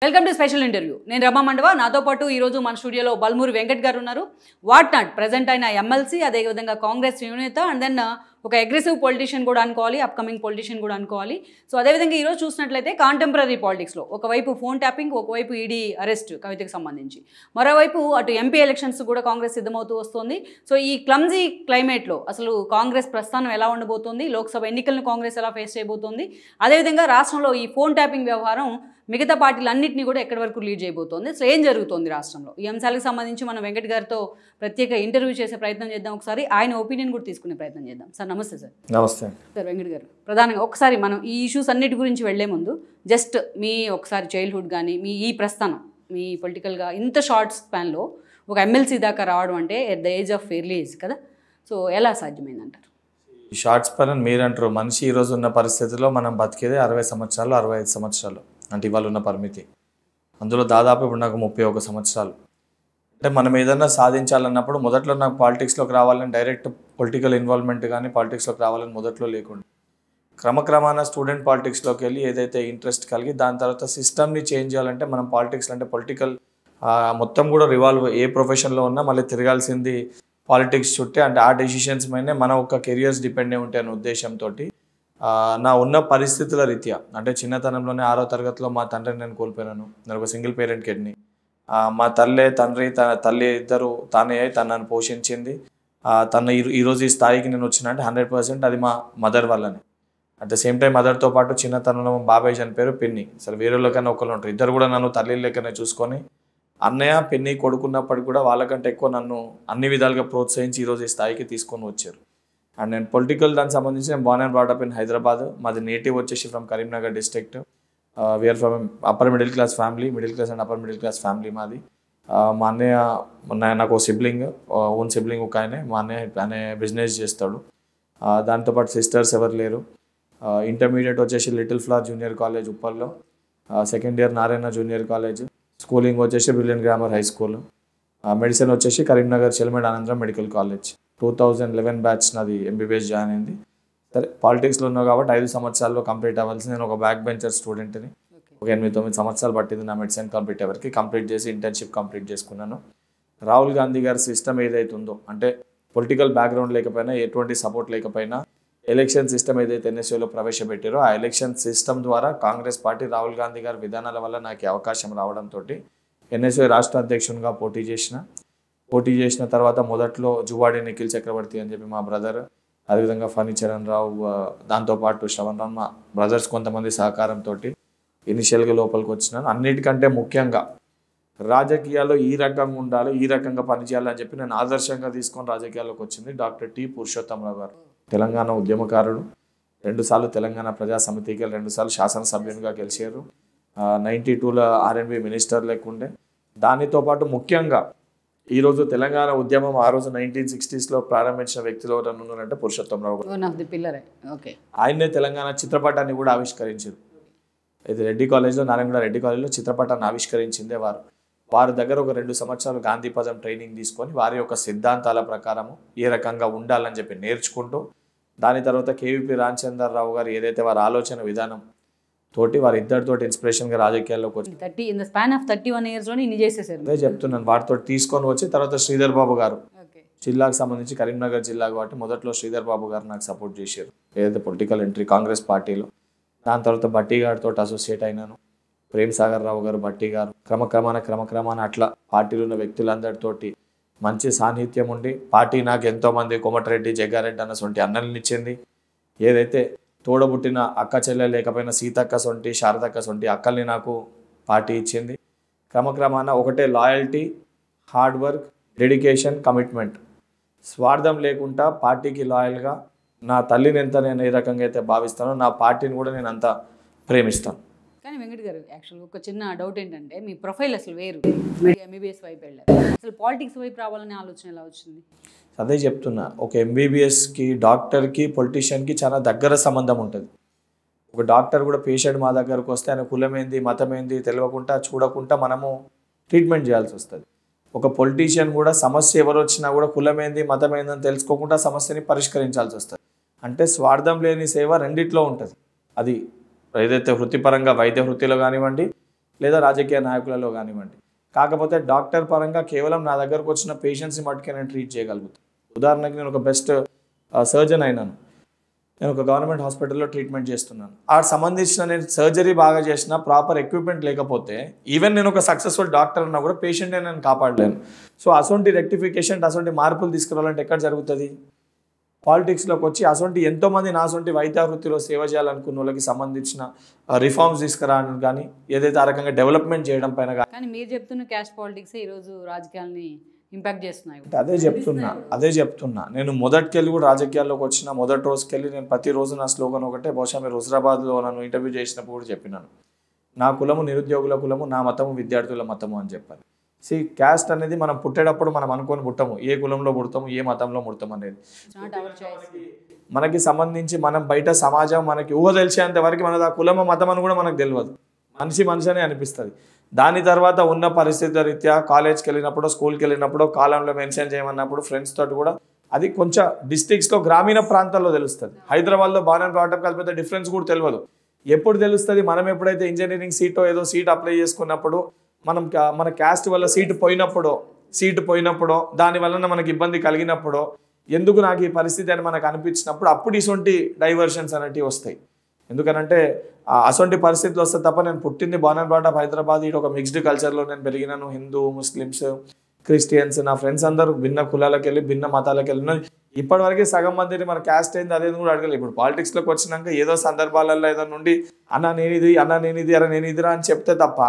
Welcome to special interview. నేను రమా మండవ. నాతో పాటు ఈరోజు మన స్టూడియోలో బల్మూరి వెంకట్ గారు ఉన్నారు. వాట్ నాట్ ప్రజెంట్ అయిన ఎమ్మెల్సీ, అదేవిధంగా కాంగ్రెస్ యువనేత, అండ్ దెన్ ఒక అగ్రెసివ్ పొలిటీషియన్ కూడా అనుకోవాలి, అప్కమింగ్ పొలిటీషియన్ కూడా అనుకోవాలి. సో అదేవిధంగా ఈరోజు చూసినట్లయితే కాంటెంపరీ పాలిటిక్స్లో ఒకవైపు ఫోన్ ట్యాపింగ్, ఒకవైపు ఈడీ అరెస్ట్ కవితకు సంబంధించి, మరోవైపు అటు ఎంపీ ఎలక్షన్స్ కూడా కాంగ్రెస్ సిద్ధమవుతూ వస్తుంది. సో ఈ క్లమ్జీ క్లైమేట్లో అసలు కాంగ్రెస్ ప్రస్థానం ఎలా ఉండబోతోంది, లోక్సభ ఎన్నికలను కాంగ్రెస్ ఎలా ఫేస్ చేయబోతోంది, అదేవిధంగా రాష్ట్రంలో ఈ ఫోన్ ట్యాపింగ్ వ్యవహారం మిగతా పార్టీలన్నింటినీ కూడా ఎక్కడి వరకు లీడ్ చేయబోతోంది, అసలు ఏం జరుగుతోంది రాష్ట్రంలో, ఈ అంశాలకు సంబంధించి మనం వెంకట్ గారితో ప్రత్యేక ఇంటర్వ్యూ చేసే ప్రయత్నం చేద్దాం. ఒకసారి ఆయన ఒపీనియన్ కూడా తీసుకునే ప్రయత్నం చేద్దాం. సార్ నమస్తే. సార్ నమస్తే. సార్ వెంకట్ గారు, ప్రధానంగా ఒకసారి మనం ఈ ఇష్యూస్ అన్నిటి గురించి వెళ్లే ముందు జస్ట్ మీ ఒకసారి చైల్డ్హుడ్ కానీ మీ ఈ ప్రస్థానం, మీ పొలిటికల్గా ఇంత షార్ట్ స్పాన్లో ఒక ఎమ్మెల్సీ దాకా రావడం అంటే at the age of early age కదా, సో ఎలా సాధ్యమైందంటారు? షార్ట్స్ పని మీరు అంటారు. మనిషి ఈరోజు ఉన్న పరిస్థితిలో మనం బతికేదే 60 సంవత్సరాలు, 65 సంవత్సరాలు అంటే ఇవాళ ఉన్న పరిమితి. అందులో దాదాపు ఇప్పుడు నాకు 31 సంవత్సరాలు. అంటే మనం ఏదైనా సాధించాలన్నప్పుడు మొదట్లో నాకు పాలిటిక్స్లోకి రావాలని, డైరెక్ట్ పొలిటికల్ ఇన్వాల్వ్మెంట్ కానీ పాలిటిక్స్లోకి రావాలని మొదట్లో లేకుండా క్రమక్రమాన స్టూడెంట్ పాలిటిక్స్లోకి వెళ్ళి ఏదైతే ఇంట్రెస్ట్ కలిగి దాని తర్వాత సిస్టమ్ని చేంజ్ చేయాలంటే మనం పాలిటిక్స్ అంటే పొలిటికల్ మొత్తం కూడా రివాల్వ్ ఏ ప్రొఫెషన్లో ఉన్నా మళ్ళీ తిరగాల్సింది పాలిటిక్స్ చుట్టే. అంటే ఆ డెసిషన్స్ పైనే మన ఒక కెరియర్స్ డిపెండ్ అయి ఉంటాయి అనే ఉద్దేశంతో నా ఉన్న పరిస్థితుల రీత్యా, అంటే చిన్నతనంలోనే 6వ తరగతిలో మా తండ్రిని నేను కోల్పోయినాను. నేను ఒక సింగిల్ పేరెంట్ కిడ్ని. మా తల్లి ఇద్దరు తానే తను నన్ను పోషించింది. తను ఈరోజు ఈ స్థాయికి నేను వచ్చిన అంటే 100% అది మా మదర్ వల్లనే. అట్ ద సేమ్ టైం మదర్తో పాటు చిన్నతనంలో మా బాబాయ్ చనిపోయారు, పిన్ని. సరే వేరేళ్ళకన్నా ఒకళ్ళు ఉంటారు, ఇద్దరు కూడా నన్ను తల్లి లెక్కనే చూసుకొని అన్నయ్య పిన్ని కొడుకున్నప్పటికి కూడా వాళ్ళకంటే ఎక్కువ నన్ను అన్ని విధాలుగా ప్రోత్సహించి ఈరోజు ఈ స్థాయికి తీసుకొని వచ్చారు. అండ్ నేను పొలిటికల్ దానికి సంబంధించి నేను born and brought up in Hyderabad. మాది నేటివ్ వచ్చేసి from Karimnagar district. We are from upper middle class family, middle class and upper middle class family మాది. మా అన్నయ్య నాకు ఓ సిబ్లింగ్, ఓన్ సిబ్లింగ్ ఒక మా అన్నయ్య బిజినెస్ చేస్తాడు. దాంతోపాటు సిస్టర్స్ ఎవరు లేరు. ఇంటర్మీడియట్ వచ్చేసి లిటిల్ ఫ్లవర్ జూనియర్ కాలేజ్ ఉప్పల్లో, second year Narayana junior college, schooling వచ్చేసి brilliant grammar high school, medicine వచ్చేసి Karimnagar Chelmeda Anandrao medical college. 2011 batch నాది ఎంబీబీఎస్ జాయిన్ అయింది. సరే పాలిటిక్స్లో ఉన్నావు కాబట్టి 5 సంవత్సరాల్లో కంప్లీట్ అవ్వాల్సి, నేను ఒక బ్యాక్ బెంచర్ స్టూడెంట్ని. ఒక 8-9 సంవత్సరాలు పట్టింది నా మెడిసిన్ కంప్లీట్ అయ్యేవరకు. కంప్లీట్ చేసి ఇంటర్న్షిప్ కంప్లీట్ చేసుకున్నాను. రాహుల్ గాంధీ గారి సిస్టమ్ ఏదైతే ఉందో, అంటే పొలిటికల్ బ్యాక్గ్రౌండ్ లేకపోయినా, ఎటువంటి సపోర్ట్ లేకపోయినా, ఎలక్షన్ సిస్టమ్ ఏదైతే ఎన్ఎస్యూలో ప్రవేశపెట్టారో ఆ ఎలక్షన్ సిస్టమ్ ద్వారా కాంగ్రెస్ పార్టీ రాహుల్ గాంధీ గారి విధానాల వల్ల నాకు అవకాశం రావడంతో ఎన్ఎస్యూ రాష్ట్ర అధ్యక్షునిగా పోటీ చేసిన తర్వాత మొదట్లో జువాడి నిఖిల్ చక్రవర్తి అని చెప్పి మా బ్రదర్, అదేవిధంగా ఫణి చరణ్ రావు, దాంతోపాటు శ్రవణ్ రామ్, మా బ్రదర్స్ కొంతమంది సహకారంతో ఇనిషియల్గా లోపలికి వచ్చినాను. అన్నిటికంటే ముఖ్యంగా రాజకీయాల్లో ఈ రకంగా ఉండాలి, ఈ రకంగా పనిచేయాలని చెప్పి నేను ఆదర్శంగా తీసుకొని రాజకీయాల్లోకి వచ్చింది డాక్టర్ టి పురుషోత్తమరావు గారు. తెలంగాణ ఉద్యమకారుడు, 2 సార్లు తెలంగాణ ప్రజా సమితికి 2 సార్లు శాసనసభ్యునిగా గెలిచారు. 92లో ఆర్ఎండ్బి మినిస్టర్ లేకుండే. దానితో పాటు ముఖ్యంగా ఈరోజు తెలంగాణ ఉద్యమం ఆ రోజు 1960sలో ప్రారంభించిన వ్యక్తులు ఎవరైనా ఉన్నారంటే పురుషోత్తమరావు గారు. ఆయనే తెలంగాణ చిత్రపటాన్ని కూడా ఆవిష్కరించారు. అయితే రెడ్డి కాలేజ్లో, నారాయణ రెడ్డి కాలేజ్లో చిత్రపటాన్ని ఆవిష్కరించిందే వారు. వారి దగ్గర ఒక 2 సంవత్సరాలు గాంధీ పదం ట్రైనింగ్ తీసుకొని వారి యొక్క సిద్ధాంతాల ప్రకారము ఏ రకంగా ఉండాలని చెప్పి నేర్చుకుంటూ, దాని తర్వాత కేవీపీ రామచంద్రరావు గారు ఏదైతే వారి ఆలోచన విధానం తోటి వారిద్దరితో ఇన్స్పిరేషన్గా రాజకీయాల్లోకి వచ్చి 31 yearsలోనే ఇన్ని చేసేసారు. అదే చెప్తున్నాను. వారితో తీసుకొని వచ్చి తర్వాత శ్రీధర్ బాబు గారు, జిల్లాకు సంబంధించి కరీంనగర్ జిల్లా కాబట్టి మొదట్లో శ్రీధర్ బాబు గారు నాకు సపోర్ట్ చేశారు ఏదైతే పొలిటికల్ ఎంట్రీ కాంగ్రెస్ పార్టీలో. దాని తర్వాత బట్టి గారితో అసోసియేట్ అయినాను. ప్రేమ్ సాగర్ రావు గారు, బట్టి గారు, క్రమక్రమాన అట్లా పార్టీలో ఉన్న వ్యక్తులందరితోటి మంచి సాన్నిహిత్యం ఉండి పార్టీ నాకు ఎంతోమంది కోమటిరెడ్డి, జగ్గారెడ్డి అన్న సొంటి అన్నల్ని ఇచ్చింది. ఏదైతే తోడబుట్టిన అక్క చెల్లె లేకపోయినా సీతక్క సొంటి, శారదక్క సొంటి అక్కల్ని నాకు పార్టీ ఇచ్చింది. క్రమక్రమాన ఒకటే loyalty, hard work, dedication, commitment, స్వార్థం లేకుండా పార్టీకి లాయల్గా నా తల్లిని ఎంత నేను ఏ రకంగా అయితే భావిస్తానో నా పార్టీని కూడా నేను అంత ప్రేమిస్తాను. కానీ వెంకట్ గారు, యాక్చువల్గా ఒక చిన్న డౌట్ ఏంటంటే మీ ప్రొఫైల్ అసలు వేరు, ఎంబీబీఎస్ వైపు వెళ్ళారు, అసలు పాలిటిక్స్ వైపు రావాలనే ఆలోచన ఎలా వచ్చింది? అదే చెప్తున్నా. ఒక ఎంబీబీఎస్కి, డాక్టర్కి, పొలిటీషియన్కి చాలా దగ్గర సంబంధం ఉంటుంది. ఒక డాక్టర్ కూడా పేషెంట్ మా దగ్గరకు వస్తే ఆయన కులమేంది, మతమేంది తెలియకుండా చూడకుండా మనము ట్రీట్మెంట్ చేయాల్సి వస్తుంది. ఒక పొలిటీషియన్ కూడా సమస్య ఎవరు వచ్చినా కూడా కులమేంది, మతమేంది అని తెలుసుకోకుండా సమస్యని పరిష్కరించాల్సి వస్తుంది. అంటే స్వార్థం లేని సేవ రెండిట్లో ఉంటుంది. అది ఏదైతే వృత్తిపరంగా వైద్య వృత్తిలో కానివ్వండి, లేదా రాజకీయ నాయకులలో కానివ్వండి. కాకపోతే డాక్టర్ పరంగా కేవలం నా దగ్గరకు వచ్చిన పేషెంట్స్ని మట్టుకే నేను ట్రీట్ చేయగలుగుతాను. ఉదాహరణకి నేను ఒక బెస్ట్ సర్జన్ అయినాను, నేను ఒక గవర్నమెంట్ హాస్పిటల్లో ట్రీట్మెంట్ చేస్తున్నాను. ఆ సంబంధించిన నేను సర్జరీ బాగా చేసిన ప్రాపర్ ఎక్విప్మెంట్ లేకపోతే ఈవెన్ నేను ఒక సక్సెస్ఫుల్ డాక్టర్ అన్నా కూడా పేషెంట్ని నేను కాపాడలేను. సో అసొంటి రెక్టిఫికేషన్, అసొంటి మార్పులు తీసుకురావాలంటే ఎక్కడ జరుగుతుంది? పాలిటిక్స్లోకి వచ్చి అసొంటి ఎంతోమంది నాసొంటి వైద్య వృత్తిలో సేవ చేయాలనుకున్న వాళ్ళకి సంబంధించిన రిఫార్మ్స్ తీసుకురావడం కానీ, ఏదైతే ఆ రకంగా డెవలప్మెంట్ చేయడం పైన కానీ మీరు చెప్తున్న క్యాస్ట్ పాలిటిక్స్ ఈరోజు రాజకీయాల్ని ఇంపాక్ట్ చేస్తున్నాయి. అదే చెప్తున్నా నేను మొదటికెళ్ళి కూడా రాజకీయాల్లోకి వచ్చిన మొదటి రోజుకెళ్ళి నేను ప్రతిరోజు నా స్లోగన్ ఒకటే, బహుశా మీరు హుజరాబాద్లో నన్ను ఇంటర్వ్యూ చేసినప్పుడు కూడా చెప్పినాను, నా కులము నిరుద్యోగుల కులము, నా మతము విద్యార్థుల మతము అని చెప్పాలి. క్యాస్ట్ అనేది మనం పుట్టేటప్పుడు మనం అనుకొని పుట్టము, ఏ కులంలో పుడతాము, ఏ మతంలో పుడతాం అనేది. మనకి సంబంధించి మనం బయట సమాజం మనకి ఊహ తెలిసేంత వరకు మనది ఆ కులమ మతం అని కూడా మనకు తెలియదు. మనిషి అనే అనిపిస్తుంది. దాని తర్వాత ఉన్న పరిస్థితుల రీత్యా కాలేజ్కి వెళ్ళినప్పుడు, స్కూల్కి వెళ్ళినప్పుడు, కాలంలో మెన్షన్ చేయమన్నప్పుడు ఫ్రెండ్స్ తోటి కూడా అది కొంచెం డిస్ట్రిక్ట్స్లో గ్రామీణ ప్రాంతాల్లో తెలుస్తుంది. హైదరాబాద్లో బాగా బ్రాటప్ కలిపితే డిఫరెన్స్ కూడా తెలియదు. ఎప్పుడు తెలుస్తుంది? మనం ఎప్పుడైతే ఇంజనీరింగ్ సీటో ఏదో సీట్ అప్లై చేసుకున్నప్పుడు, మన క్యాస్ట్ వల్ల సీటు పోయినప్పుడో దాని వలన మనకి ఇబ్బంది కలిగినప్పుడో, ఎందుకు నాకు ఈ పరిస్థితి అని మనకు అనిపించినప్పుడు అప్పుడు ఇటువంటి డైవర్షన్స్ అనేటివి వస్తాయి. ఎందుకనంటే అసొంటి పరిస్థితులు వస్తే తప్ప, నేను పుట్టింది born and brought up Hyderabad, ఇటు ఒక మిక్స్డ్ కల్చర్లో నేను పెరిగినాను. హిందూ, ముస్లిమ్స్, క్రిస్టియన్స్, నా ఫ్రెండ్స్ అందరూ భిన్న కులాలకు వెళ్ళి భిన్న మతాలకు వెళ్ళిన ఇప్పటివరకు సగం మందిని మన క్యాస్ట్ ఏంది అదేది కూడా అడగలేదు. ఇప్పుడు పాలిటిక్స్లోకి వచ్చినాక ఏదో సందర్భాలలో ఏదో నుండి అన్న నేను ఇదిరా అని చెప్తే తప్ప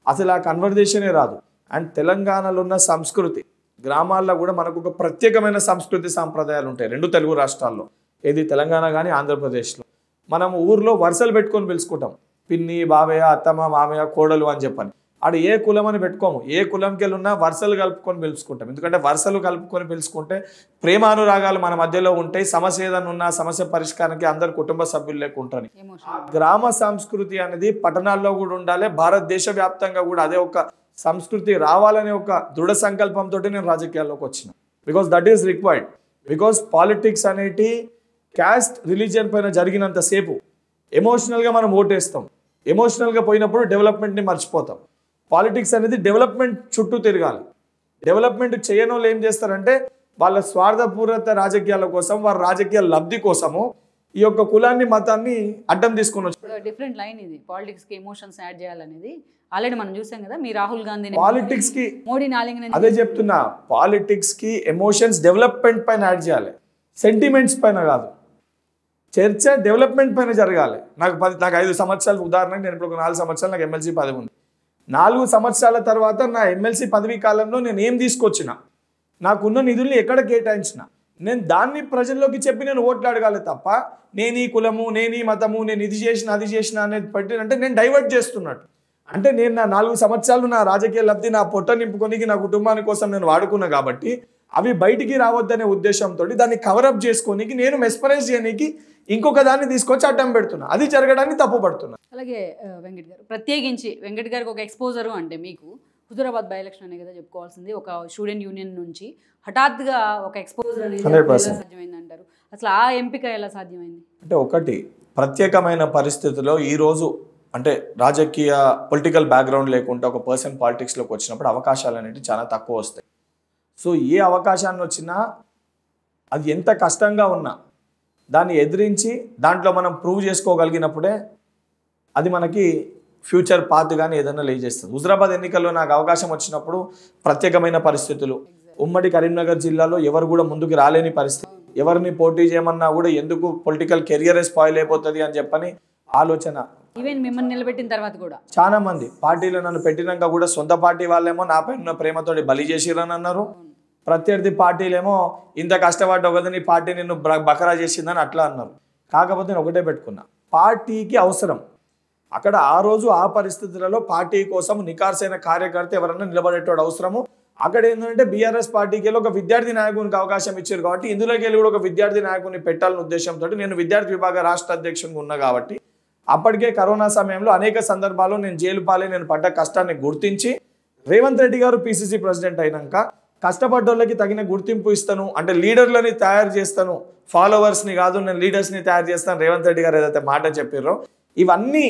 అసలు ఆ కన్వర్జేషనే రాదు. అండ్ తెలంగాణలో ఉన్న సంస్కృతి, గ్రామాల్లో కూడా మనకు ఒక ప్రత్యేకమైన సంస్కృతి సాంప్రదాయాలు ఉంటాయి రెండు తెలుగు రాష్ట్రాల్లో, ఏది తెలంగాణ కానీ ఆంధ్రప్రదేశ్లో. మనం ఊర్లో వరుసలు పెట్టుకొని పిలుచుకుంటాం, పిన్ని, బావయ్య, అత్తమ్మ, మామయ్య, కోడలు అని చెప్పని. ఆడ ఏ కులం అని పెట్టుకోము, ఏ కులంకి వెళ్ళి ఉన్నా వరుసలు కలుపుకొని పిలుచుకుంటాం. ఎందుకంటే వరుసలు కలుపుకొని పిలుచుకుంటే ప్రేమానురాగాలు మన మధ్యలో ఉంటాయి. సమస్య ఏదైనా ఉన్న సమస్య పరిష్కారానికి అందరు కుటుంబ సభ్యులు లేకుంటారు. గ్రామ సంస్కృతి అనేది పట్టణాల్లో కూడా ఉండాలి, భారతదేశ వ్యాప్తంగా కూడా అదే ఒక సంస్కృతి రావాలనే ఒక దృఢ సంకల్పంతో నేను రాజకీయాల్లోకి వచ్చిన. Because that is required. Because politics అనేటి క్యాస్ట్, రిలీజియన్ పైన జరిగినంతసేపు ఎమోషనల్గా మనం ఓటేస్తాం. ఎమోషనల్గా పోయినప్పుడు డెవలప్మెంట్ని మర్చిపోతాం. పాలిటిక్స్ అనేది డెవలప్మెంట్ చుట్టూ తిరగాలి. డెవలప్మెంట్ చేయని వాళ్ళు ఏం చేస్తారంటే వాళ్ళ స్వార్థపూరిత రాజకీయాల కోసం, వారి రాజకీయ లబ్ధి కోసము ఈ యొక్క కులాన్ని, మతాన్ని అడ్డం తీసుకొని వచ్చారు. డిఫరెంట్ లైన్ ఇది. పాలిటిక్స్కి ఎమోషన్స్ యాడ్ చేయాలనేది ఆల్రెడీ మనం చూసాం కదా. మీ రాహుల్ గాంధీ పాలిటిక్స్కి మోడీని ఆలింగనం, అదే చెప్తున్నా, పాలిటిక్స్కి ఎమోషన్స్ డెవలప్మెంట్ పైన యాడ్ చేయాలి, సెంటిమెంట్స్ పైన కాదు. చర్చ డెవలప్మెంట్ పైన జరగాలి. నాకు 5 సంవత్సరాలు, ఉదాహరణకు నేను ఇప్పుడు ఒక 4 సంవత్సరాలు నాకు ఎమ్మెల్సీ పదవి ఉంది. 4 సంవత్సరాల తర్వాత నా ఎమ్మెల్సీ పదవీ కాలంలో నేను ఏం తీసుకొచ్చిన, నాకున్న నిధుల్ని ఎక్కడ కేటాయించిన, నేను దాన్ని ప్రజల్లోకి చెప్పి నేను ఓట్లు అడగాలి తప్ప నేను ఈ కులము, నేను ఈ మతము, నేను ఇది చేసిన అది చేసిన అనేది పెట్టినంటే నేను డైవర్ట్ చేస్తున్నట్టు. అంటే నేను నా 4 సంవత్సరాలు నా రాజకీయ లబ్ధి నా పొట్ట నింపుకొని నా కుటుంబాని కోసం నేను వాడుకున్నా కాబట్టి అవి బయటికి రావద్దనే ఉద్దేశంతో దాన్ని కవరప్ చేసుకోనికి, నేను మెస్పరైజ్ చేయడానికి ఇంకొక దాన్ని తీసుకొచ్చి అడ్డం పెడుతున్నా. అది జరగడాన్ని తప్పు పడుతున్నా. అలాగే వెంకట్ గారు, ప్రత్యేకించి వెంకట్ గారికి ఒక ఎక్స్పోజరు అంటే మీకు హుజూరాబాద్ బై ఎలక్షన్ అనే కదా చెప్పుకోవాల్సింది. ఒక స్టూడెంట్ యూనియన్ నుంచి హఠాత్తుగా ఒక ఎక్స్పోజర్ అనేది సాధ్యమైంది అంటారు. అసలు ఆ ఎంపిక ఎలా సాధ్యమైంది? అంటే ఒకటి ప్రత్యేకమైన పరిస్థితుల్లో ఈరోజు అంటే రాజకీయ పొలిటికల్ బ్యాక్గ్రౌండ్ లేకుండా ఒక పర్సన్ పాలిటిక్స్లోకి వచ్చినప్పుడు అవకాశాలు అనేవి చాలా తక్కువ వస్తాయి. సో ఏ అవకాశాన్ని వచ్చినా అది ఎంత కష్టంగా ఉన్నా దాన్ని ఎదిరించి దాంట్లో మనం ప్రూవ్ చేసుకోగలిగినప్పుడే అది మనకి ఫ్యూచర్ పాత్ కానీ ఏదైనా లేజేస్తుంది. హుజరాబాద్ ఎన్నికల్లో నాకు అవకాశం వచ్చినప్పుడు ప్రత్యేకమైన పరిస్థితులు, ఉమ్మడి కరీంనగర్ జిల్లాలో ఎవరు కూడా ముందుకు రాలేని పరిస్థితి, ఎవరిని పోటీ చేయమన్నా కూడా ఎందుకు పొలిటికల్ కెరియర్ స్పాయిల్ అయిపోతుంది అని చెప్పని ఆలోచన. ఈవెన్ మిమ్మల్ని నిలబెట్టిన తర్వాత కూడా చాలా మంది పార్టీలో నన్ను పెట్టినాక కూడా సొంత పార్టీ వాళ్ళేమో నాపై ఉన్న ప్రేమతోటి బలి చేసిరని అన్నారు, ప్రత్యర్థి పార్టీలేమో ఇంత కష్టపడ్డావు కదా నీ పార్టీ నిన్ను బకరా చేసిందని అట్లా అన్నారు. కాకపోతే నేను ఒకటే పెట్టుకున్నా, పార్టీకి అవసరం అక్కడ ఆ రోజు ఆ పరిస్థితులలో పార్టీ కోసం నికార్సైన కార్యకర్త ఎవరన్నా నిలబడేటోడు అవసరము. అక్కడ ఏంటంటే బీఆర్ఎస్ పార్టీకి వెళ్ళి ఒక విద్యార్థి నాయకునికి అవకాశం ఇచ్చారు కాబట్టి ఇందులోకి వెళ్ళి కూడా ఒక విద్యార్థి నాయకుని పెట్టాలనే ఉద్దేశంతో నేను విద్యార్థి విభాగ రాష్ట్ర అధ్యక్షునిగా ఉన్నా కాబట్టి అప్పటికే కరోనా సమయంలో అనేక సందర్భాల్లో నేను జైలు పాలే నేను పడ్డ కష్టాన్ని గుర్తించి రేవంత్ రెడ్డి గారు పిసిసి ప్రెసిడెంట్ అయినాక కష్టపడ్డోళ్ళకి తగిన గుర్తింపు ఇస్తాను, అంటే లీడర్లని తయారు చేస్తాను, ఫాలోవర్స్ని కాదు నేను లీడర్స్ని తయారు చేస్తాను రేవంత్ రెడ్డి గారు ఏదైతే మాట చెప్పారో ఇవన్నీ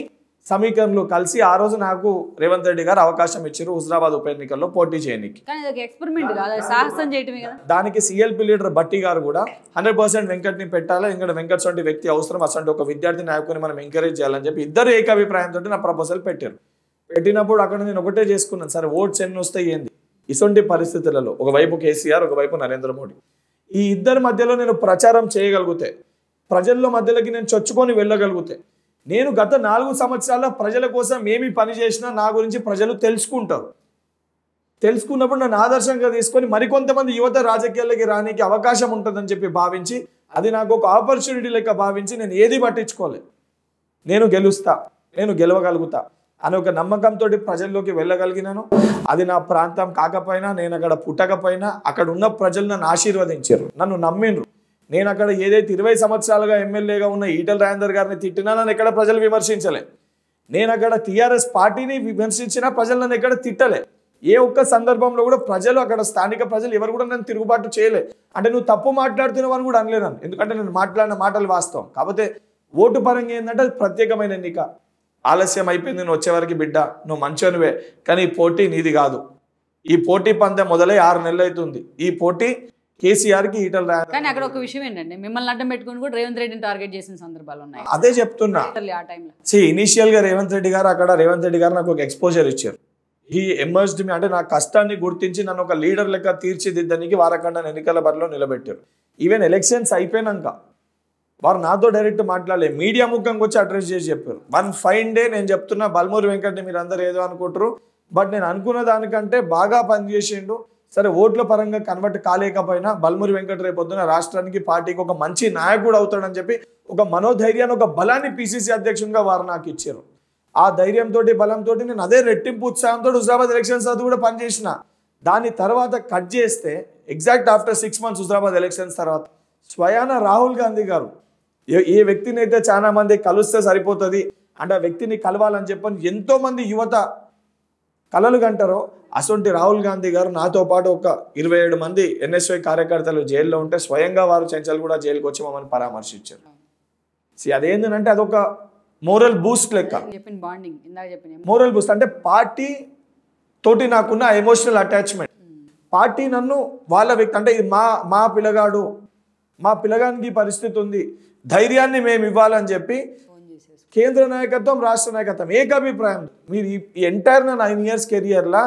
సమీకరణలు కలిసి ఆ రోజు నాకు రేవంత్ రెడ్డి గారు అవకాశం ఇచ్చారు హుజరాబాద్ ఉప ఎన్నికల్లో పోటీ చేయడానికి. కానీ అది ఎక్స్పెరిమెంట్ కాదు, అది సాహసం చేయటమే కదా. దానికి సిఎల్పి లీడర్ బట్టి గారు కూడా 100% వెంకట్ని పెట్టాలి, ఇంకా వెంకట్ వంటి వ్యక్తి అవసరం, అసలు ఒక విద్యార్థి నాయకుని మనం ఎంకరేజ్ చేయాలని చెప్పి ఇద్దరు ఏకాభిప్రాయంతో నా ప్రపోజల్ పెట్టారు. పెట్టినప్పుడు అక్కడ నేను ఒకటే చేసుకున్నాను, సరే ఓట్స్ ఎన్ని వస్తాయి ఏంది ఇటువంటి పరిస్థితులలో, ఒకవైపు కేసీఆర్ ఒకవైపు నరేంద్ర మోడీ, ఈ ఇద్దరి మధ్యలో నేను ప్రచారం చేయగలిగితే, ప్రజల్లో మధ్యలోకి నేను చొచ్చుకొని వెళ్ళగలిగితే, నేను గత 4 సంవత్సరాల ప్రజల కోసం ఏమి పని చేసినా నా గురించి ప్రజలు తెలుసుకుంటారు. తెలుసుకున్నప్పుడు నన్ను ఆదర్శంగా తీసుకొని మరికొంతమంది యువత రాజకీయాలకి రానికి అవకాశం ఉంటుందని చెప్పి భావించి, అది నాకు ఒక ఆపర్చునిటీ లెక్క భావించి నేను ఏది పట్టించుకోలేదు. నేను గెలుస్తా, నేను గెలవగలుగుతా అనే ఒక నమ్మకంతో ప్రజల్లోకి వెళ్ళగలిగినాను. అది నా ప్రాంతం కాకపోయినా, నేను అక్కడ పుట్టకపోయినా, అక్కడ ఉన్న ప్రజలు నన్ను ఆశీర్వదించారు, నన్ను నమ్మిండ్రు. నేను అక్కడ ఏదైతే 20 సంవత్సరాలుగా ఎమ్మెల్యేగా ఉన్న ఈటెల రాజేందర్ గారిని తిట్టినా నన్ను ఎక్కడ ప్రజలు విమర్శించలే. నేను అక్కడ టీఆర్ఎస్ పార్టీని విమర్శించినా ప్రజలు నన్ను ఎక్కడ తిట్టలే. ఏ ఒక్క సందర్భంలో కూడా ప్రజలు, అక్కడ స్థానిక ప్రజలు ఎవరు కూడా నన్ను తిరుగుబాటు చేయలే. అంటే నువ్వు తప్పు మాట్లాడుతున్నావు అని కూడా అనలేను, ఎందుకంటే నేను మాట్లాడిన మాటలు వాస్తవం. కాకపోతే ఓటు పరంగా ఏంటంటే అది ప్రత్యేకమైన ఎన్నిక, ఆలస్యం అయిపోయింది, నువ్వు వచ్చేవరకు బిడ్డ నువ్వు మంచోనివే, కానీ ఈ పోటీ నీది కాదు. ఈ పోటీ పందెం మొదలై 6 నెలలు అవుతుంది. ఈ పోటీ కేసీఆర్కి ఈటెల రాజేందర్. కానీ అక్కడ ఒక విషయం ఏంటంటే మిమ్మల్ని అడ్డం పెట్టుకుని కూడా రేవంత్ రెడ్డిని టార్గెట్ చేసిన సందర్భాలు ఉన్నాయి. అదే చెప్తున్నా. ఆ టైంలో ఇనిషియల్ గా రేవంత్ రెడ్డి గారు నాకు ఒక ఎక్స్పోజర్ ఇచ్చారు. హీ ఎమర్జ్డ్ మీ, అంటే నా కష్టాన్ని గుర్తించి నన్ను ఒక లీడర్ లెక్క తీర్చిదిద్దడానికి వారకండ ఎన్నికల బరిలో నిలబెట్టారు. ఈవెన్ ఎలక్షన్స్ అయిపోయినాక వారు నాతో డైరెక్ట్ మాట్లాడలే, మీడియా ముఖంగా వచ్చి అడ్రస్ చేసి చెప్పారు. వన్ ఫైన్ డే నేను చెప్తున్నా, బల్మూరి వెంకట్ని మీరు అందరూ ఏదో అనుకుంటారు, బట్ నేను అనుకున్న దానికంటే బాగా పనిచేసిండు. సరే ఓట్ల పరంగా కన్వర్ట్ కాలేకపోయినా బల్మూరి వెంకట్ రేపొద్దున రాష్ట్రానికి, పార్టీకి ఒక మంచి నాయకుడు అవుతాడని చెప్పి ఒక మనోధైర్యాన్ని, ఒక బలాన్ని పిసిసి అధ్యక్షునిగా వారు నాకు ఇచ్చారు. ఆ ధైర్యంతో, బలంతో నేను అదే రెట్టింపు ఉత్సాహంతో హుజరాబాద్ ఎలక్షన్స్ అది కూడా పనిచేసిన. దాని తర్వాత కట్ చేస్తే exact after 6 months Huzurabad elections తర్వాత స్వయాన రాహుల్ గాంధీ గారు, ఏ వ్యక్తిని అయితే చాలా మంది కలిస్తే సరిపోతుంది అంటే ఆ వ్యక్తిని కలవాలని చెప్పని ఎంతో మంది యువత కలలు కంటారో, అసొంటి రాహుల్ గాంధీ గారు నాతో పాటు ఒక 27 మంది ఎన్ఎస్వై కార్యకర్తలు జైల్లో ఉంటే స్వయంగా వారు చెంచల్ కూడా జైలుకి వచ్చి మమ్మల్ని పరామర్శించారు. అదేంటంటే అదొక మోరల్ బూస్ట్ లెక్క. మోరల్ బూస్ట్ అంటే పార్టీ తోటి నాకున్న ఎమోషనల్ అటాచ్మెంట్, పార్టీ నన్ను వాళ్ళ వ్యక్తి, అంటే ఇది మా పిల్లగాడు, మా పిల్లగానికి పరిస్థితి ఉంది, ధైర్యాన్ని మేము ఇవ్వాలని చెప్పి కేంద్ర నాయకత్వం, రాష్ట్ర నాయకత్వం ఏకాభిప్రాయం. మీరు ఈ ఎంటైర్ 9 years కెరియర్లా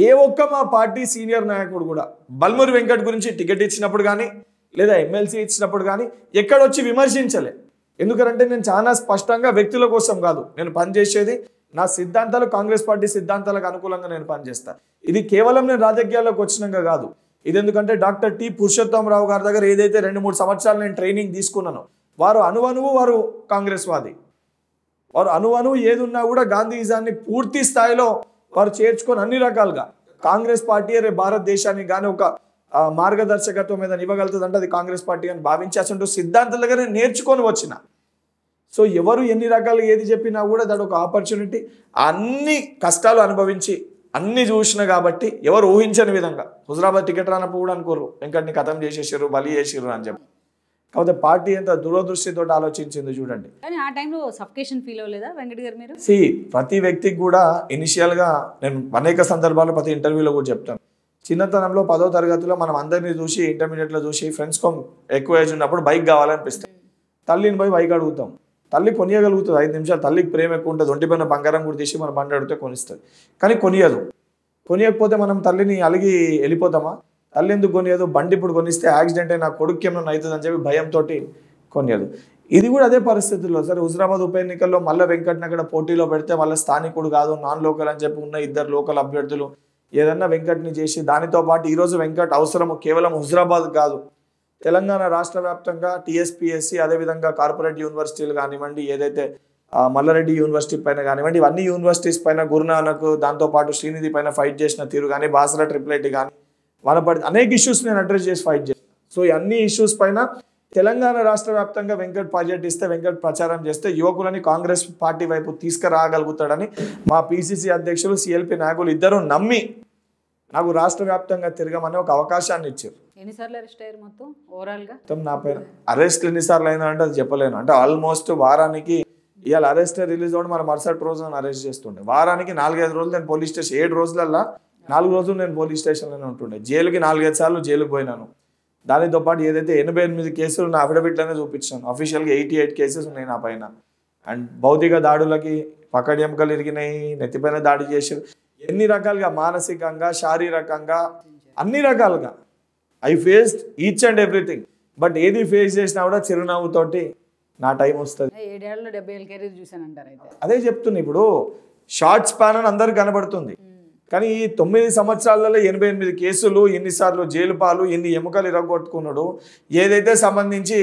ఏ ఒక్క మా పార్టీ సీనియర్ నాయకుడు కూడా బల్మూరి వెంకట్ గురించి టికెట్ ఇచ్చినప్పుడు కానీ లేదా ఎమ్మెల్సీ ఇచ్చినప్పుడు కానీ ఎక్కడొచ్చి విమర్శించలే. ఎందుకంటే నేను చాలా స్పష్టంగా వ్యక్తుల కోసం కాదు నేను పనిచేసేది, నా సిద్ధాంతాలు కాంగ్రెస్ పార్టీ సిద్ధాంతాలకు అనుకూలంగా నేను పనిచేస్తాను. ఇది కేవలం నేను రాజకీయాల్లోకి వచ్చినాక కాదు, ఇది ఎందుకంటే డాక్టర్ టి పురుషోత్తమరావు గారి దగ్గర ఏదైతే 2-3 సంవత్సరాలు నేను ట్రైనింగ్ తీసుకున్నానో, వారు అణువణువు వారు కాంగ్రెస్ వాది, వారు అణువణువు ఏది ఉన్నా కూడా గాంధీయిజాన్ని పూర్తి స్థాయిలో వారు చేర్చుకొని అన్ని రకాలుగా కాంగ్రెస్ పార్టీ రేపు భారతదేశానికి కానీ ఒక మార్గదర్శకత్వం మీద ఇవ్వగలుగుతుంది అంటే అది కాంగ్రెస్ పార్టీ అని భావించి అసలు సిద్ధాంతాల దగ్గర నేర్చుకొని వచ్చిన. సో ఎవరు ఎన్ని రకాలు ఏది చెప్పినా కూడా దాని ఒక ఆపర్చునిటీ, అన్ని కష్టాలు అనుభవించి అన్ని చూసిన కాబట్టి ఎవరు ఊహించని విధంగా హుజరాబాద్ టికెట్ రానప్పుడు కూడా అనుకోరు వెంకట్ని ఖతం చేసేసారు, బలి చేసారు అని చెప్పి. కాకపోతే పార్టీ ఎంత దురదృష్టితో ఆలోచించింది చూడండి. కానీ ఆ టైంలో సఫికేషన్ ఫీల్ అవ్వలేదా వెంకట్ గారు మీరు? ప్రతి వ్యక్తికి కూడా ఇనిషియల్గా నేను అనేక సందర్భాల్లో ప్రతి ఇంటర్వ్యూలో కూడా చెప్తాను, చిన్నతనంలో 10వ తరగతిలో మనం అందరినీ చూసి ఇంటర్మీడియట్లో చూసి ఫ్రెండ్స్ ఎక్కువ ఏజ్ ఉన్నప్పుడు బైక్ కావాలనిపిస్తుంది, తల్లిని పోయి బైక్ అడుగుతాం, తల్లి కొనియగలుగుతుంది 5 నిమిషాలు, తల్లికి ప్రేమ ఎక్కువ ఉంటుంది, ఒంటిపైన బంగారం కూడా తీసి మన బండి అడిగితే కొనిస్తుంది, కానీ కొనియదు. కొనియకపోతే మనం తల్లిని అలిగి వెళ్ళిపోతామా? తల్లి ఎందుకు కొనియదు? బండి ఇప్పుడు కొనిస్తే యాక్సిడెంట్ అయినా కొడుకు ఏమైనా అవుతుంది అని చెప్పి భయంతో కొనియదు. ఇది కూడా అదే పరిస్థితుల్లో సరే హుజరాబాద్ ఉప ఎన్నికల్లో మళ్ళీ వెంకట్ని అక్కడ పోటీలో పెడితే మళ్ళీ స్థానికుడు కాదు నాన్ లోకల్ అని చెప్పి ఉన్న 2 లోకల్ అభ్యర్థులు ఏదన్నా వెంకట్ని చేసి, దానితో పాటు ఈరోజు వెంకట్ అవసరము కేవలం హుజరాబాద్ కాదు, తెలంగాణ రాష్ట్ర వ్యాప్తంగా టీఎస్పీఎస్సీ అదేవిధంగా కార్పొరేట్ యూనివర్సిటీలు కానివ్వండి, ఏదైతే మల్లారెడ్డి యూనివర్సిటీ పైన కానివ్వండి, ఇవన్నీ యూనివర్సిటీస్ పైన గురునానక్ దాంతోపాటు శ్రీనిధి పైన ఫైట్ చేసిన తీరు కానీ, బాసరా ట్రిపుల్ కానీ వనపడి అనేక ఇష్యూస్ నేను అడ్రస్ చేసి ఫైట్ చేస్తాను. సో ఈ అన్ని ఇష్యూస్ పైన తెలంగాణ రాష్ట్ర వ్యాప్తంగా వెంకట్ పర్యటిస్తే, వెంకట్ ప్రచారం చేస్తే యువకులని కాంగ్రెస్ పార్టీ వైపు తీసుకురాగలుగుతాడని మా పిసిసి అధ్యక్షులు సిఎల్పి నాయకులు ఇద్దరు నమ్మి నాకు రాష్ట్ర వ్యాప్తంగా తిరగమని ఒక అవకాశాన్ని ఇచ్చారు. ఎన్నిసార్లు అరెస్ట్ అయ్యారు మొత్తం ఓవరాల్గా? మొత్తం నా పైన అరెస్ట్ ఎన్నిసార్లు అయిందంటే అది చెప్పలేను, అంటే ఆల్మోస్ట్ వారానికి ఇవాళ అరెస్ట్ రిలీజ్ అవ్వడం మన మరుసటి రోజు నన్ను అరెస్ట్ చేస్తుండే. వారానికి 4-5 రోజులు నేను పోలీస్ స్టేషన్, 7 రోజులల్లో 4 రోజులు నేను పోలీస్ స్టేషన్లోనే ఉంటుండే. జైలుకి 4-5 సార్లు జైలుకి పోయినాను. దానితో పాటు ఏదైతే 88 కేసులు నా అఫిడవిట్లోనే చూపించాను. అఫీషియల్గా 88 కేసెస్ ఉన్నాయి నా పైన. అండ్ భౌతిక దాడులకి పక్కడి ఎముకలు ఇరిగినాయి, నెత్తిపైన దాడి చేసారు. ఎన్ని రకాలుగా, మానసికంగా, శారీరకంగా, అన్ని రకాలుగా I faced each and everything. But ఏది ఫేస్ చేసినా కూడా చిరునవ్వుతోటి నా టైం వస్తుంది. 7 ఏళ్ళలో 70 కెరీర్ చూసానంటారు అయితే. అదే చెప్తున్నా, ఇప్పుడు షార్ట్ స్పాన్ అని అందరికి కనబడుతుంది, కానీ ఈ 9 సంవత్సరాలలో 88 కేసులు, ఎన్నిసార్లు జైలు పాలు, ఎన్ని ఎముకలు ఇరగొట్టుకున్నాడు. ఏదైతే సంబంధించి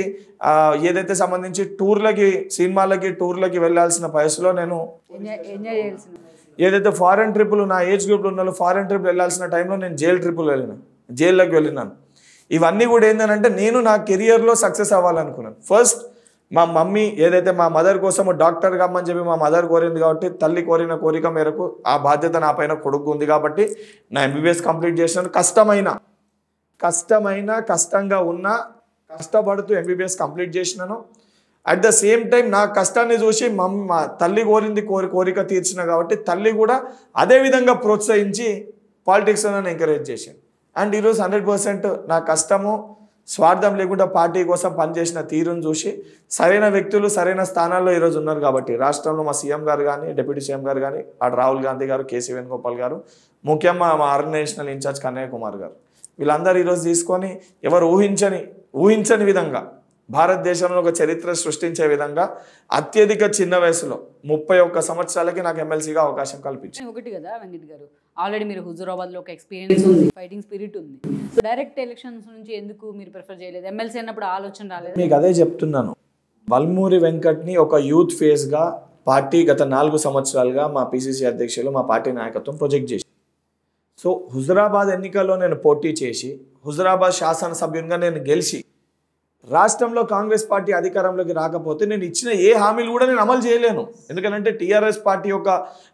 టూర్లకి, సినిమాలకి, టూర్లకి వెళ్ళాల్సిన వయసులో నేను ఎంజాయ్ చేయాల్సిన, ఏదైతే ఫారెన్ ట్రిప్పులు నా ఏజ్ గ్రూప్లో ఉన్న ఫారెన్ ట్రిప్ వెళ్ళాల్సిన టైంలో నేను జైల్లోకి వెళ్ళినాను. ఇవన్నీ కూడా ఏంటంటే నేను నా కెరియర్లో సక్సెస్ అవ్వాలనుకున్నాను. ఫస్ట్ మా మమ్మీ ఏదైతే మా మదర్ కోసము డాక్టర్ కమ్మని చెప్పి మా మదర్ కోరింది కాబట్టి, తల్లి కోరిన కోరిక మేరకు ఆ బాధ్యత నా పైన కొడుకు ఉంది కాబట్టి నా ఎంబీబీఎస్ కంప్లీట్ చేసినాను. కష్టంగా ఉన్నా కష్టపడుతూ ఎంబీబీఎస్ కంప్లీట్ చేసినాను. అట్ ద సేమ్ టైం నా కష్టాన్ని చూసి మా తల్లి కోరింది కోరిక తీర్చిన కాబట్టి తల్లి కూడా అదే విధంగా ప్రోత్సహించి పాలిటిక్స్లో నన్ను ఎంకరేజ్ చేశాను. అండ్ ఈరోజు 100% నా కష్టము, స్వార్థం లేకుండా పార్టీ కోసం పనిచేసిన తీరును చూసి సరైన వ్యక్తులు సరైన స్థానాల్లో ఈరోజు ఉన్నారు కాబట్టి రాష్ట్రంలో మా సీఎం గారు కానీ, డిప్యూటీ సీఎం గారు కానీ, అటు రాహుల్ గాంధీ గారు, కేసీ వేణుగోపాల్ గారు, ముఖ్యంగా మా ఆర్గనైజేషనల్ ఇన్ఛార్జ్ కన్నయ్య కుమార్ గారు, వీళ్ళందరూ ఈరోజు తీసుకొని ఎవరు ఊహించని విధంగా భారతదేశంలో ఒక చరిత్ర సృష్టించే విధంగా అత్యధిక చిన్న వయసులో 31 సంవత్సరాలకి నాకు ఎమ్మెల్సీగా అవకాశం కల్పించింది. ఒకటి కదా వెంకట్ గారు, ఆల్రెడీ మీరు హుజూరాబాద్లో ఒక ఎక్స్పీరియన్స్ ఉంది, ఫైటింగ్ స్పిరిట్ ఉంది. సో డైరెక్ట్ ఎలక్షన్స్ నుంచి ఎందుకు మీరు ప్రిఫర్ చేయలేదు? ఎమ్మెల్సీ అన్నప్పుడు ఆలోచన రాలేదు? మీకు అదే చెప్తున్నాను, వల్మూరి వెంకట్ని ఒక యూత్ ఫేస్గా పార్టీ గత 4 సంవత్సరాలుగా మా పిసిసి అధ్యక్షులు, మా పార్టీ నాయకత్వం ప్రొజెక్ట్ చేసి, సో హుజూరాబాద్ ఎన్నికల్లో నేను పోటీ చేసి హుజూరాబాద్ శాసనసభ్యునిగా నేను గెలిచి రాష్ట్రంలో కాంగ్రెస్ పార్టీ అధికారంలోకి రాకపోతే నేను ఇచ్చిన ఏ హామీలు కూడా నేను అమలు చేయలేను. ఎందుకంటే టీఆర్ఎస్ పార్టీ యొక్క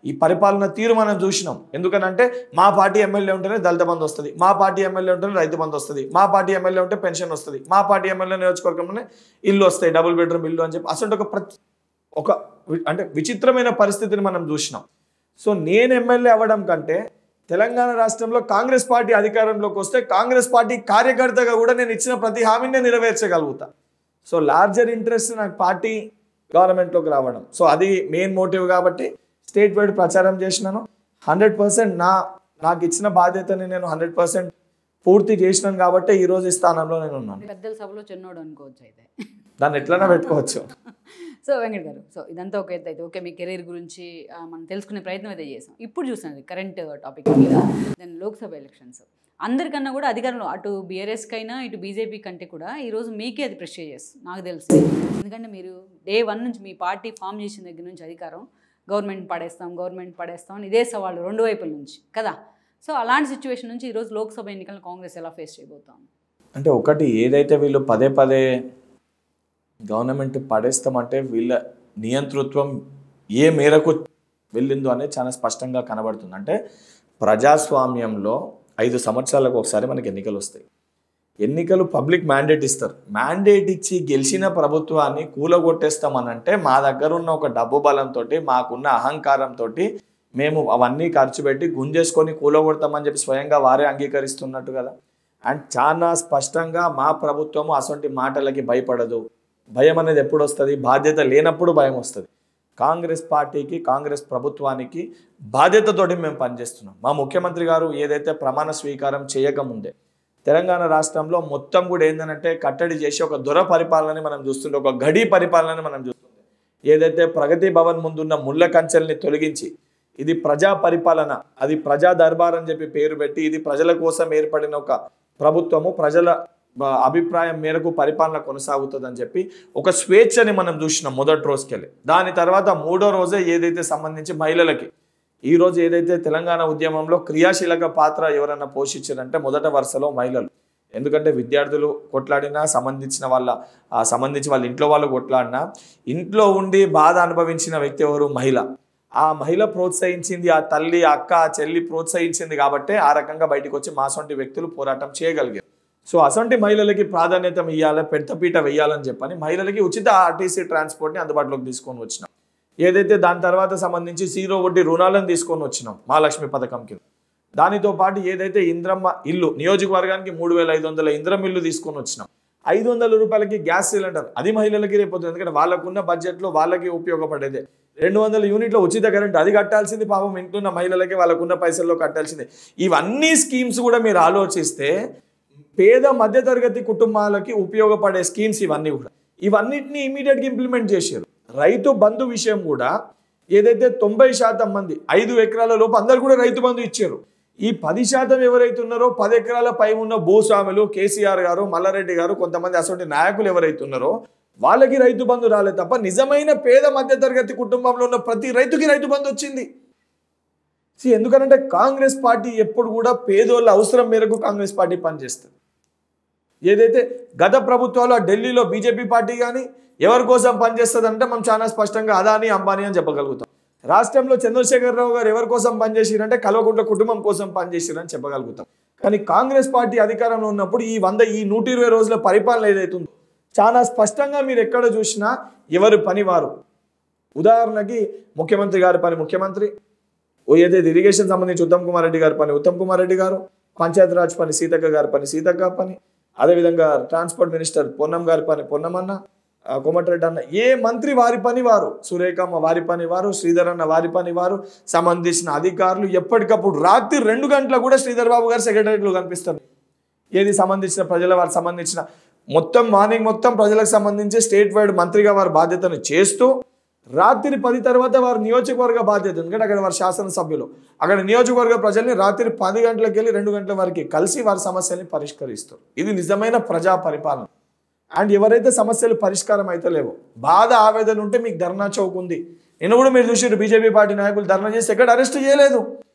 ఈ పరిపాలన తీరు మనం చూసినాం. ఎందుకనంటే మా పార్టీ ఎమ్మెల్యే ఉంటేనే దళిత బంధు వస్తుంది, మా పార్టీ ఎమ్మెల్యే ఉంటేనే రైతు బంధు వస్తుంది, మా పార్టీ ఎమ్మెల్యే ఉంటే పెన్షన్ వస్తుంది, మా పార్టీ ఎమ్మెల్యే నియోజకవర్గంలోనే ఇల్లు వస్తాయి, డబుల్ బెడ్రూమ్ ఇల్లు అని చెప్పి అసలు ఒక అంటే విచిత్రమైన పరిస్థితిని మనం చూసినాం. సో నేను ఎమ్మెల్యే అవ్వడం కంటే తెలంగాణ రాష్ట్రంలో కాంగ్రెస్ పార్టీ అధికారంలోకి వస్తే కాంగ్రెస్ పార్టీ కార్యకర్తగా కూడా నేను ఇచ్చిన ప్రతి హామీని నెరవేర్చగలుగుతా. సో లార్జర్ ఇంట్రెస్ట్ నాకు పార్టీ గవర్నమెంట్లోకి రావడం, సో అది మెయిన్ మోటివ్ కాబట్టి స్టేట్ వైడ్ ప్రచారం చేసినాను. 100% నాకు ఇచ్చిన బాధ్యతని నేను 100% పూర్తి చేసినాను కాబట్టి ఈరోజు ఈ స్థానంలో నేను ఉన్నాను. పెద్దల సభలో చిన్నోడు అనుకోవచ్చు అయితే, దాన్ని ఎట్లైనా పెట్టుకోవచ్చు. సో వెంకట్ గారు, సో ఇదంతా ఒక ఎత్తు అయితే ఓకే, మీ కెరీర్ గురించి మనం తెలుసుకునే ప్రయత్నం అయితే చేసాం. ఇప్పుడు చూసినది కరెంట్ టాపిక్ మీద, దెన్ లోక్సభ ఎలక్షన్స్ అందరికన్నా కూడా అధికారంలో అటు బీఆర్ఎస్కైనా ఇటు బీజేపీ కంటే కూడా ఈరోజు మీకే అది ప్రెస్టీజియస్ నాకు తెలుసు. ఎందుకంటే మీరు డే 1 నుంచి మీ పార్టీ ఫామ్ చేసిన దగ్గర నుంచి అధికారం గవర్నమెంట్ పడేస్తాం అని ఇదే సవాళ్ళు 2 వైపుల నుంచి కదా. సో అలాంటి సిచ్యువేషన్ నుంచి ఈరోజు లోక్సభ ఎన్నికలను కాంగ్రెస్ ఎలా ఫేస్ చేయబోతాం? అంటే ఒకటి, ఏదైతే వీళ్ళు పదే గవర్నమెంట్ పడేస్తామంటే వీళ్ళ నియంతృత్వం ఏ మేరకు వెళ్ళిందో అనేది చాలా స్పష్టంగా కనబడుతుంది. అంటే ప్రజాస్వామ్యంలో 5 సంవత్సరాలకు ఒకసారి మనకి ఎన్నికలు వస్తాయి. ఎన్నికలు పబ్లిక్ మ్యాండేట్ ఇస్తారు. మ్యాండేట్ ఇచ్చి గెలిచిన ప్రభుత్వాన్ని కూలగొట్టేస్తామనంటే మా దగ్గర ఉన్న ఒక డబ్బు బలంతో, మాకున్న అహంకారంతో మేము అవన్నీ ఖర్చు పెట్టి గుంజేసుకొని కూలగొడతామని చెప్పి స్వయంగా వారే అంగీకరిస్తున్నట్టు కదా. అండ్ చాలా స్పష్టంగా మా ప్రభుత్వము అసొంటి మాటలకి భయపడదు. భయం అనేది ఎప్పుడు వస్తుంది? బాధ్యత లేనప్పుడు భయం వస్తుంది. కాంగ్రెస్ పార్టీకి, కాంగ్రెస్ ప్రభుత్వానికి బాధ్యతతోటి మేము పనిచేస్తున్నాం. మా ముఖ్యమంత్రి గారు ఏదైతే ప్రమాణ స్వీకారం చేయకముందే తెలంగాణ రాష్ట్రంలో మొత్తం కూడా ఏంటంటే కట్టడి చేసి ఒక దొర పరిపాలనని మనం చూస్తుంటే, ఒక గడి పరిపాలనని మనం చూస్తుంటే, ఏదైతే ప్రగతి భవన్ ముందున్న ముళ్ళ కంచెల్ని తొలగించి ఇది ప్రజా పరిపాలన, అది ప్రజా దర్బార్ అని చెప్పి పేరు పెట్టి ఇది ప్రజల కోసం ఏర్పడిన ఒక ప్రభుత్వము, ప్రజల అభిప్రాయం మేరకు పరిపాలన కొనసాగుతుందని చెప్పి ఒక స్వేచ్ఛని మనం చూసినాం మొదటి రోజుకెళ్ళి. దాని తర్వాత 3వ రోజే ఏదైతే సంబంధించి మహిళలకి ఈరోజు ఏదైతే తెలంగాణ ఉద్యమంలో క్రియాశీలక పాత్ర ఎవరైనా పోషించారంటే మొదట వరుసలో మహిళలు. ఎందుకంటే విద్యార్థులు కొట్లాడినా, సంబంధించి వాళ్ళ ఇంట్లో వాళ్ళు కొట్లాడినా, ఇంట్లో ఉండి బాధ అనుభవించిన వ్యక్తి ఎవరు? మహిళ. ఆ మహిళ ప్రోత్సహించింది, ఆ తల్లి, అక్క, చెల్లి ప్రోత్సహించింది కాబట్టి ఆ రకంగా బయటకు వచ్చి మాసొంటి వ్యక్తులు పోరాటం చేయగలిగారు. సో అసొంటి మహిళలకి ప్రాధాన్యత ఇవ్వాలి, పెద్దపీట వేయాలని చెప్పని మహిళలకి ఉచిత ఆర్టీసీ ట్రాన్స్పోర్ట్ని అందుబాటులోకి తీసుకొని వచ్చినాం. ఏదైతే దాని తర్వాత సంబంధించి జీరో వడ్డీ రుణాలను తీసుకొని వచ్చినాం మహాలక్ష్మి పథకం కింద. దానితో పాటు ఏదైతే ఇంద్రమ్మ ఇల్లు నియోజకవర్గానికి 3500 ఇంద్రమ్మ ఇల్లు తీసుకొని వచ్చినాం. 500 రూపాయలకి గ్యాస్ సిలిండర్, అది మహిళలకి రేపోతుంది. ఎందుకంటే వాళ్ళకున్న బడ్జెట్లో వాళ్ళకి ఉపయోగపడేదే. 200 యూనిట్ల ఉచిత కరెంట్, అది కట్టాల్సింది పాపం ఇంట్లో మహిళలకి వాళ్ళకున్న పైసల్లో కట్టాల్సింది. ఇవన్నీ స్కీమ్స్ కూడా మీరు ఆలోచిస్తే పేద మధ్యతరగతి కుటుంబాలకి ఉపయోగపడే స్కీమ్స్ ఇవన్నీ కూడా. ఇవన్నిటిని ఇమీడియట్గా ఇంప్లిమెంట్ చేశారు. రైతు బంధు విషయం కూడా ఏదైతే 90% మంది 5 ఎకరాల లోపు అందరు కూడా రైతు బంధు ఇచ్చారు. ఈ 10% ఎవరైతే ఉన్నారో 10 ఎకరాల పై ఉన్న భూస్వాములు, కేసీఆర్ గారు, మల్లారెడ్డి గారు, కొంతమంది అసలు నాయకులు ఎవరైతే ఉన్నారో వాళ్ళకి రైతు బంధు రాలేదు తప్ప నిజమైన పేద మధ్యతరగతి కుటుంబంలో ఉన్న ప్రతి రైతుకి రైతు బంధు వచ్చింది. ఎందుకంటే కాంగ్రెస్ పార్టీ ఎప్పుడు కూడా పేదోళ్ళ అవసరం మేరకు కాంగ్రెస్ పార్టీ పనిచేస్తుంది. ఏదైతే గత ప్రభుత్వాలు ఢిల్లీలో బీజేపీ పార్టీ కానీ ఎవరి కోసం పనిచేస్తుందంటే మనం చాలా స్పష్టంగా అదానీ, అంబానీ అని చెప్పగలుగుతాం. రాష్ట్రంలో చంద్రశేఖరరావు గారు ఎవరి కోసం పనిచేసిరంటే కల్వకుంట్ల కుటుంబం కోసం పనిచేసిరని చెప్పగలుగుతాం. కానీ కాంగ్రెస్ పార్టీ అధికారంలో ఉన్నప్పుడు ఈ 120 రోజుల పరిపాలన ఏదైతుందో చాలా స్పష్టంగా మీరు ఎక్కడ చూసినా ఎవరి పని వారు. ఉదాహరణకి ముఖ్యమంత్రి గారి పని ముఖ్యమంత్రి, ఏదైతే ఇరిగేషన్ సంబంధించి ఉత్తమ్ కుమార్ రెడ్డి గారి పని ఉత్తమ్ కుమార్ రెడ్డి గారు, పంచాయతీరాజ్ పని సీతక్క గారి పని సీతక్క పని, అదేవిధంగా ట్రాన్స్పోర్ట్ మినిస్టర్ పొన్నం గారి పని పొన్నమన్న, కోమటిరెడ్డి అన్న, ఏ మంత్రి వారి పని వారు, సురేఖమ్మ వారి పని వారు, శ్రీధర్ అన్న వారి పని వారు, సంబంధించిన అధికారులు ఎప్పటికప్పుడు రాత్రి 2 గంటలకు కూడా శ్రీధర్ బాబు గారు సెక్రటరీలో కనిపిస్తారు. ఏది సంబంధించిన ప్రజల వారికి సంబంధించిన మొత్తం మార్నింగ్ మొత్తం ప్రజలకు సంబంధించి స్టేట్ వైడ్ మంత్రిగా వారి బాధ్యతను చేస్తూ రాత్రి 10 తర్వాత వారి నియోజకవర్గ బాధ్యత, ఎందుకంటే అక్కడ వారి శాసనసభ్యులు అక్కడ నియోజకవర్గ ప్రజల్ని రాత్రి 10 గంటలకు వెళ్ళి 2 గంటల వరకు కలిసి వారి సమస్యల్ని పరిష్కరిస్తారు. ఇది నిజమైన ప్రజా పరిపాలన. అండ్ ఎవరైతే సమస్యలు పరిష్కారం అయితే లేవో, బాధ ఆవేదన ఉంటే మీకు ధర్నా చౌక్ ఉంది. నేను కూడా మీరు చూసారు బీజేపీ పార్టీ నాయకులు ధర్నా చేసి ఎక్కడ అరెస్ట్ చేయలేదు.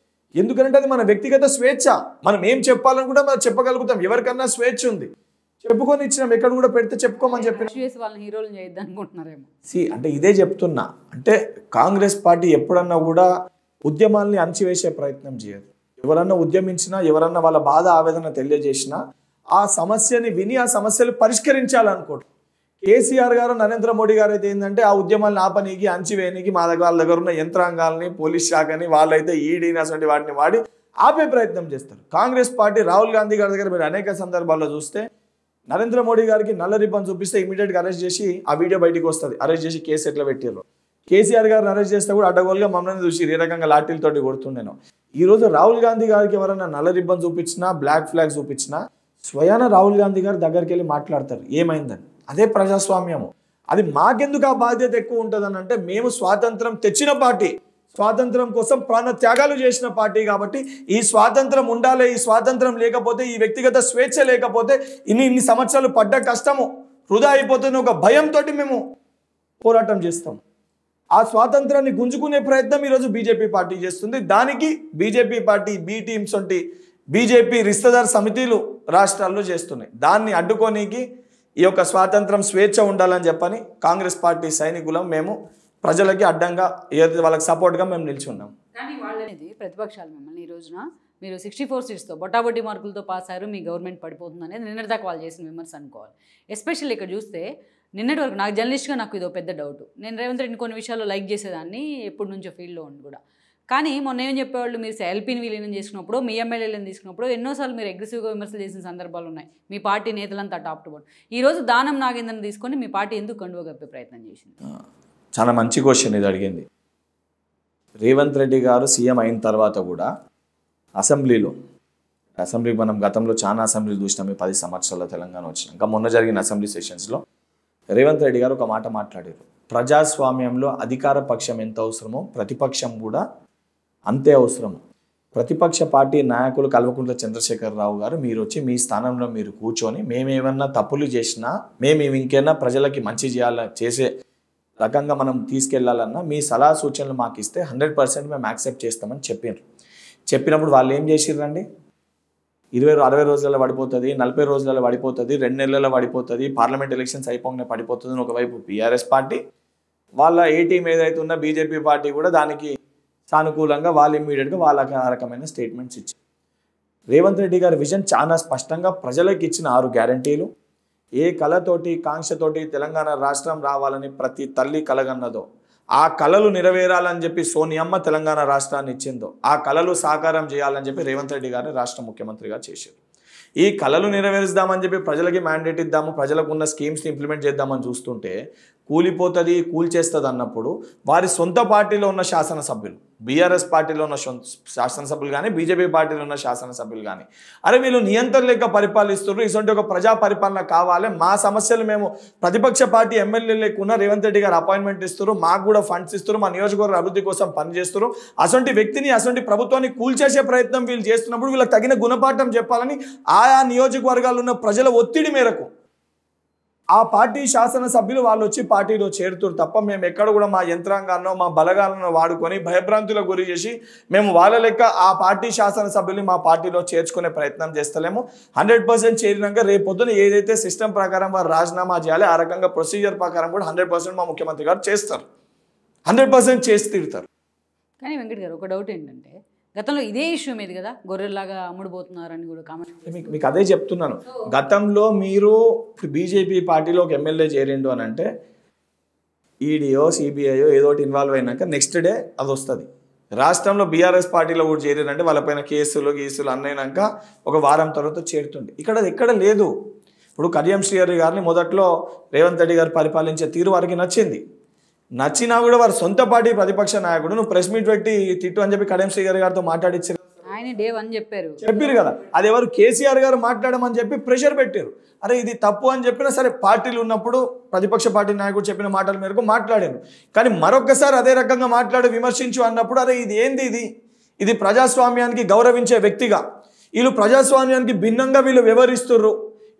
ఎందుకంటే అది మన వ్యక్తిగత స్వేచ్ఛ. మనం ఏం చెప్పాలని కూడా మనం చెప్పగలుగుతాం. ఎవరికన్నా స్వేచ్ఛ ఉంది, చెప్పుకొని ఇచ్చినాం. ఎక్కడ కూడా పెడితే చెప్పుకోమని చెప్పిన వాళ్ళని హీరోలు చేయొద్దు అనుకుంటున్నారేమో. అంటే ఇదే చెప్తున్నా. అంటే కాంగ్రెస్ పార్టీ ఎప్పుడన్నా కూడా ఉద్యమాల్ని అణచివేసే ప్రయత్నం చేయదు. ఎవరన్నా ఉద్యమించినా, ఎవరన్నా వాళ్ళ బాధ ఆవేదన తెలియజేసినా ఆ సమస్యని విని ఆ సమస్యలు పరిష్కరించాలనుకోవడం. కేసీఆర్ గారు, నరేంద్ర మోడీ గారు అయితే ఏంటంటే ఆ ఉద్యమాలను ఆపనీకి, అణచివేయనికి వాళ్ళ దగ్గర ఉన్న యంత్రాంగాల్ని, పోలీస్ శాఖని, వాళ్ళైతే ఈడీని అసలు వాటిని వాడి ఆపే ప్రయత్నం చేస్తారు. కాంగ్రెస్ పార్టీ రాహుల్ గాంధీ గారి దగ్గర మీరు అనేక సందర్భాల్లో చూస్తే నరేంద్ర మోడీ గారికి నల్ల రిబ్బన్ చూపిస్తే ఇమీడియట్గా అరెస్ట్ చేసి ఆ వీడియో బయటికి వస్తుంది. అరెస్ట్ చేసి కేసు ఎట్లా పెట్టారు. కేసీఆర్ గారిని అరెస్ట్ చేస్తే కూడా అడ్డగోలుగా మమ్మల్ని చూసి ఏ రకంగా లాఠీలతోటి కొడుతుండేను. ఈరోజు రాహుల్ గాంధీ గారికి ఎవరైనా నల్ల రిబ్బన్ చూపించినా, బ్లాక్ ఫ్లాగ్ చూపించినా స్వయాన రాహుల్ గాంధీ గారు దగ్గరికి వెళ్ళి మాట్లాడతారు ఏమైందని. అదే ప్రజాస్వామ్యము. అది మాకెందుకు ఆ బాధ్యత ఎక్కువ ఉంటుందని అంటే, మేము స్వాతంత్రం తెచ్చిన పార్టీ, స్వాతంత్రం కోసం ప్రాణ త్యాగాలు చేసిన పార్టీ కాబట్టి ఈ స్వాతంత్రం ఉండాలి. ఈ స్వాతంత్రం లేకపోతే, ఈ వ్యక్తిగత స్వేచ్ఛ లేకపోతే ఇన్ని సంవత్సరాలు పడ్డ కష్టము వృధా అయిపోతున్న ఒక భయంతో మేము పోరాటం చేస్తాం. ఆ స్వాతంత్రాన్ని గుంజుకునే ప్రయత్నం ఈరోజు బీజేపీ పార్టీ చేస్తుంది. దానికి బీజేపీ పార్టీ బి టీమ్స్ వంటి బీజేపీ రిస్తదార్ సమితిలు రాష్ట్రాల్లో చేస్తున్నాయి. దాన్ని అడ్డుకోనికి ఈ యొక్క స్వాతంత్రం స్వేచ్ఛ ఉండాలని చెప్పని కాంగ్రెస్ పార్టీ సైనికులం మేము ప్రజలకి అడ్డంగా ఏదైతే వాళ్ళకి సపోర్ట్గా మేము నిల్చున్నాం. కానీ వాళ్ళనేది ప్రతిపక్షాలు మిమ్మల్ని ఈ రోజున మీరు 64 సీట్స్తో బొట్టాబొట్టి మార్కులతో పాస్ అయ్యారు, మీ గవర్నమెంట్ పడిపోతుంది అనేది నిన్నటిదాకా వాళ్ళు చేసిన విమర్శ అనుకోవాలి. ఎస్పెషల్లీ ఇక్కడ చూస్తే నిన్నటి వరకు నాకు జర్నలిస్ట్గా నాకు ఇదో పెద్ద డౌట్. నేను రేవంత్ రెడ్డిని కొన్ని విషయాల్లో లైక్ చేసేదాన్ని ఎప్పటి నుంచో ఫీల్డ్లో ఉండి కూడా. కానీ మొన్న ఏం చెప్పేవాళ్ళు, మీరు ఎల్పీని విలీనం చేసుకున్నప్పుడు, మీ ఎమ్మెల్యేలను తీసుకున్నప్పుడు ఎన్నోసార్లు మీరు అగ్రెసివ్గా విమర్శలు చేసిన సందర్భాలు ఉన్నాయి. మీ పార్టీ నేతలంతా టాప్ టు బాటం. ఈరోజు దానం నాగేంద్రని తీసుకొని మీ పార్టీ ఎందుకు కండువ కప్పే ప్రయత్నం చేసింది? చాలా మంచి క్వశ్చన్ ఇది అడిగింది. రేవంత్ రెడ్డి గారు సీఎం అయిన తర్వాత కూడా అసెంబ్లీ మనం గతంలో చాలా అసెంబ్లీలు చూసినాం. 10 సంవత్సరాల తెలంగాణ వచ్చినాక మొన్న జరిగిన అసెంబ్లీ సెషన్స్లో రేవంత్ రెడ్డి గారు ఒక మాట మాట్లాడారు. ప్రజాస్వామ్యంలో అధికార పక్షం ఎంత అవసరమో ప్రతిపక్షం కూడా అంతే అవసరం. ప్రతిపక్ష పార్టీ నాయకులు కల్వకుంట్ల చంద్రశేఖరరావు గారు మీరు వచ్చి మీ స్థానంలో మీరు కూర్చొని మేమేమన్నా తప్పులు చేసినా, మేము ఇంకైనా ప్రజలకి మంచి చేసే రకంగా మనం తీసుకెళ్లాలన్నా మీ సలహా సూచనలు మాకు ఇస్తే 100% మేము యాక్సెప్ట్ చేస్తామని చెప్పినప్పుడు వాళ్ళు ఏం చేసిర్రండి? 60 రోజులలో పడిపోతుంది, 40 రోజులలో పడిపోతుంది, 2 నెలలలో పడిపోతుంది, పార్లమెంట్ ఎలక్షన్స్ అయిపోగానే పడిపోతుంది అని ఒకవైపు బీఆర్ఎస్ పార్టీ, వాళ్ళ ఏ టీం ఏదైతే ఉన్నా బీజేపీ పార్టీ కూడా దానికి సానుకూలంగా వాళ్ళు ఇమ్మీడియట్గా వాళ్ళకి ఆ రకమైన స్టేట్మెంట్స్ ఇచ్చారు. రేవంత్ రెడ్డి గారి విజన్ చాలా స్పష్టంగా ప్రజలకు ఇచ్చిన 6 గ్యారంటీలు, ఏ కళతోటి కాంక్షతోటి తెలంగాణ రాష్ట్రం రావాలని ప్రతి తల్లి కలగన్నదో ఆ కళలు నెరవేరాలని చెప్పి సోనియమ్మ తెలంగాణ రాష్ట్రాన్ని ఇచ్చిందో ఆ కళలు సాకారం చేయాలని చెప్పి రేవంత్ రెడ్డి గారిని రాష్ట్ర ముఖ్యమంత్రిగా చేశారు. ఈ కళలు నెరవేరుస్తామని చెప్పి ప్రజలకి మ్యాండేట్ ఇద్దాము, ప్రజలకు ఉన్న స్కీమ్స్ని ఇంప్లిమెంట్ చేద్దామని చూస్తుంటే కూలిపోతుంది, కూల్చేస్తుంది అన్నప్పుడు వారి సొంత పార్టీలో ఉన్న శాసనసభ్యులు, బీఆర్ఎస్ పార్టీలో ఉన్న శాసనసభ్యులు కానీ బీజేపీ పార్టీలో ఉన్న శాసనసభ్యులు కానీ అరే వీళ్ళు నియంత్రణ లేక పరిపాలిస్తున్నారు, ఇటువంటి ఒక ప్రజా పరిపాలన కావాలి, మా సమస్యలు మేము ప్రతిపక్ష పార్టీ ఎమ్మెల్యే లేకున్నా రేవంత్ రెడ్డి గారు అపాయింట్మెంట్ ఇస్తారు, మాకు కూడా ఫండ్స్ ఇస్తారు, మా నియోజకవర్గ అభివృద్ధి కోసం పనిచేస్తారు, అటువంటి వ్యక్తిని అటువంటి ప్రభుత్వాన్ని కూల్చేసే ప్రయత్నం వీళ్ళు చేస్తున్నప్పుడు వీళ్ళకి తగిన గుణపాఠం చెప్పాలని ఆయా నియోజకవర్గాల్లో ఉన్న ప్రజల ఒత్తిడి మేరకు ఆ పార్టీ శాసనసభ్యులు వాళ్ళు వచ్చి పార్టీలో చేరుతారు తప్ప మేము ఎక్కడ కూడా మా యంత్రాంగాన్నో మా బలగాలను వాడుకొని భయభ్రాంతులకు గురి చేసి మేము వాళ్ళ లెక్క ఆ పార్టీ శాసనసభ్యుల్ని మా పార్టీలో చేర్చుకునే ప్రయత్నం చేస్తలేము. 100% చేరినాక రేపు పొద్దున ఏదైతే సిస్టమ్ ప్రకారం వారు రాజీనామా చేయాలి ఆ రకంగా ప్రొసీజర్ ప్రకారం కూడా 100% మా ముఖ్యమంత్రి గారు చేస్తారు, 100% చేసి తీరుతారు. కానీ వెంకట్ గారు ఒక డౌట్ ఏంటంటే గతంలో ఇదే ఇష్యూ మీద కదా గొర్రెల్లాగా అమ్ముడుపోతున్నారని కూడా కామెంట్ మీకు అదే చెప్తున్నాను. గతంలో మీరు బీజేపీ పార్టీలో ఒక ఎమ్మెల్యే చేరిండు అని అంటే ఈడీఓ సిబిఐయో ఏదోటి ఇన్వాల్వ్ అయినాక నెక్స్ట్ డే అది వస్తుంది. రాష్ట్రంలో బీఆర్ఎస్ పార్టీలో కూడా చేరిందంటే వాళ్ళపైన కేసులు అన్నైనాక ఒక వారం తర్వాత చేరుతుంది. ఇక్కడ అది ఎక్కడ లేదు. ఇప్పుడు కడియం శ్రీహరి గారిని మొదట్లో రేవంత్ రెడ్డి గారు పరిపాలించే తీరు వారికి నచ్చినా కూడా వారి సొంత పార్టీ ప్రతిపక్ష నాయకుడు నువ్వు ప్రెస్ మీట్ పెట్టి తిట్టు అని చెప్పి కడియం శ్రీహరి గారితో మాట్లాడించారు, ఆయన డే 1 చెప్పారు కదా. అది ఎవరు కేసీఆర్ గారు మాట్లాడమని చెప్పి ప్రెషర్ పెట్టారు. అరే ఇది తప్పు అని చెప్పినా సరే పార్టీలు ఉన్నప్పుడు ప్రతిపక్ష పార్టీ నాయకుడు చెప్పిన మాటల మేరకు మాట్లాడాను. కానీ మరొకసారి అదే రకంగా మాట్లాడి విమర్శించు అన్నప్పుడు అరే ఇది ఏంది, ఇది ప్రజాస్వామ్యానికి గౌరవించే వ్యక్తిగా వీళ్ళు ప్రజాస్వామ్యానికి భిన్నంగా వీళ్ళు వ్యవహరిస్తుర్రు,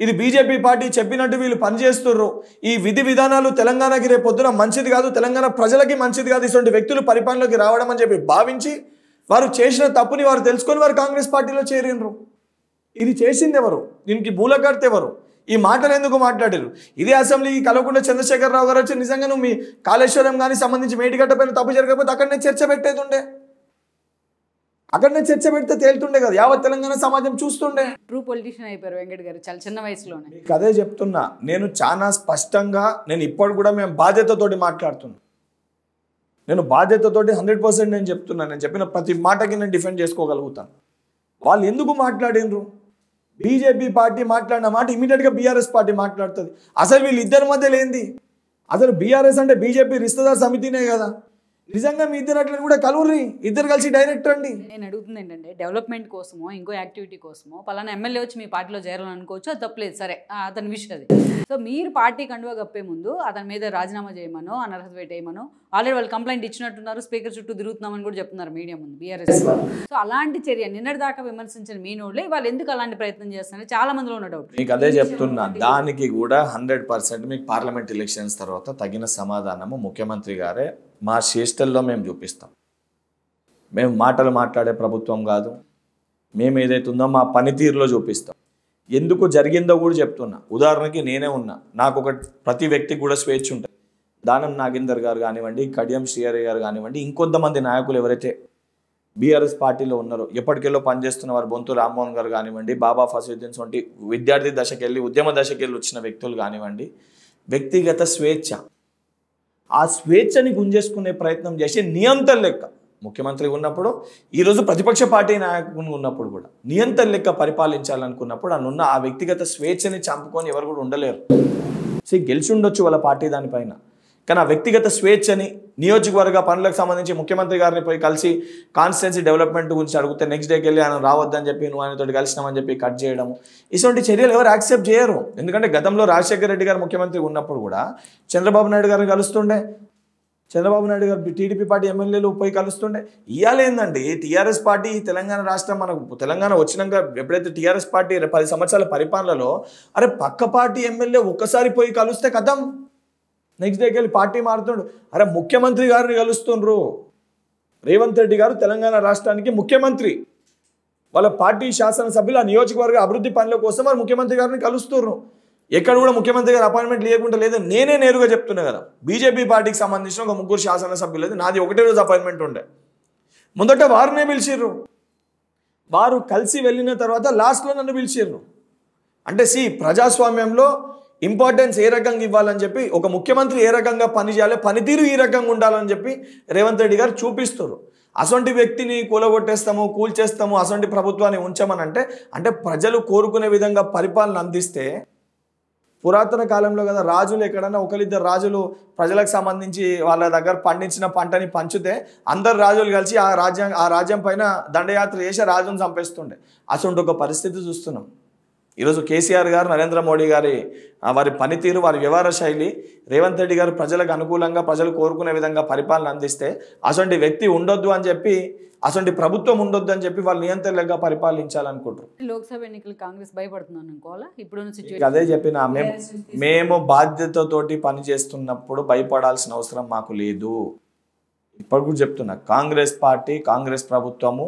ఇది బీజేపీ పార్టీ చెప్పినట్టు వీళ్ళు పనిచేస్తుర్రు, ఈ విధి విధానాలు తెలంగాణకి రేపు పొద్దున మంచిది కాదు, తెలంగాణ ప్రజలకి మంచిది కాదు, ఇటువంటి వ్యక్తులు పరిపాలనలోకి రావడం అని చెప్పి భావించి వారు చేసిన తప్పుని వారు తెలుసుకొని వారు కాంగ్రెస్ పార్టీలో చేరినరు. ఇది చేసింది ఎవరు, దీనికి మూలకర్త ఎవరు, ఈ మాటలు ఎందుకు మాట్లాడారు? ఇదే అసెంబ్లీ కల్వకుంట్ల చంద్రశేఖరరావు గారు వచ్చి నిజంగా నువ్వు మీ కాళేశ్వరం కానీ సంబంధించి మేడిగడ్డ పైన తప్పు జరగకపోతే అక్కడనే చర్చ పెట్టేది ఉండే, అక్కడనే చర్చ పెడితే తేలుతుండే కదా, యావత్ తెలంగాణ సమాజం చూస్తుండే. ట్రూ పొలిటీషియన్ అయిపోయారు వెంకట్ గారు చాలా చిన్న వయసులోనే. మీకు అదే చెప్తున్నా, నేను చాలా స్పష్టంగా నేను ఇప్పుడు కూడా మేము బాధ్యతతోటి మాట్లాడుతున్నా, నేను బాధ్యతతోటి 100% నేను చెప్తున్నాను, నేను చెప్పిన ప్రతి మాటకి నేను డిఫెండ్ చేసుకోగలుగుతాను. వాళ్ళు ఎందుకు మాట్లాడినరు? బీజేపీ పార్టీ మాట్లాడిన మాట ఇమీడియట్గా బీఆర్ఎస్ పార్టీ మాట్లాడుతుంది. అసలు వీళ్ళిద్దరి మధ్య లేనిది, అసలు బీఆర్ఎస్ అంటే బీజేపీ రిస్తదార్ సమితినే కదా, నిజంగా మీ ఇద్దరు అట్లా కూడా కలువురి, ఇద్దరు కలిసి డైరెక్ట్ రండి. నేను అడుగుతుంది ఏంటంటే డెవలప్మెంట్ కోసమో ఇంకో యాక్టివిటీ కోసమో పలానా ఎమ్మెల్యే వచ్చి మీ పార్టీలో చేరాలని అనుకోవచ్చు, అది తప్పలేదు, సరే అతని విషయం అది. సో మీరు పార్టీ కండువా కప్పే ముందు అతని మీద రాజీనామా చేయమనో అనర్హత వేయమనో ఆల్రెడీ వాళ్ళు కంప్లైంట్ ఇచ్చినట్టున్నారు, స్పీకర్ చుట్టూ తిరుగుతున్నామని కూడా చెప్తున్నారు మీడియా ముందు బీఆర్ఎస్. సో అలాంటి చర్య నిన్నటి దాకా విమర్శించిన మీ నోళ్ళే వాళ్ళు ఎందుకు అలాంటి ప్రయత్నం చేస్తున్నారు చాలా మందిలో ఉన్న డౌట్. మీకు అదే చెప్తున్నా, దానికి కూడా 100% మీకు పార్లమెంట్ ఎలక్షన్స్ తర్వాత తగిన సమాధానము ముఖ్యమంత్రి గారే మా చేష్టల్లో మేము చూపిస్తాం. మేము మాటలు మాట్లాడే ప్రభుత్వం కాదు, మేము ఏదైతే ఉందో మా పనితీరులో చూపిస్తాం. ఎందుకు జరిగిందో కూడా చెప్తున్నా. ఉదాహరణకి నేనే ఉన్నా, నాకు ఒక ప్రతి వ్యక్తికి కూడా స్వేచ్ఛ ఉంటుంది. దానం నాగేందర్ గారు కానివ్వండి, కడియం శ్రీహరి గారు కానివ్వండి, ఇంకొంతమంది నాయకులు ఎవరైతే బీఆర్ఎస్ పార్టీలో ఉన్నారో ఎప్పటికెళ్ళో పనిచేస్తున్న వారు, బొంతు రామ్మోహన్ గారు కానివ్వండి, బాబా ఫసీద్దీన్ వంటి విద్యార్థి దశకెళ్ళి ఉద్యమ దశకెళ్ళి వచ్చిన వ్యక్తులు కానివ్వండి, వ్యక్తిగత స్వేచ్ఛ, ఆ స్వేచ్ఛని గుంజేసుకునే ప్రయత్నం చేసి నియంత్రణ లెక్క ముఖ్యమంత్రి ఉన్నప్పుడు, ఈరోజు ప్రతిపక్ష పార్టీ నాయకులు ఉన్నప్పుడు కూడా నియంత్రణ లెక్క పరిపాలించాలనుకున్నప్పుడు అనున్న ఆ వ్యక్తిగత స్వేచ్ఛని చంపుకొని ఎవరు కూడా ఉండలేరు. గెలిచి ఉండొచ్చు వాళ్ళ పార్టీ దానిపైన, కానీ ఆ వ్యక్తిగత స్వేచ్ఛని నియోజకవర్గ పనులకు సంబంధించి ముఖ్యమంత్రి గారిని పోయి కలిసి కాన్స్టిట్యున్సీ డెవలప్మెంట్ గురించి అడిగితే నెక్స్ట్ డేకి వెళ్ళి ఆయన రావద్దని చెప్పి నువ్వు ఆయనతో కలిసినామని చెప్పి కట్ చేయడము, ఇటువంటి చర్యలు ఎవరు యాక్సెప్ట్ చేయరు. ఎందుకంటే గతంలో రాజశేఖర రెడ్డి గారు ముఖ్యమంత్రి ఉన్నప్పుడు కూడా చంద్రబాబు నాయుడు గారిని కలుస్తుండే, చంద్రబాబు నాయుడు గారు టీడీపీ పార్టీ ఎమ్మెల్యేలు పోయి కలుస్తుండే. ఇయ్యాలేందండి టీఆర్ఎస్ పార్టీ తెలంగాణ రాష్ట్రం మనకు తెలంగాణ వచ్చినాక ఎప్పుడైతే టీఆర్ఎస్ పార్టీ 10 సంవత్సరాల పరిపాలనలో అరే పక్క పార్టీ ఎమ్మెల్యే ఒక్కసారి పోయి కలిస్తే కథం నెక్స్ట్ డేకి వెళ్ళి పార్టీ మారుతుండు. అరే ముఖ్యమంత్రి గారిని కలుస్తుండ్రు, రేవంత్ రెడ్డి గారు తెలంగాణ రాష్ట్రానికి ముఖ్యమంత్రి, వాళ్ళ పార్టీ శాసనసభ్యులు ఆ నియోజకవర్గ అభివృద్ధి పనుల కోసం వారు ముఖ్యమంత్రి గారిని కలుస్తున్నారు. ఎక్కడ కూడా ముఖ్యమంత్రి గారు అపాయింట్మెంట్ లేకుండా లేదు, నేనే నేరుగా చెప్తున్నా కదా. బీజేపీ పార్టీకి సంబంధించిన ఒక 3 శాసనసభ్యులు, నాది ఒకటే రోజు అపాయింట్మెంట్ ఉండే, మొదట వారినే పిలిచిర్రు, వారు కలిసి వెళ్ళిన తర్వాత లాస్ట్లో నన్ను పిలిచిర్రు. అంటే ప్రజాస్వామ్యంలో ఇంపార్టెన్స్ ఏ రకంగా ఇవ్వాలని చెప్పి, ఒక ముఖ్యమంత్రి ఏ రకంగా పని చేయాలి, పనితీరు ఈ రకంగా ఉండాలని చెప్పి రేవంత్ రెడ్డి గారు చూపిస్తారు. అసొంటి వ్యక్తిని కూలగొట్టేస్తాము, కూల్చేస్తాము, అసొంటి ప్రభుత్వాన్ని ఉంచమని అంటే ప్రజలు కోరుకునే విధంగా పరిపాలన అందిస్తే, పురాతన కాలంలో కదా రాజులు ఎక్కడన్నా ఒకరిద్దరు రాజులు ప్రజలకు సంబంధించి వాళ్ళ దగ్గర పండించిన పంటని పంచితే అందరు రాజులు కలిసి ఆ రాజ్యం పైన దండయాత్ర చేసి రాజును చంపేస్తుండే. అసొంటి ఒక పరిస్థితి చూస్తున్నాం. ఈరోజు కేసీఆర్ గారు, నరేంద్ర మోడీ గారి వారి పనితీరు, వారి వ్యవహార శైలి, రేవంత్ రెడ్డి గారు ప్రజలకు అనుకూలంగా ప్రజలు కోరుకునే విధంగా పరిపాలన అందిస్తే, అసొంటి వ్యక్తి ఉండొద్దు అని చెప్పి, అసొంటి ప్రభుత్వం ఉండొద్దు అని చెప్పి వాళ్ళు నియంత్రణగా పరిపాలించాలనుకుంటారు. లోక్సభ ఎన్నికలు కాంగ్రెస్ భయపడుతున్నాను అనుకోవాలా ఇప్పుడు? అదే చెప్పిన మేము బాధ్యతతోటి పని చేస్తున్నప్పుడు భయపడాల్సిన అవసరం మాకు లేదు. ఇప్పుడు కూడా చెప్తున్నా, కాంగ్రెస్ పార్టీ, కాంగ్రెస్ ప్రభుత్వము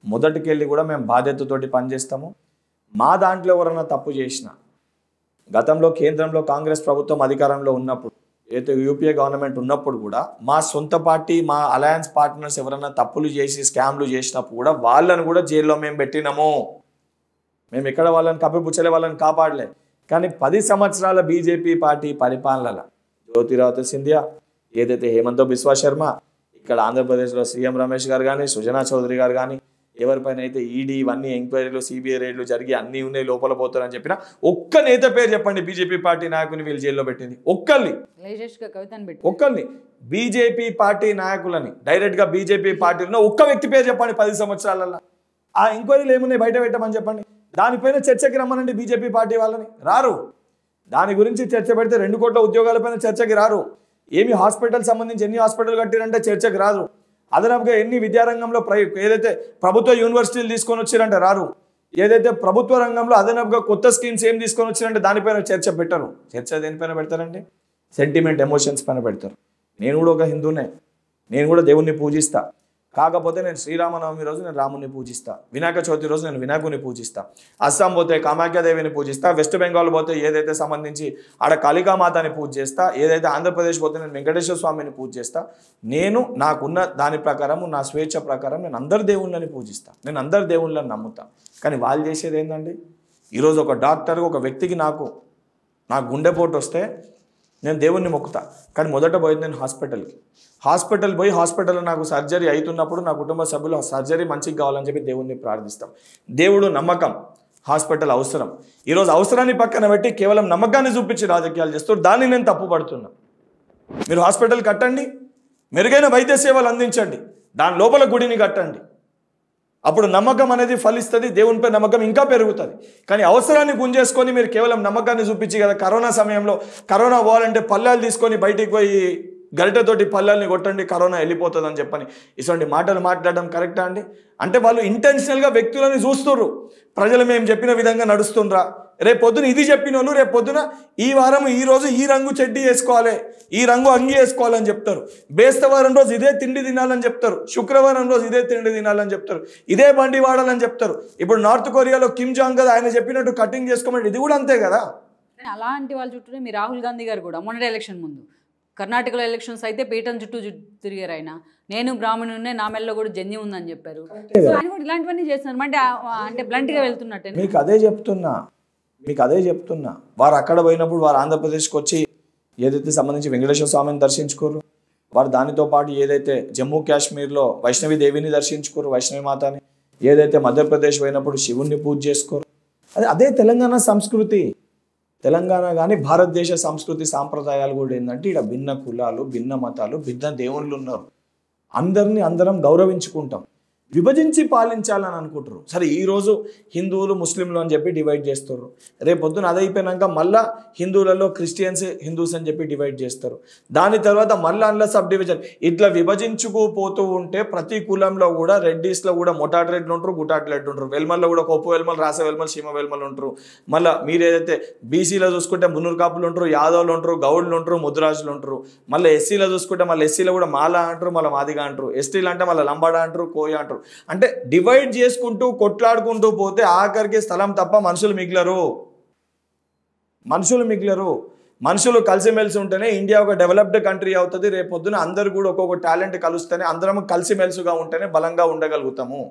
మొదటికెళ్ళి కూడా మేము బాధ్యతతోటి పనిచేస్తాము. మా దాంట్లో ఎవరైనా తప్పు చేసిన, గతంలో కేంద్రంలో కాంగ్రెస్ ప్రభుత్వం అధికారంలో ఉన్నప్పుడు, ఏదైతే యూపీఏ గవర్నమెంట్ ఉన్నప్పుడు కూడా మా సొంత పార్టీ, మా అలయన్స్ పార్ట్నర్స్ ఎవరైనా తప్పులు చేసి స్కామ్లు చేసినప్పుడు కూడా వాళ్ళని కూడా జైల్లో మేము పెట్టినాము. మేము ఎక్కడ వాళ్ళని కప్పిపుచ్చలే, వాళ్ళని కాపాడలే. కానీ 10 సంవత్సరాల బీజేపీ పార్టీ పరిపాలనలో జ్యోతిరాదిత్య సింధియా, ఏదైతే హేమంత్ బిశ్వా శర్మ, ఇక్కడ ఆంధ్రప్రదేశ్లో సీఎం రమేష్ గారు కానీ, సుజనా చౌదరి గారు కానీ, ఎవరిపైన అయితే ఈడీ ఇవన్నీ ఎంక్వైరీలు, సిబిఐ రైడ్లు జరిగి అన్నీ ఉన్నాయి, లోపల పోతారని చెప్పిన ఒక్క నేత పేరు చెప్పండి బీజేపీ పార్టీ నాయకుని వీళ్ళు జైల్లో పెట్టింది? ఒక్కరిని బీజేపీ పార్టీ నాయకులని డైరెక్ట్గా బీజేపీ పార్టీలో ఒక్క వ్యక్తి పేరు చెప్పండి 10 సంవత్సరాలలో. ఆ ఎంక్వైరీలు ఏమున్నాయి బయట పెట్టమని చెప్పండి. దానిపైన చర్చకి రమ్మనండి బీజేపీ పార్టీ వాళ్ళని. రారు. దాని గురించి చర్చ పెడితే 2 కోట్ల ఉద్యోగాలపైన చర్చకి రారు. ఏమి హాస్పిటల్ సంబంధించి ఎన్ని హాస్పిటల్ కట్టిరంటే చర్చకి రారు. అదనపుగా ఎన్ని విద్యారంగంలో ఏదైతే ప్రభుత్వ యూనివర్సిటీలు తీసుకొని వచ్చారంటే రారు. ఏదైతే ప్రభుత్వ రంగంలో అదనపుగా కొత్త స్కీమ్స్ ఏం తీసుకొని వచ్చారంటే దానిపైన చర్చ పెట్టరు. చర్చ దేనిపైన పెడతారండి? సెంటిమెంట్, ఎమోషన్స్ పైన పెడతారు. నేను కూడా ఒక హిందూనే, నేను కూడా దేవుణ్ణి పూజిస్తా. కాకపోతే నేను శ్రీరామనవమి రోజు నేను రాముని పూజిస్తా, వినాయక చవితి రోజు నేను వినాయకుని పూజిస్తా, అస్సాం పోతే కామాఖ్యాదేవిని పూజిస్తా, వెస్ట్ బెంగాల్ పోతే ఏదైతే సంబంధించి ఆడ కాళికామాతని పూజ చేస్తా, ఏదైతే ఆంధ్రప్రదేశ్ పోతే నేను వెంకటేశ్వర స్వామిని పూజ చేస్తా. నేను నాకున్న దాని ప్రకారం, నా స్వేచ్ఛ ప్రకారం నేను అందరి దేవుళ్ళని పూజిస్తా, నేను అందరి దేవుళ్ళని నమ్ముతా. కానీ వాళ్ళు చేసేది ఏంటండి? ఈరోజు ఒక డాక్టర్, ఒక వ్యక్తికి నాకు గుండెపోటు వస్తే నేను దేవుణ్ణి మొక్కుతా, కానీ మొదట పోయింది నేను హాస్పిటల్ పోయి హాస్పిటల్లో నాకు సర్జరీ అవుతున్నప్పుడు నా కుటుంబ సభ్యులు సర్జరీ మంచిగా కావాలని చెప్పి దేవుణ్ణి ప్రార్థిస్తాం. దేవుడు, నమ్మకం, హాస్పిటల్ అవసరం. ఈరోజు అవసరాన్ని పక్కన పెట్టి కేవలం నమ్మకాన్ని చూపించి రాజకీయాలు చేస్తారు. దాన్ని నేను తప్పుపడుతున్నా. మీరు హాస్పిటల్ కట్టండి, మెరుగైన వైద్య సేవలు అందించండి, దాని లోపల గుడిని కట్టండి. అప్పుడు నమ్మకం అనేది ఫలిస్తుంది, దేవునిపై నమ్మకం ఇంకా పెరుగుతుంది. కానీ అవసరాన్ని గుంజేసుకొని మీరు కేవలం నమ్మకాన్ని చూపించి కదా, కరోనా సమయంలో కరోనా పోవాలంటే పళ్ళాలు తీసుకొని బయటికి పోయి గరిటతోటి పళ్ళాలని కొట్టండి కరోనా వెళ్ళిపోతుంది అని చెప్పని ఇటువంటి మాటలు మాట్లాడడం కరెక్టా అండి? అంటే వాళ్ళు ఇంటెన్షనల్గా వ్యక్తులని చూస్తుర్రు. ప్రజలు మేము చెప్పిన విధంగా నడుస్తుండ్రా? రేపొద్దున ఇది చెప్పిన వాళ్ళు రేపొద్దున ఈ వారం ఈ రోజు ఈ రంగు చెడ్డీ వేసుకోవాలి, ఈ రంగు అంగి వేసుకోవాలని చెప్తారు. బేస్తవారం రోజు ఇదే తిండి తినాలని చెప్తారు, శుక్రవారం రోజు ఇదే తిండి తినాలని చెప్తారు, ఇదే బండి వాడాలని చెప్తారు. ఇప్పుడు నార్త్ కొరియాలో కిమ్ జాంగ్ కదా ఆయన చెప్పినట్టు కటింగ్ చేసుకోమని, ఇది కూడా అంతే కదా. అలాంటి వాళ్ళ చుట్టూ మీ రాహుల్ గాంధీ గారు కూడా మొన్నటి ఎలక్షన్ ముందు కర్ణాటకలో ఎలక్షన్స్ అయితే పీఠం చుట్టూ తిరిగారు. ఆయన నేను బ్రాహ్మణున్నే, నా మెల్లో కూడా జన్యం ఉందని చెప్పారు. ఆయన కూడా ఇలాంటివన్నీ చేస్తున్నారు. అంటే బ్లంట్గా వెళ్తున్నట్టే. మీకు అదే చెప్తున్నా వారు అక్కడ పోయినప్పుడు వారు ఆంధ్రప్రదేశ్కి వచ్చి ఏదైతే సంబంధించి వెంకటేశ్వర స్వామిని దర్శించుకోరు, వారు దానితో పాటు ఏదైతే జమ్మూ కాశ్మీర్లో వైష్ణవి దేవిని దర్శించుకోరు, వైష్ణవి మాతని, ఏదైతే మధ్యప్రదేశ్ పోయినప్పుడు శివుణ్ణి పూజ చేసుకోరు. అదే తెలంగాణ సంస్కృతి. తెలంగాణ కానీ భారతదేశ సంస్కృతి సాంప్రదాయాలు కూడా ఏంటంటే ఇక్కడ భిన్న కులాలు, భిన్న మతాలు, భిన్న దేవుళ్ళు ఉన్నారు. అందరం గౌరవించుకుంటాం. విభజించి పాలించాలని అనుకుంటారు. సరే ఈరోజు హిందువులు ముస్లింలు అని చెప్పి డివైడ్ చేస్తారు. రేపొద్దున అది అయిపోయినాక మళ్ళీ హిందువులలో క్రిస్టియన్స్, హిందూస్ అని చెప్పి డివైడ్ చేస్తారు. దాని తర్వాత మళ్ళీ అందులో సబ్ డివిజన్. ఇట్లా విభజించుకుపోతూ ఉంటే ప్రతి కులంలో కూడా రెడ్డిస్లో కూడా మొటాటి రెడ్లు ఉంటారు, గుటాటి రెడ్లు ఉంటారు, వెల్మల్లో కూడా కొప్పు వెల్మలు, రాస వెల్మలు, సీమ వెల్మలు ఉంటారు. మళ్ళీ మీరు ఏదైతే బీసీలో చూసుకుంటే మున్నూరు కాపులు ఉంటారు, యాదవులు ఉంటారు, గౌడ్లు ఉంటారు, ముద్రాజులు ఉంటారు. మళ్ళీ ఎస్సీలో చూసుకుంటే మళ్ళీ ఎస్సీలో కూడా మాల అంటారు, మళ్ళీ మాదిగా అంటారు. ఎస్టీలు అంటే మళ్ళీ లంబాడ అంటారు, కోయ అంటారు. అంటే డివైడ్ చేసుకుంటూ కొట్లాడుకుంటూ పోతే ఆఖరికి స్థలం తప్ప మనుషులు మిగిలరు. మనుషులు కలిసిమెలిసి ఉంటేనే ఇండియా ఒక డెవలప్డ్ కంట్రీ అవుతుంది. రేపొద్దున అందరూ కూడా ఒక్కొక్క టాలెంట్ కలుస్తేనే అందరం కలిసిమెలిసిగా ఉంటేనే బలంగా ఉండగలుగుతాము.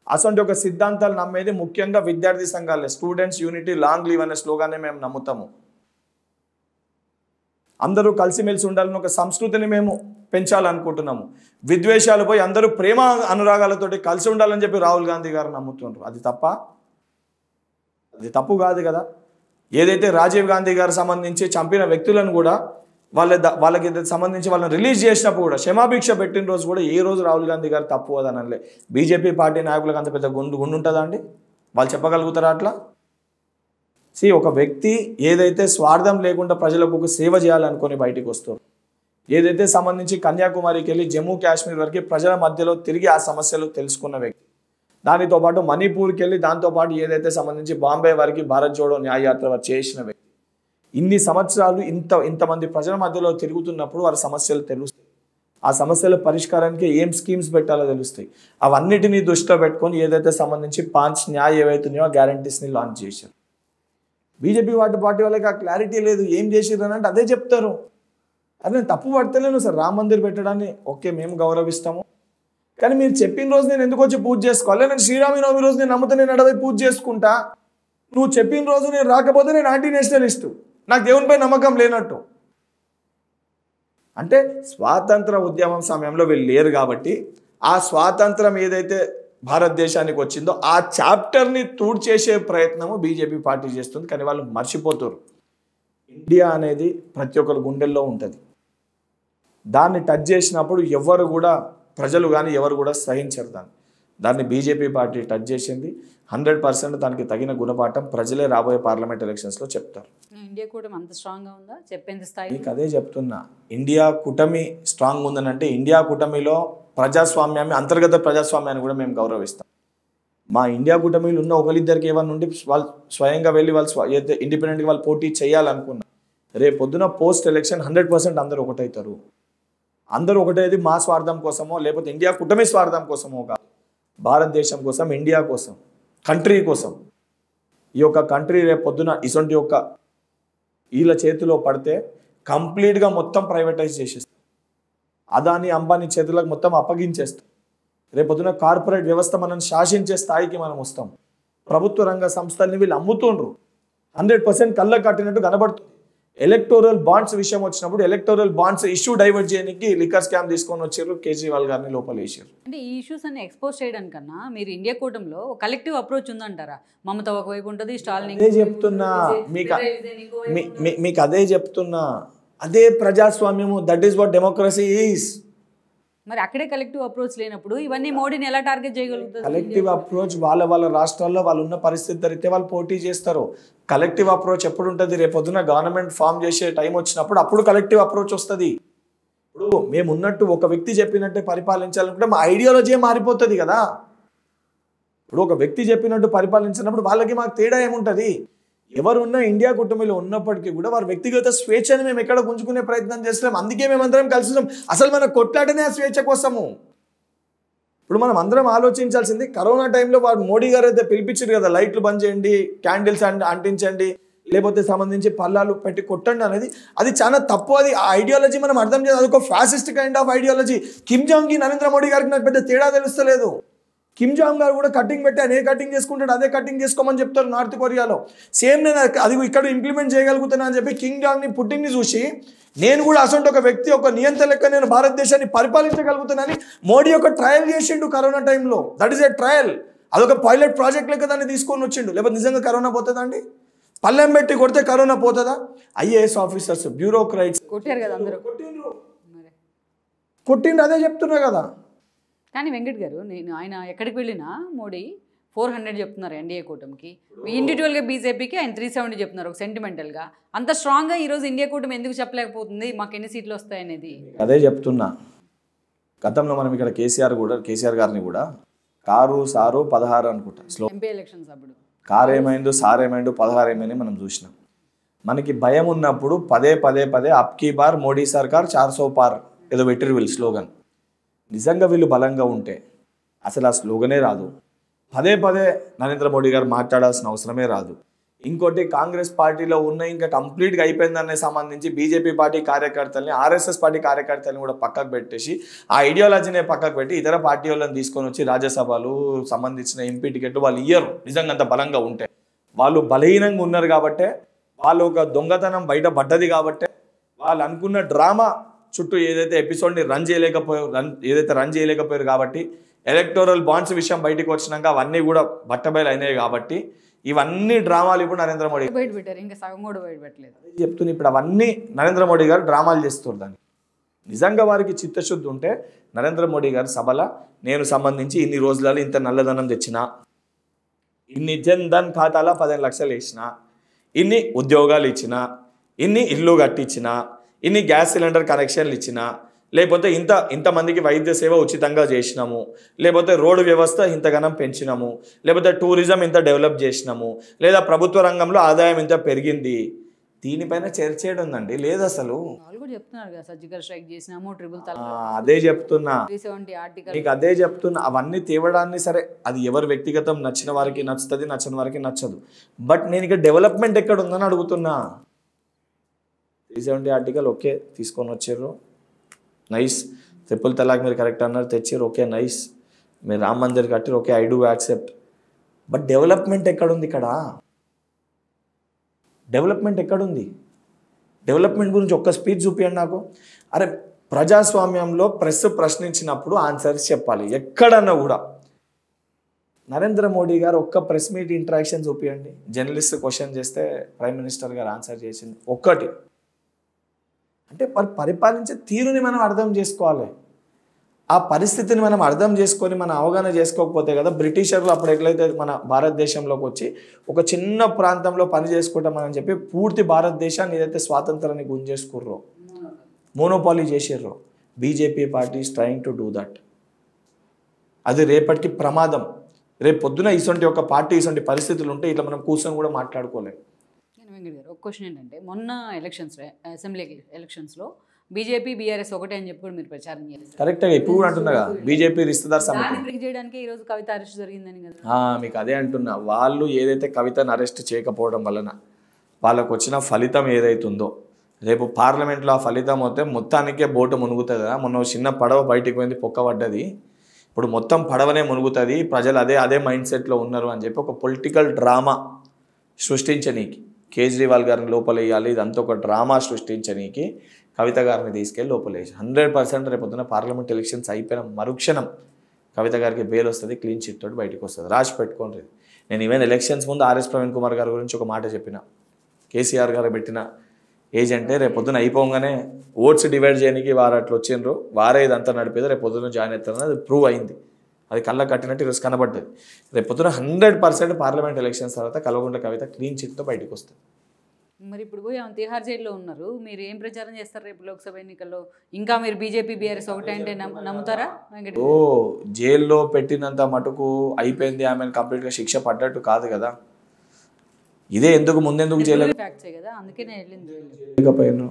అసలు ఒక సిద్ధాంతాలు నమ్మేది ముఖ్యంగా విద్యార్థి సంఘాలే. స్టూడెంట్స్ యూనిటీ, లాంగ్ లీవ్ అనే స్లోగానే మేము నమ్ముతాము. అందరూ కలిసిమెలిసి ఉండాలని ఒక సంస్కృతిని మేము పెంచాలనుకుంటున్నాము. విద్వేషాలు పోయి అందరూ ప్రేమ అనురాగాలతోటి కలిసి ఉండాలని చెప్పి రాహుల్ గాంధీ గారు నమ్ముతున్నారు. అది తప్ప? అది తప్పు కాదు కదా. ఏదైతే రాజీవ్ గాంధీ గారు సంబంధించి చంపిన వ్యక్తులను కూడా వాళ్ళకి సంబంధించి వాళ్ళని రిలీజ్ చేసినప్పుడు కూడా క్షమాభిక్ష పెట్టిన రోజు కూడా ఏ రోజు రాహుల్ గాంధీ గారు తప్పు అని అనలే. బీజేపీ పార్టీ నాయకులకు అంత పెద్ద గుండు ఉంటుందా అండి? వాళ్ళు చెప్పగలుగుతారా అట్లా? ఒక వ్యక్తి ఏదైతే స్వార్థం లేకుండా ప్రజలకు ఒక సేవ చేయాలనుకొని బయటికి వస్తారు, ఏదైతే సంబంధించి కన్యాకుమారికి వెళ్ళి జమ్మూ కాశ్మీర్ వరకు ప్రజల మధ్యలో తిరిగి ఆ సమస్యలు తెలుసుకున్న వ్యక్తి, దానితో పాటు మణిపూర్కి వెళ్ళి దాంతోపాటు ఏదైతే సంబంధించి బాంబే వరకు భారత్ జోడో న్యాయయాత్ర చేసిన వ్యక్తి, ఇన్ని సంవత్సరాలు ఇంతమంది ప్రజల మధ్యలో తిరుగుతున్నప్పుడు వారి సమస్యలు తెలుస్తాయి. ఆ సమస్యల పరిష్కారానికి ఏం స్కీమ్స్ పెట్టాలో తెలుస్తాయి. అవన్నిటినీ దృష్టిలో పెట్టుకొని ఏదైతే సంబంధించి 5 న్యాయ ఏవైతున్నాయో గ్యారంటీస్ని లాంచ్ చేశారు. బీజేపీ పార్టీ వాళ్ళకి ఆ క్లారిటీ లేదు. ఏం చేసిర్రు అని అంటే అదే చెప్తారు. అది నేను తప్పు పడతలేను సార్. రామ మందిర్ పెట్టడాన్ని ఓకే మేము గౌరవిస్తాము, కానీ మీరు చెప్పిన రోజు నేను ఎందుకు వచ్చి పూజ చేసుకోవాలి? నేను శ్రీరామనవమి రోజు నేను నమ్ముతా, నేను అడవి పూజ చేసుకుంటా. నువ్వు చెప్పిన రోజు నేను రాకపోతే నేను యాంటీ నేషనలిస్టు, నాకు దేవునిపై నమ్మకం లేనట్టు. అంటే స్వాతంత్ర ఉద్యమం సమయంలో వీళ్ళు లేరు కాబట్టి ఆ స్వాతంత్రం ఏదైతే భారతదేశానికి వచ్చిందో ఆ చాప్టర్ని చేసే ప్రయత్నము బీజేపీ పార్టీ చేస్తుంది. కానీ వాళ్ళు మర్చిపోతారు, ఇండియా అనేది ప్రతి ఒక్కరి గుండెల్లో ఉంటుంది. దాన్ని టచ్ చేసినప్పుడు ఎవరు కూడా, ప్రజలు కానీ ఎవరు కూడా సహించరు. దాన్ని బీజేపీ పార్టీ టచ్ చేసింది. 100% దానికి తగిన గుణపాఠం ప్రజలే రాబోయే పార్లమెంట్ ఎలక్షన్స్లో చెప్తారు. ఇండియా కూటమి అంత స్ట్రాంగ్గా ఉందా చెప్పేంత స్థాయి? మీకు అదే చెప్తున్నా, ఇండియా కూటమి స్ట్రాంగ్ ఉందని అంటే ఇండియా కూటమిలో ప్రజాస్వామ్యాన్ని, అంతర్గత ప్రజాస్వామ్యాన్ని కూడా మేము గౌరవిస్తాం. మా ఇండియా కూటమిలో ఉన్న ఒకరిద్దరికి ఏమన్నా ఉండి వాళ్ళు స్వయంగా వెళ్ళి వాళ్ళు ఇండిపెండెంట్గా వాళ్ళు పోటీ చేయాలనుకున్నా, రేపు పొద్దున పోస్ట్ ఎలక్షన్ 100% అందరూ ఒకటవుతారు. అందరూ ఒకటేది మా స్వార్థం కోసమో లేకపోతే ఇండియా కూటమి స్వార్థం కోసమో కాదు, భారతదేశం కోసం, ఇండియా కోసం, కంట్రీ కోసం. ఈ యొక్క కంట్రీ రేపు పొద్దున ఇటువంటి యొక్క వీళ్ళ చేతిలో పడితే కంప్లీట్గా మొత్తం ప్రైవేటైజ్ చేసేస్తాం. అదాని అంబానీ చేతులకు మొత్తం అప్పగించేస్తాం. రేపు పొద్దున కార్పొరేట్ వ్యవస్థ మనం శాసించే స్థాయికి మనం వస్తాం. ప్రభుత్వ రంగ సంస్థల్ని వీళ్ళు అమ్ముతుండ్రు. 100% కళ్ళ కట్టినట్టు కనబడుతుంది. ఎలక్టోరల్ బాండ్స్ విషయం వచ్చినప్పుడు ఎలక్టోరల్ బాండ్స్ ఇష్యూ డైవర్ట్ చేయడానికి లిక్కర్ స్కామ్ తీసుకొని వచ్చారు, కేజ్రీవాల్ గారిని లోపల వేసారు. అంటే ఈ ఇష్యూస్ అన్ని ఎక్స్పోజ్ చేయడానికన్నా మీరు ఇండియా కూటమిలో కలెక్టివ్ అప్రోచ్ ఉందంటారా? మమత ఒకవైపు ఉంటుంది, స్టాలిన్ అదే చెప్తున్నా మీకు అదే చెప్తున్నా, అదే ప్రజాస్వామ్యము. That is what democracy is. మరి అక్కడే కలెక్టివ్ అప్రోచ్ లేనప్పుడు ఇవన్నీ మోడీని ఎలా టార్గెట్ చేయగలుగుతారు? కలెక్టివ్ అప్రోచ్ వాళ్ళ రాష్ట్రాల్లో వాళ్ళు ఉన్న పరిస్థితి రీత్యా వాళ్ళు పోటీ చేస్తారు. కలెక్టివ్ అప్రోచ్ ఎప్పుడు ఉంటుంది? రేపు పొద్దున గవర్నమెంట్ ఫామ్ చేసే టైం వచ్చినప్పుడు అప్పుడు కలెక్టివ్ అప్రోచ్ వస్తుంది. ఇప్పుడు మేము ఉన్నట్టు ఒక వ్యక్తి చెప్పినట్టే పరిపాలించాలనుకుంటే మా ఐడియాలజీ మారిపోతుంది కదా. ఇప్పుడు ఒక వ్యక్తి చెప్పినట్టు పరిపాలించినప్పుడు వాళ్ళకి మాకు తేడా ఏముంటుంది? ఎవరున్నా ఇండియా కూటమిలో ఉన్నప్పటికీ కూడా వారి వ్యక్తిగత స్వేచ్ఛని మేము ఎక్కడ గుంజుకునే ప్రయత్నం చేస్తున్నాం. అందుకే మేమందరం కలిసినాం. అసలు మన కొట్లాటనే ఆ స్వేచ్ఛ కోసము. ఇప్పుడు మనం అందరం ఆలోచించాల్సింది, కరోనా టైంలో వాడు మోడీ గారు అయితే పిలిపించారు కదా, లైట్లు బంద్ చేయండి, క్యాండిల్స్ అంటించండి, లేకపోతే సంబంధించి పల్లాలు పెట్టి కొట్టండి అనేది. అది చాలా తప్పు. అది ఆ ఐడియాలజీ మనం అర్థం చేయాలి. అది ఒక fascist kind of ideology. Kim Jong Narendra Modi గారికి నాకు పెద్ద తేడా తెలుస్తలేదు. కిమ్ జాంగ్ గారు కూడా కటింగ్ పెట్టి ఆయన ఏ కటింగ్ చేసుకుంటాడు అదే కటింగ్ చేసుకోమని చెప్తారు నార్త్ కొరియాలో. సేమ్ నేను అది ఇక్కడ ఇంప్లిమెంట్ చేయగలుగుతాను అని చెప్పి కిమ్ జాంగ్ని పుట్టింగ్ని చూసి నేను కూడా అసలు ఒక వ్యక్తి, ఒక నియంత్రణ లెక్క నేను భారతదేశాన్ని పరిపాలించగలుగుతానని మోడీ ఒక ట్రయల్ చేసిండు కరోనా టైంలో. That is a trial. అదొక పైలట్ ప్రాజెక్ట్ లెక్క దాన్ని తీసుకొని వచ్చిండు. లేకపోతే నిజంగా కరోనా పోతుందా అండి? పల్లెం పెట్టి కొడితే కరోనా పోతుందా? ఐఏఎస్ ఆఫీసర్స్, బ్యూరోక్రైట్స్ కొట్టారు కదా అందరూ. కొట్టిండు, అదే చెప్తున్నా కదా. కానీ వెంకట్ గారు, ఆయన ఎక్కడికి వెళ్ళినా మోడీ 400 చెప్తున్నారు ఎన్డీఏ కూటమికి, ఇండివిజువల్గా బీజేపీకి ఆయన 370 చెప్తున్నారు ఒక సెంటిమెంటల్గా. అంత స్ట్రాంగ్గా ఈరోజు ఇండియా కూటమి ఎందుకు చెప్పలేకపోతుంది మాకు ఎన్ని సీట్లు వస్తాయనేది? అదే చెప్తున్నా. గతంలో మనం ఇక్కడ కేసీఆర్ గారిని కూడా కారు సారు 16 అనుకుంటా ఎంపీ ఎలక్షన్స్ అప్పుడు కారు ఏమైందో సార్ ఏమైందో 16 ఏమైంది మనం చూసినాం. మనకి భయం ఉన్నప్పుడు పదే అప్కీ బార్ మోడీ సర్కార్ 400 పార్ ఏదో పెట్టిరు వీళ్ళు స్లోగన్. నిజంగా వీళ్ళు బలంగా ఉంటే అసలు ఆ స్లోగనే రాదు. పదే నరేంద్ర మోడీ గారు మాట్లాడాల్సిన అవసరమే రాదు. ఇంకోటి, కాంగ్రెస్ పార్టీలో ఉన్న ఇంకా కంప్లీట్గా అయిపోయిందనే సంబంధించి బీజేపీ పార్టీ కార్యకర్తల్ని, ఆర్ఎస్ఎస్ పార్టీ కార్యకర్తల్ని కూడా పక్కకు పెట్టేసి ఆ ఐడియాలజీనే పక్కకు పెట్టి ఇతర పార్టీ వాళ్ళని తీసుకొని వచ్చి రాజ్యసభలు సంబంధించిన ఎంపీ టికెట్లు వాళ్ళు ఇయ్యరు. నిజంగా అంత బలంగా ఉంటే వాళ్ళు బలహీనంగా ఉన్నారు కాబట్టే, వాళ్ళు ఒక దొంగతనం బయట పడ్డది కాబట్టే వాళ్ళు అనుకున్న డ్రామా చుట్టూ ఏదైతే ఎపిసోడ్ని రన్ చేయలేకపోయారు కాబట్టి ఎలక్టోరల్ బాండ్స్ విషయం బయటకు వచ్చినాక అవన్నీ కూడా బట్టబయలు అయినాయి కాబట్టి ఇవన్నీ డ్రామాలు ఇప్పుడు నరేంద్ర మోడీ బయట పెట్టారు, ఇంకా సగం కూడా బయట పెట్టలేదు. చెప్తున్నా ఇప్పుడు అవన్నీ నరేంద్ర మోడీ గారు డ్రామాలు చేస్తారు. దాన్ని నిజంగా వారికి చిత్తశుద్ధి ఉంటే నరేంద్ర మోడీ గారి సభల నేను సంబంధించి ఇన్ని రోజులలో ఇంత నల్లధనం తెచ్చిన, ఇన్ని జన్ ధన్ ఖాతాలో 15 లక్షలు వేసిన, ఇన్ని ఉద్యోగాలు ఇచ్చిన, ఇన్ని ఇల్లు కట్టించిన, ఇన్ని గ్యాస్ సిలిండర్ కనెక్షన్లు ఇచ్చిన, లేకపోతే ఇంతమందికి వైద్య సేవ ఉచితంగా చేసినాము, లేకపోతే రోడ్డు వ్యవస్థ ఇంతగానం పెంచినాము, లేకపోతే టూరిజం ఇంత డెవలప్ చేసినాము, లేదా ప్రభుత్వ రంగంలో ఆదాయం ఇంత పెరిగింది, దీనిపైన చర్చ ఉందండి. లేదు అసలు. వాళ్ళు కూడా చెప్తున్నారు కదా, సర్జికల్ స్ట్రైక్ చేసినాము, ట్రిపుల్ తలాక్, అదే చెప్తున్నా 370 ఆర్టికల్, నీకు అదే చెప్తున్నా. అవన్నీ తేవడాన్ని సరే అది ఎవరు వ్యక్తిగతం, నచ్చిన వారికి నచ్చుతుంది, నచ్చని వారికి నచ్చదు. బట్ నేను ఇక డెవలప్మెంట్ ఎక్కడ ఉందని అడుగుతున్నా. 370 ఆర్టికల్ ఓకే తీసుకొని వచ్చారు, నైస్. ట్రిపుల్ తలాక్ మీరు కరెక్ట్ అన్నారు, తెచ్చారు, ఓకే నైస్. మీరు రామ్ మందిర్ కట్టారు, okay I do accept. But development ఎక్కడుంది ఇక్కడ? డెవలప్మెంట్ ఎక్కడుంది? డెవలప్మెంట్ గురించి ఒక్క స్పీచ్ చూపించండి నాకు. అరే ప్రజాస్వామ్యంలో ప్రెస్ ప్రశ్నించినప్పుడు ఆన్సర్స్ చెప్పాలి ఎక్కడన్నా కూడా. నరేంద్ర మోడీ గారు ఒక్క ప్రెస్ మీట్ ఇంటరాక్షన్ చూపించండి. జర్నలిస్ట్ క్వశ్చన్ చేస్తే ప్రైమ్ మినిస్టర్ గారు ఆన్సర్ చేసింది ఒక్కటి. అంటే పరిపాలించే తీరుని మనం అర్థం చేసుకోవాలి. ఆ పరిస్థితిని మనం అర్థం చేసుకొని మనం అవగాహన చేసుకోకపోతే కదా బ్రిటిషర్లు అప్పుడు ఎట్లయితే మన భారతదేశంలోకి వచ్చి ఒక చిన్న ప్రాంతంలో పని చేసుకుంటామని చెప్పి పూర్తి భారతదేశాన్ని ఏదైతే స్వాతంత్రాన్ని గుంజేసుకుర్రో, మోనోపాలీ చేసిర్రో, BJP party is trying to do that. అది రేపటికి ప్రమాదం. రేపు పొద్దున ఇటువంటి ఒక పార్టీ ఇటువంటి పరిస్థితులు ఉంటే ఇట్లా మనం కూర్చొని కూడా మాట్లాడుకోలేము. వెంకట్ గారు ఒక క్వశ్చన్ ఏంటంటే, మొన్న ఎలక్షన్స్ అసెంబ్లీ ఎలక్షన్స్లో బీజేపీ బీఆర్ఎస్ ఒకటే అని చెప్పి కూడా మీరు ప్రచారం చేస్తారు. కరెక్ట్గా ఇప్పుడు కూడా అంటున్నా బీజేపీ రిస్తదార్ సమితి బ్రేక్ చేయడానికి ఈరోజు కవిత అరెస్ట్ జరిగిందని కదా. మీకు అదే అంటున్నా. వాళ్ళు ఏదైతే కవితను అరెస్ట్ చేయకపోవడం వలన వాళ్ళకు వచ్చిన ఫలితం ఏదైతుందో రేపు పార్లమెంట్లో ఆ ఫలితం వస్తే మొత్తానికే బోటు మునుగుతుంది కదా. మొన్న చిన్న పడవ బయటికి పోయింది, పొక్కబడ్డది. ఇప్పుడు మొత్తం పడవనే మునుగుతుంది. ప్రజలు అదే మైండ్ సెట్లో ఉన్నారు అని చెప్పి ఒక పొలిటికల్ డ్రామా సృష్టించనీకి కేజ్రీవాల్ గారిని లోపలేయాలి, ఇదంతా ఒక డ్రామా సృష్టించనీకి కవిత గారిని తీసుకెళ్ళి లోపలేసి 100% రేపొద్దున పార్లమెంట్ ఎలక్షన్స్ అయిపోయిన మరుక్షణం కవిత గారికి బెయిల్ వస్తుంది, క్లీన్ చిట్ తోటి బయటకు వస్తుంది. రాసి పెట్టుకోండి. నేను ఈవెన్ ఎలక్షన్స్ ముందు ఆర్ఎస్ ప్రవీణ్ కుమార్ గారి గురించి ఒక మాట చెప్పిన. కేసీఆర్ గారు పెట్టిన ఏజెంటే రేపొద్దున అయిపోగానే ఓట్స్ డివైడ్ చేయడానికి వారు అట్లా వచ్చిండ్రు, వారే ఇదంతా నడిపేది, రేపొద్దున జాయిన్ అవుతారని అది ప్రూవ్ అయింది. అది కళ్ళ కట్టినట్టు ఈరోజు కనబడ్డది. రేపొద్దున 100% పార్లమెంట్ ఎలక్షన్స్ తర్వాత కల్వకుంట్ల కవిత క్లీన్ చిట్తో బయటకు వస్తుంది. మరి ఇప్పుడు పోయి ఆమె తిహార్ జైల్లో ఉన్నారు, మీరు ఏం ప్రచారం చేస్తారు రేపు లోక్సభ ఎన్నికల్లో? ఇంకా మీరు బీజేపీ బీఆర్ఎస్ ఒకటే అంటే నమ్ముతారా? జైల్లో పెట్టినంత మటుకు అయిపోయింది, ఆమెను కంప్లీట్గా శిక్ష పడ్డట్టు కాదు కదా. ఇదే ముందెందుకు చేయలేదు? ఫ్యాక్ట్సే కదా, అందుకే నేను వెళ్ళింది.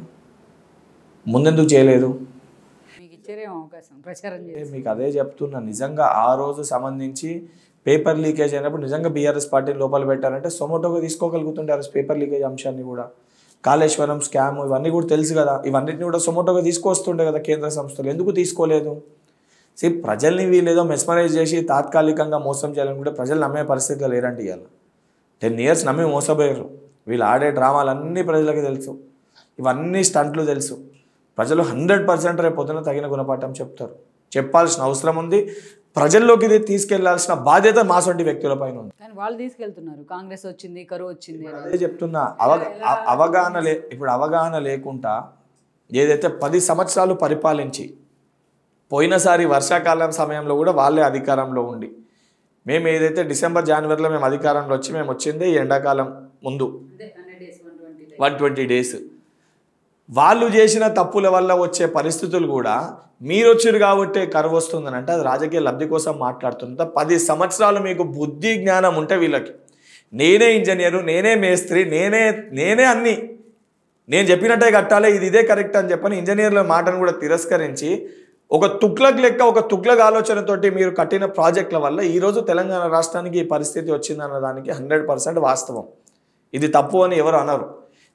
ముందెందుకు చేయలేదు? మీకు ఇచ్చారేమో అవకాశం ప్రచారం చేసి. మీకు అదే చెప్తున్నా. నిజంగా ఆ రోజు సంబంధించి పేపర్ లీకేజ్ అయినప్పుడు నిజంగా బీఆర్ఎస్ పార్టీని లోపల పెట్టారంటే సొమోటోగా తీసుకోగలుగుతుంటే ఆ పేపర్ లీకేజ్ అంశాన్ని కూడా, కాళేశ్వరం స్కామ్ ఇవన్నీ కూడా తెలుసు కదా, ఇవన్నిటిని కూడా సొమోటోగా తీసుకొస్తుండే కదా కేంద్ర సంస్థలు. ఎందుకు తీసుకోలేదు? ప్రజల్ని వీళ్ళేదో మెస్మరైజ్ చేసి తాత్కాలికంగా మోసం చేయాలని కూడా ప్రజలు నమ్మే పరిస్థితిలో లేరంటే ఇవాళ 10 years నమ్మి మోసపోయారు. వీళ్ళు ఆడే డ్రామాలన్నీ ప్రజలకి తెలుసు, ఇవన్నీ స్టంట్లు తెలుసు. ప్రజలు 100% రేపు పొద్దున తగిన గుణపాఠం చెప్తారు. చెప్పాల్సిన అవసరం ఉంది. ప్రజల్లోకి ఇది తీసుకెళ్లాల్సిన బాధ్యత మాసొంటి వ్యక్తుల పైన ఉంది. కానీ వాళ్ళు తీసుకెళ్తున్నారు. కాంగ్రెస్ వచ్చింది, కరువు వచ్చింది. అదే చెప్తున్నా. ఇప్పుడు అవగాహన లేకుండా ఏదైతే 10 సంవత్సరాలు పరిపాలించి పోయినసారి వర్షాకాలం సమయంలో కూడా వాళ్ళే అధికారంలో ఉండి, మేము ఏదైతే డిసెంబర్ జనవరిలో మేము అధికారంలో వచ్చి మేము వచ్చిందే ఈ ఎండాకాలం ముందు 120 days. వాళ్ళు చేసిన తప్పుల వల్ల వచ్చే పరిస్థితులు కూడా మీరు వచ్చారు కాబట్టి కరువు వస్తుందని అంటే అది రాజకీయ లబ్ధి కోసం మాట్లాడుతుంట. 10 సంవత్సరాలు మీకు బుద్ధి జ్ఞానం ఉంటే వీళ్ళకి నేనే ఇంజనీరు, నేనే మేస్త్రి, నేనే అన్నీ నేను చెప్పినట్టే కట్టాలి, ఇదే కరెక్ట్ అని చెప్పని ఇంజనీర్ల మాటను కూడా తిరస్కరించి ఒక తుగ్లక్ ఆలోచనతోటి మీరు కట్టిన ప్రాజెక్టుల వల్ల ఈరోజు తెలంగాణ రాష్ట్రానికి ఈ పరిస్థితి వచ్చిందన్న దానికి 100% వాస్తవం. ఇది తప్పు అని ఎవరు అనరు.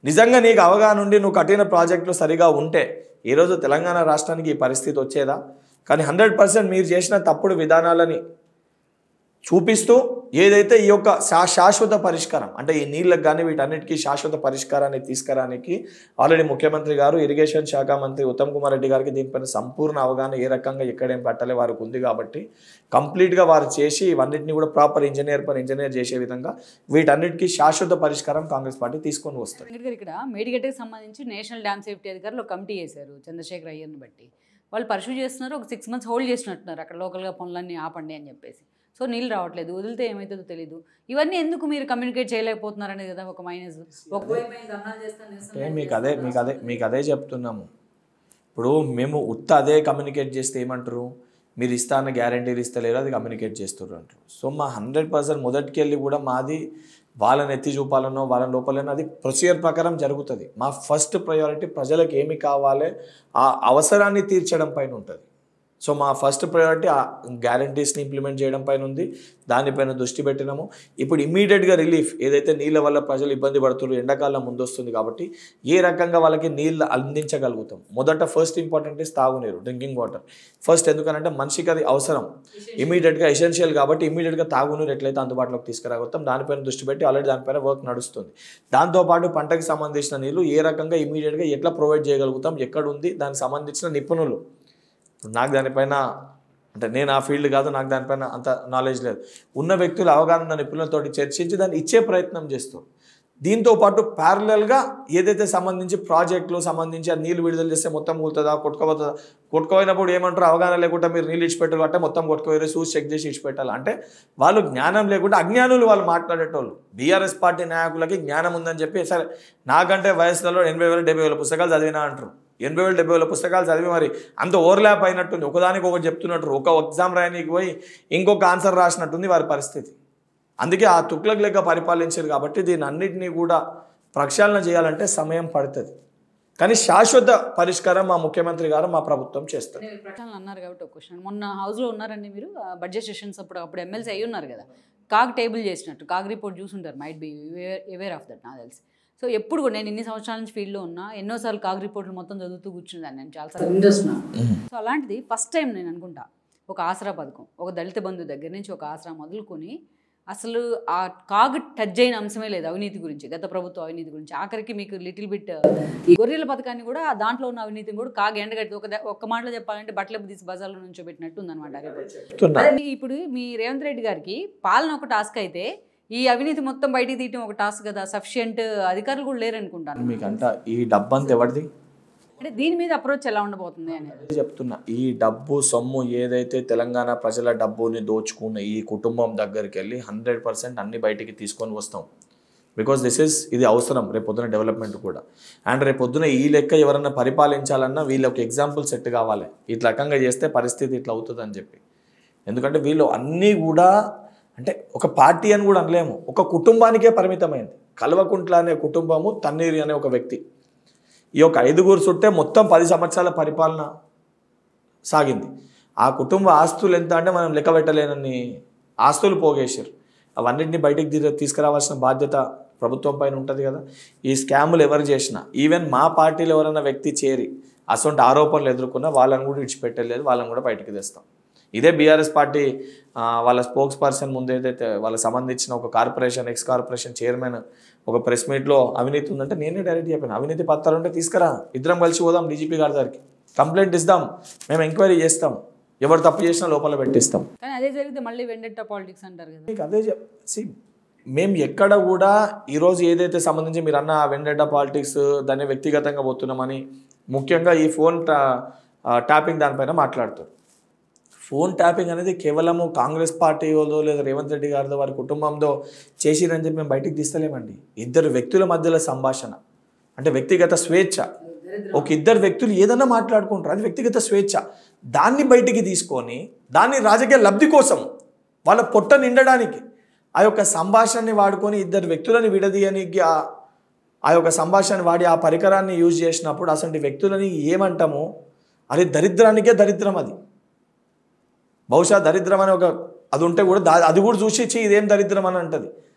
నిజంగా నీకు అవగాహన ఉండి నువ్వు కట్టిన ప్రాజెక్టులు సరిగా ఉంటే ఈరోజు తెలంగాణ రాష్ట్రానికి ఈ పరిస్థితి వచ్చేదా? కానీ 100% మీరు చేసిన తప్పుడు విధానాలని చూపిస్తూ ఏదైతే ఈ యొక్క శాశ్వత పరిష్కారం అంటే ఈ నీళ్ళకి కానీ వీటన్నిటికీ శాశ్వత పరిష్కారాన్ని తీసుకురానికి ఆల్రెడీ ముఖ్యమంత్రి గారు ఇరిగేషన్ శాఖ మంత్రి ఉత్తమ్ కుమార్ రెడ్డి గారికి దీనిపైన సంపూర్ణ అవగాహన ఏ రకంగా ఎక్కడేం పట్టాలి వారికి ఉంది కాబట్టి కంప్లీట్గా వారు చేసి ఇవన్నిటిని కూడా ప్రాపర్ ఇంజనీర్ చేసే విధంగా వీటన్నిటికీ శాశ్వత పరిష్కారం కాంగ్రెస్ పార్టీ తీసుకొని వస్తుంది. ఇక్కడ మేడిగడ్డకి సంబంధించి నేషనల్ డ్యామ్ సేఫ్టీ అధికారులు ఒక కమిటీ చేశారు చంద్రశేఖర్ అయ్యర్ని బట్టి. వాళ్ళు పర్సూ చేస్తున్నారు, ఒక 6 months హోల్డ్ చేసినట్టున్నారు అక్కడ లోకల్గా పనులన్నీ ఆపండి అని చెప్పేసి. సో నీళ్ళు రావట్లేదు, వదిలితే ఏమవుతుందో తెలియదు. ఇవన్నీ ఎందుకు మీరు కమ్యూనికేట్ చేయలేకపోతున్నారు అనేది కదా ఒక మైనస్. మీకు అదే చెప్తున్నాము. ఇప్పుడు మేము అదే కమ్యూనికేట్ చేస్తే ఏమంటారు, మీరు ఇస్తాన గ్యారంటీలు ఇస్తలేరు, అది కమ్యూనికేట్ చేస్తున్నారు అంటారు. సో మా 100% మొదటికి వెళ్ళి కూడా మాది వాళ్ళని ఎత్తి చూపాలనో వాళ్ళని లోపలనో అది ప్రొసీజర్ ప్రకారం జరుగుతుంది. మా ఫస్ట్ ప్రయారిటీ ప్రజలకు ఏమి కావాలి ఆ అవసరాన్ని తీర్చడం పైన ఉంటుంది. సో మా ఫస్ట్ ప్రయారిటీ ఆ గ్యారంటీస్ని ఇంప్లిమెంట్ చేయడం పైన ఉంది, దానిపైన దృష్టి పెట్టినాము. ఇప్పుడు ఇమ్మీడియట్గా రిలీఫ్ ఏదైతే నీళ్ళ వల్ల ప్రజలు ఇబ్బంది పడుతున్నారు, ఎండాకాలం ముందు వస్తుంది కాబట్టి ఏ రకంగా వాళ్ళకి నీళ్ళు అందించగలుగుతాం. మొదట ఫస్ట్ ఇంపార్టెంట్ ఇస్ తాగునీరు, డ్రింకింగ్ వాటర్ ఫస్ట్. ఎందుకనంటే మనిషికి అది అవసరం, ఇమీడియట్గా ఎసెన్షియల్ కాబట్టి ఇమీడియట్గా తాగునీరు ఎట్లయితే అందుబాటులోకి తీసుకురాగలుగుతాం దానిపైన దృష్టి పెట్టి ఆల్రెడీ దానిపైన వర్క్ నడుస్తుంది. దాంతోపాటు పంటకు సంబంధించిన నీళ్ళు ఏ రకంగా ఇమీడియట్గా ఎట్లా ప్రొవైడ్ చేయగలుగుతాం, ఎక్కడ ఉంది దానికి సంబంధించిన నిపుణులు. నాకు దానిపైన అంటే నేను ఆ ఫీల్డ్ కాదు, నాకు దానిపైన అంత నాలెడ్జ్ లేదు, ఉన్న వ్యక్తులు అవగాహన ఉన్న నిపుణులతో చర్చించి దాన్ని ఇచ్చే ప్రయత్నం చేస్తాం. దీంతోపాటు ప్యారలల్గా ఏదైతే సంబంధించి ప్రాజెక్టులు సంబంధించి ఆ నీళ్ళు విడుదల చేస్తే మొత్తం కూలుతుందా కొట్టుకోపోతుందా, కొట్టుకోపోయినప్పుడు ఏమంటారు అవగాహన లేకుండా మీరు నీళ్ళు ఇచ్చిపెట్టాలి అంటే మొత్తం కొట్టుకోవేరే చూసి చెక్ చేసి ఇచ్చిపెట్టాలి అంటే వాళ్ళు జ్ఞానం లేకుండా అజ్ఞానులు వాళ్ళు మాట్లాడేటోళ్ళు. బీఆర్ఎస్ పార్టీ నాయకులకి జ్ఞానం ఉందని చెప్పి సరే నాకంటే వయసులో 80,000-70,000 పుస్తకాలు చదివినా అంటారు. 80,000-70,000 పుస్తకాలు చదివి మరి అంత ఓవర్లాప్ అయినట్టుంది, ఒకదానికి ఒకటి చెప్తున్నట్టు, ఒక ఎగ్జామ్ రాయడానికి పోయి ఇంకొక ఆన్సర్ రాసినట్టుంది వారి పరిస్థితి. అందుకే ఆ తుక్లక్ లెక్క పరిపాలించారు కాబట్టి దీన్ని అన్నింటినీ కూడా ప్రక్షాళన చేయాలంటే సమయం పడుతుంది. కానీ శాశ్వత పరిష్కారం మా ముఖ్యమంత్రి గారు మా ప్రభుత్వం చేస్తారు. ప్రక్షాళన అన్నారు కాబట్టి ఒక క్వశ్చన్, మొన్న హౌస్లో ఉన్నారండి మీరు బడ్జెట్ సెషన్స్ అప్పుడు ఎమ్మెల్సీ అయ్యి ఉన్నారు కదా, కాగ్ టేబుల్ చేసినట్టు కాగ్ రిపోర్ట్ చూసుంటారు, might be aware of that నాకు తెలిసి. సో ఎప్పుడు కూడా నేను ఇన్ని సంవత్సరాల నుంచి ఫీల్డ్లో ఉన్నా, ఎన్నోసార్లు కాగ్ రిపోర్ట్లు మొత్తం చదువుతూ కూర్చున్నాను, నేను చాలాసార్లు ఇంట్రెస్ట్ ఉన్నా. సో అలాంటిది ఫస్ట్ టైం నేను అనుకుంటా ఒక ఆసరా పథకం, ఒక దళిత బంధు దగ్గర నుంచి ఒక ఆసరా మొదలుకొని అసలు ఆ కాగ్ టచ్ అయిన అంశమే లేదు అవినీతి గురించి, గత ప్రభుత్వ అవినీతి గురించి. ఆఖరికి మీకు లిటిల్ బిట్ ఈ గొర్రెల పథకాన్ని కూడా దాంట్లో ఉన్న అవినీతిని కూడా కాగ్ ఎండగట్టి ఒక్క మాటలో చెప్పాలంటే బట్టలు తీసి బజార్లో నుంచో పెట్టినట్టు ఉందన్నమాట. ఇప్పుడు మీ రేవంత్ రెడ్డి గారికి పాలన ఒక టాస్క్ అయితే ఈ అవినీతి మొత్తం బయటికి తీయటం ఒక టాస్క్ కదా, సఫిషియంట్ అధికారులు కూడా లేరనుకుంటాను. మీకంట ఈ డబ్బంతా ఎవరిది అంటే దీని మీద అప్రోచ్ ఎలా ఉండబోతుంది అనేది చెప్తున్నా. ఈ డబ్బు సొమ్ము ఏదైతే తెలంగాణ ప్రజల డబ్బుని దోచుకున్న ఈ కుటుంబం దగ్గరికి వెళ్ళి 100% అన్ని బయటికి తీసుకొని వస్తాం. బికాస్ ఇది అవసరం రేపొద్దున డెవలప్మెంట్ కూడా. అండ్ రేపొద్దున ఈ లెక్క ఎవరన్నా పరిపాలించాలన్నా వీళ్ళకి ఎగ్జాంపుల్ సెట్ కావాలి, ఇట్లా రకంగా చేస్తే పరిస్థితి ఇట్లా అవుతుంది అని చెప్పి. ఎందుకంటే వీళ్ళు అన్నీ కూడా అంటే ఒక పార్టీ అని కూడా అనలేము, ఒక కుటుంబానికే పరిమితమైంది. కల్వకుంట్ల అనే కుటుంబము, తన్నీరి అనే ఒక వ్యక్తి, ఈ యొక్క 5 చుట్టే మొత్తం 10 సంవత్సరాల పరిపాలన సాగింది. ఆ కుటుంబ ఆస్తులు ఎంత అంటే మనం లెక్క పెట్టలేనన్ని ఆస్తులు పోగేశారు. అవన్నింటినీ బయటికి తీసుకురావాల్సిన బాధ్యత ప్రభుత్వం పైన ఉంటుంది కదా. ఈ స్కాములు ఎవరు చేసినా, ఈవెన్ మా పార్టీలో ఎవరైనా వ్యక్తి చేరి అసొంటి ఆరోపణలు ఎదుర్కొన్నా వాళ్ళని కూడా విడిచిపెట్టలేదు, వాళ్ళని కూడా బయటికి తెస్తాం. ఇదే బీఆర్ఎస్ పార్టీ వాళ్ళ స్పోక్స్ పర్సన్ ముందు ఏదైతే వాళ్ళకి సంబంధించిన ఒక కార్పొరేషన్ ఎక్స్ కార్పొరేషన్ చైర్మన్ ఒక ప్రెస్ మీట్లో అవినీతి ఉందంటే నేనే డైరెక్ట్ చెప్పాను, అవినీతి పత్రాలు ఉంటే తీసుకురా, ఇద్దరం కలిసి పోదాం డీజీపీ గారి దగ్గరికి, కంప్లైంట్ ఇద్దాం, మేము ఎంక్వైరీ చేస్తాం, ఎవరు తప్పు చేసినా లోపల పెట్టిస్తాం. కానీ అదే జరిగితే మళ్ళీ వెండెట్టా పాలిటిక్స్ అంటారు కదా. మీకు అదే మేము ఎక్కడ కూడా ఈరోజు ఏదైతే సంబంధించి మీరు అన్న వెండెట్టా పాలిటిక్స్ దాన్ని వ్యక్తిగతంగా పోతున్నామని ముఖ్యంగా ఈ ఫోన్ ట్యాపింగ్ దానిపైన మాట్లాడుతారు. ఫోన్ ట్యాపింగ్ అనేది కేవలము కాంగ్రెస్ పార్టీ వాళ్ళో లేదా రేవంత్ రెడ్డి గారితో వారి కుటుంబంతో చేసిరని చెప్పి మేము బయటికి తీస్తలేమండి. 2 వ్యక్తుల మధ్యలో సంభాషణ అంటే వ్యక్తిగత స్వేచ్ఛ. ఒక 2 వ్యక్తులు ఏదన్నా మాట్లాడుకుంటారు, అది వ్యక్తిగత స్వేచ్ఛ. దాన్ని బయటికి తీసుకొని దాన్ని రాజకీయ లబ్ధి కోసం వాళ్ళ పొట్ట నిండడానికి ఆ యొక్క సంభాషణని వాడుకొని 2 వ్యక్తులని విడదీయనికి ఆ యొక్క సంభాషణ వాడి ఆ పరికరాన్ని యూజ్ చేసినప్పుడు అసలు వ్యక్తులని ఏమంటామో అది దరిద్రానికే దరిద్రం. అది బహుశా దరిద్రం అని ఒక అది ఉంటే కూడా అది కూడా చూసి ఇదేం దరిద్రం అని అంటది.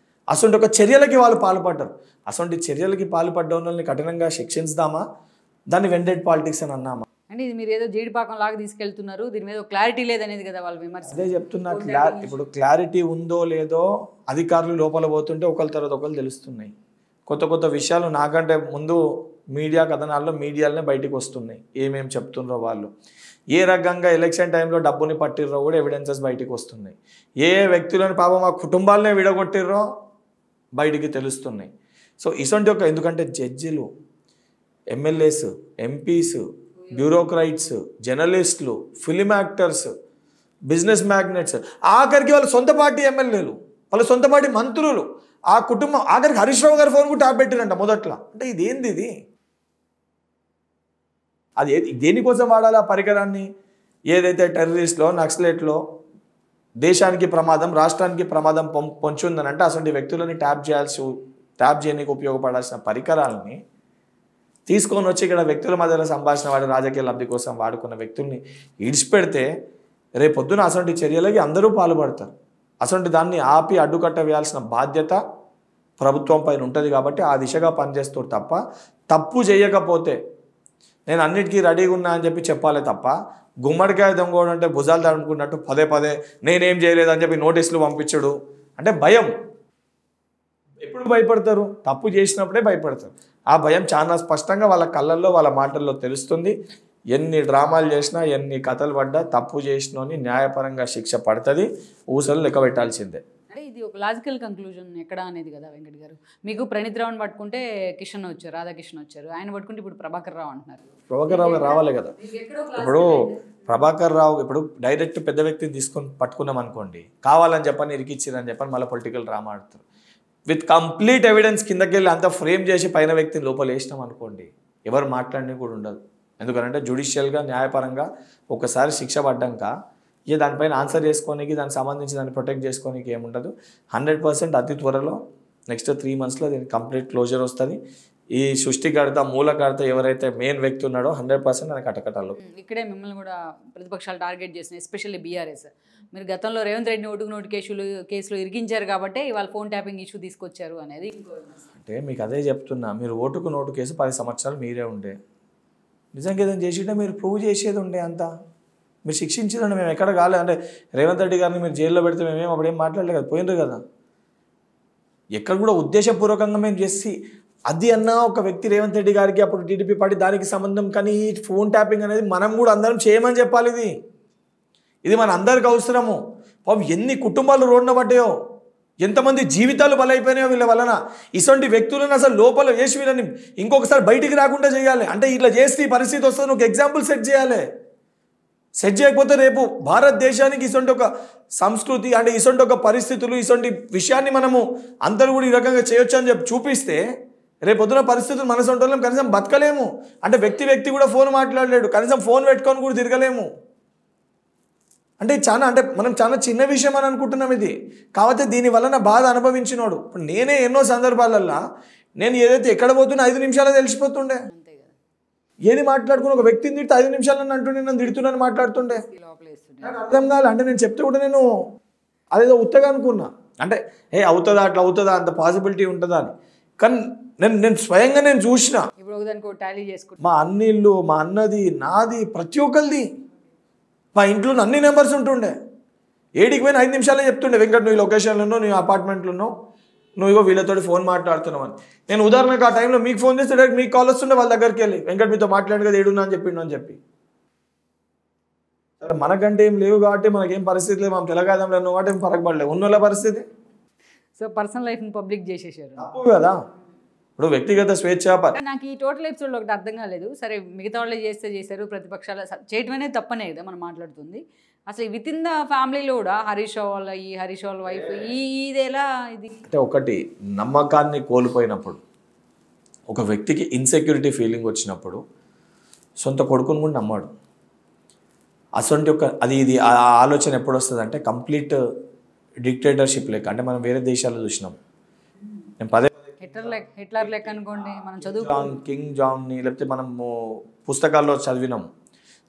అసలు ఒక చర్యలకి వాళ్ళు పాల్పడ్డారు. అసలు చర్యలకి పాల్పడ్డ వాళ్ళని కఠినంగా శిక్షించుదామా, దాన్ని వెండెడ్ పాలిటిక్స్ అని అన్నామా? అంటే ఇది మీరు ఏదో జీడిపాకం లాగా తీసుకెళ్తున్నారు, దీని మీద క్లారిటీ లేదనేది కదా వాళ్ళ విమర్శ. అదే చెప్తున్నా, ఇప్పుడు క్లారిటీ ఉందో లేదో అధికారులు లోపల పోతుంటే ఒకరి తర్వాత ఒకరు తెలుస్తున్నాయి. కొత్త కొత్త విషయాలు నాకంటే ముందు మీడియా కథనాల్లో మీడియాలనే బయటికి వస్తున్నాయి, ఏమేమి చెప్తున్నారో వాళ్ళు. ఏ రకంగా ఎలక్షన్ టైంలో డబ్బుని పట్టిర్రో కూడా ఎవిడెన్సెస్ బయటికి వస్తున్నాయి. ఏ వ్యక్తులను పాపం ఆ కుటుంబాలనే విడగొట్టిర్రో బయటికి తెలుస్తున్నాయి. సో ఇసొంటి ఒక, ఎందుకంటే జడ్జిలు, ఎమ్మెల్యేస్, ఎంపీస్, బ్యూరోక్రైట్స్, జర్నలిస్టులు, ఫిలిం యాక్టర్స్, బిజినెస్ మ్యాగ్నెట్స్, ఆఖరికి వాళ్ళ సొంత పార్టీ ఎమ్మెల్యేలు, వాళ్ళ సొంత పార్టీ మంత్రులు, ఆ కుటుంబం, ఆఖరికి హరీష్ రావు గారి ఫోన్ కూడా ట్యాప్ పెట్టిరంట మొదట్లో. అంటే ఇదేంది ఇది? అది దేనికోసం వాడాలి ఆ పరికరాన్ని? ఏదైతే టెర్రరిస్ట్లో, నక్సలైట్లో దేశానికి ప్రమాదం, రాష్ట్రానికి ప్రమాదం పొంచి ఉందనంటే అసలు వ్యక్తులని ట్యాప్ చేయడానికి ఉపయోగపడాల్సిన పరికరాలని తీసుకొని వచ్చి ఇక్కడ వ్యక్తుల మధ్యలో సంభాషణ వాడి రాజకీయ లబ్ధి కోసం వాడుకున్న వ్యక్తుల్ని ఇడిచిపెడితే రేపొద్దున అసలు చర్యలకి అందరూ పాల్పడతారు. అసలు దాన్ని ఆపి అడ్డుకట్ట వేయాల్సిన బాధ్యత ప్రభుత్వం పైన ఉంటుంది. కాబట్టి ఆ దిశగా పనిచేస్తారు తప్ప, తప్పు చేయకపోతే నేను అన్నిటికీ రెడీగా ఉన్నా అని చెప్పి చెప్పాలి తప్ప, గుమ్మడికాయ దొంగోడు అంటే భుజాలు తడుముకున్నట్టు పదే పదే నేనేం చేయలేదని చెప్పి నోటీసులు పంపించడు అంటే భయం. ఎప్పుడు భయపడతారు? తప్పు చేసినప్పుడే భయపడతారు. ఆ భయం చాలా స్పష్టంగా వాళ్ళ కళ్ళల్లో, వాళ్ళ మాటల్లో తెలుస్తుంది. ఎన్ని డ్రామాలు చేసినా, ఎన్ని కథలు పడ్డా తప్పు చేసినోని న్యాయపరంగా శిక్ష పడుతుంది, ఊసలు లెక్క పెట్టాల్సిందే. అంటే ఇది ఒక లాజికల్ కంక్లూజన్ ఎక్కడ అనేది కదా వెంకట్ గారు. మీకు ప్రణీత్ రావుని పట్టుకుంటే కిషన్ వచ్చారు, రాధాకిషన్ వచ్చారు, ఆయన పట్టుకుంటే ఇప్పుడు ప్రభాకర్ రావు అంటున్నారు. ప్రభాకర్ రావు రావాలి కదా. ఇప్పుడు ప్రభాకర్ రావు ఇప్పుడు డైరెక్ట్ పెద్ద వ్యక్తిని తీసుకొని పట్టుకున్నాం అనుకోండి, కావాలని చెప్పని ఇరికిచ్చిరని చెప్పని మళ్ళీ పొలిటికల్ డ్రామా ఆడతారు. విత్ కంప్లీట్ ఎవిడెన్స్ కిందకి వెళ్ళి అంతా ఫ్రేమ్ చేసి పైన వ్యక్తిని లోపల వేసినాం అనుకోండి, ఎవరు మాట్లాడినా కూడా ఉండదు. ఎందుకంటే జ్యుడిషియల్గా, న్యాయపరంగా ఒకసారి శిక్ష పడ్డాక దానిపైన ఆన్సర్ చేసుకోనికి, దానికి సంబంధించి దాన్ని ప్రొటెక్ట్ చేసుకోనికి ఏముండదు. 100% అతి త్వరలో నెక్స్ట్ 3 monthsలో దీనికి కంప్లీట్ క్లోజర్ వస్తుంది. ఈ సృష్టికర్త, మూలకర్త ఎవరైతే మెయిన్ వ్యక్తి ఉన్నాడో 100% దానికి అటకటాలు. ఇక్కడే మిమ్మల్ని కూడా ప్రతిపక్షాలు టార్గెట్ చేసినాయి, ఎస్పెషల్లీ బీఆర్ఎస్. మీరు గతంలో రేవంత్ రెడ్డిని నోటు కేసులో ఇరికించారు కాబట్టి ఇవాళ ఫోన్ ట్యాపింగ్ ఇష్యూ తీసుకొచ్చారు అనేది. అంటే మీకు అదే చెప్తున్నా, మీరు ఓటుకు నోటు కేసు 10 సంవత్సరాలు మీరే ఉండే, నిజంగా ఏదైనా చేసింటే మీరు ప్రూవ్ చేసేది ఉండే, అంతా మీరు శిక్షించేదండి. మేము ఎక్కడ కాలేదు అంటే రేవంత్ రెడ్డి గారిని మీరు జైల్లో పెడితే మేమేం అప్పుడేం మాట్లాడలేదు కదా, పోయినరు కదా. ఎక్కడ కూడా ఉద్దేశపూర్వకంగా మేము చేసి అది అన్నా ఒక వ్యక్తి రేవంత్ రెడ్డి గారికి అప్పుడు టీడీపీ పార్టీ దానికి సంబంధం, కానీ ఈ ఫోన్ ట్యాపింగ్ అనేది మనం కూడా అందరం చేయమని చెప్పాలి. ఇది మన అందరికి అవసరము. పాపం ఎన్ని కుటుంబాలు రోడ్న పడ్డాయో, ఎంతమంది జీవితాలు బలైపోయినాయో వీళ్ళ వలన. ఇటువంటి వ్యక్తులను అసలు లోపల వేసి వీళ్ళని ఇంకొకసారి బయటికి రాకుండా చేయాలి. అంటే ఇట్లా చేస్తే ఈ పరిస్థితి వస్తుంది, ఒక ఎగ్జాంపుల్ సెట్ చేయాలి. సెట్ చేయకపోతే రేపు భారతదేశానికి ఇటువంటి ఒక సంస్కృతి, అంటే ఇటువంటి ఒక పరిస్థితులు, ఇటువంటి విషయాన్ని మనము అందరూ కూడా ఈ రకంగా చేయొచ్చు అని చెప్పి చూపిస్తే రేపు పొద్దున పరిస్థితులు మన సొంతం కనీసం బతకలేము. అంటే వ్యక్తి కూడా ఫోన్ మాట్లాడలేడు, కనీసం ఫోన్ పెట్టుకొని కూడా తిరగలేము. అంటే మనం చాలా చిన్న విషయం అని అనుకుంటున్నాం ఇది. కాకపోతే దీని వలన బాధ అనుభవించినోడు. ఇప్పుడు నేనే ఎన్నో సందర్భాలల్లో నేను ఏదైతే ఎక్కడ పోతున్నా 5 నిమిషాల్లో తెలిసిపోతుండే. ఏది మాట్లాడుకుని ఒక వ్యక్తిని తిడితే 5 నిమిషాలని అంటుండే, నన్ను తిడుతున్నాను మాట్లాడుతుండే. నాకు అర్థం కాదు. అంటే నేను చెప్తే కూడా నేను అదేదో ఉత్తగా అనుకున్నా, అంటే అవుతుందా, అట్లా అవుతుందా, అంత పాసిబిలిటీ ఉంటుందా అని. కానీ నేను స్వయంగా నేను చూసిన, మా అన్నిళ్ళు, మా అన్నది, నాది, ప్రతి ఒక్కరిది, మా ఇంట్లో అన్ని నెంబర్స్ ఉంటుండే. ఏడికి పోయిన 5 నిమిషాలే చెప్తుండే, వెంకట్ నువ్వు ఈ లొకేషన్లో ఉన్నావు, నీ అపార్ట్మెంట్లో ఉన్నావు, నువ్వు ఇగో వీళ్ళతో ఫోన్ మాట్లాడుతున్నావు అని. నేను ఉదాహరణకు ఆ టైంలో మీకు ఫోన్ చేస్తే డైరెక్ట్ మీకు కాల్ వస్తుండే, వాళ్ళ దగ్గరికి వెళ్ళి వెంకట్ మీతో మాట్లాడు కదా, ఏడున్నా అని చెప్పిండు అని చెప్పి. సరే మనకంటే ఏం లేవు కాబట్టి మనకేం పరిస్థితి లేదు, మనం తెలంగాణలో ఉన్నాం కాబట్టి ఏం పరగబడలేదు. ఉన్నోళ్ళ పరిస్థితి సో పర్సనల్ లైఫ్ని పబ్లిక్ చేసేసారు. తప్పు కదా. ఇప్పుడు వ్యక్తిగత స్వేచ్ఛ. నాకు ఈ టోటల్ ఎపిసోడ్లో ఒకటి అర్థం కాలేదు. సరే మిగతా వాళ్ళే చేశారు, ప్రతిపక్షాలు చేయటం అనేది తప్పనే కదా మనం మాట్లాడుతుంది. అసలు విత్ ఇన్ ద ఫ్యామిలీలో కూడా హరీష్ రావు వైఫ్ ఇదేలా ఇది అంటే ఒకటి నమ్మకాన్ని కోల్పోయినప్పుడు, ఒక వ్యక్తికి ఇన్సెక్యూరిటీ ఫీలింగ్ వచ్చినప్పుడు సొంత కొడుకుని కూడా నమ్మాడు. అసొంటి ఒక ఇది ఆలోచన ఎప్పుడు వస్తుంది అంటే కంప్లీట్ డిక్టేటర్షిప్ లెక్క. అంటే మనం వేరే దేశాల్లో చూసినాం, నేను పదే హిట్లర్ లెక్క అనుకోండి, మనం చదువు కింగ్ జాన్ని లేకపోతే మనము పుస్తకాల్లో చదివినాం.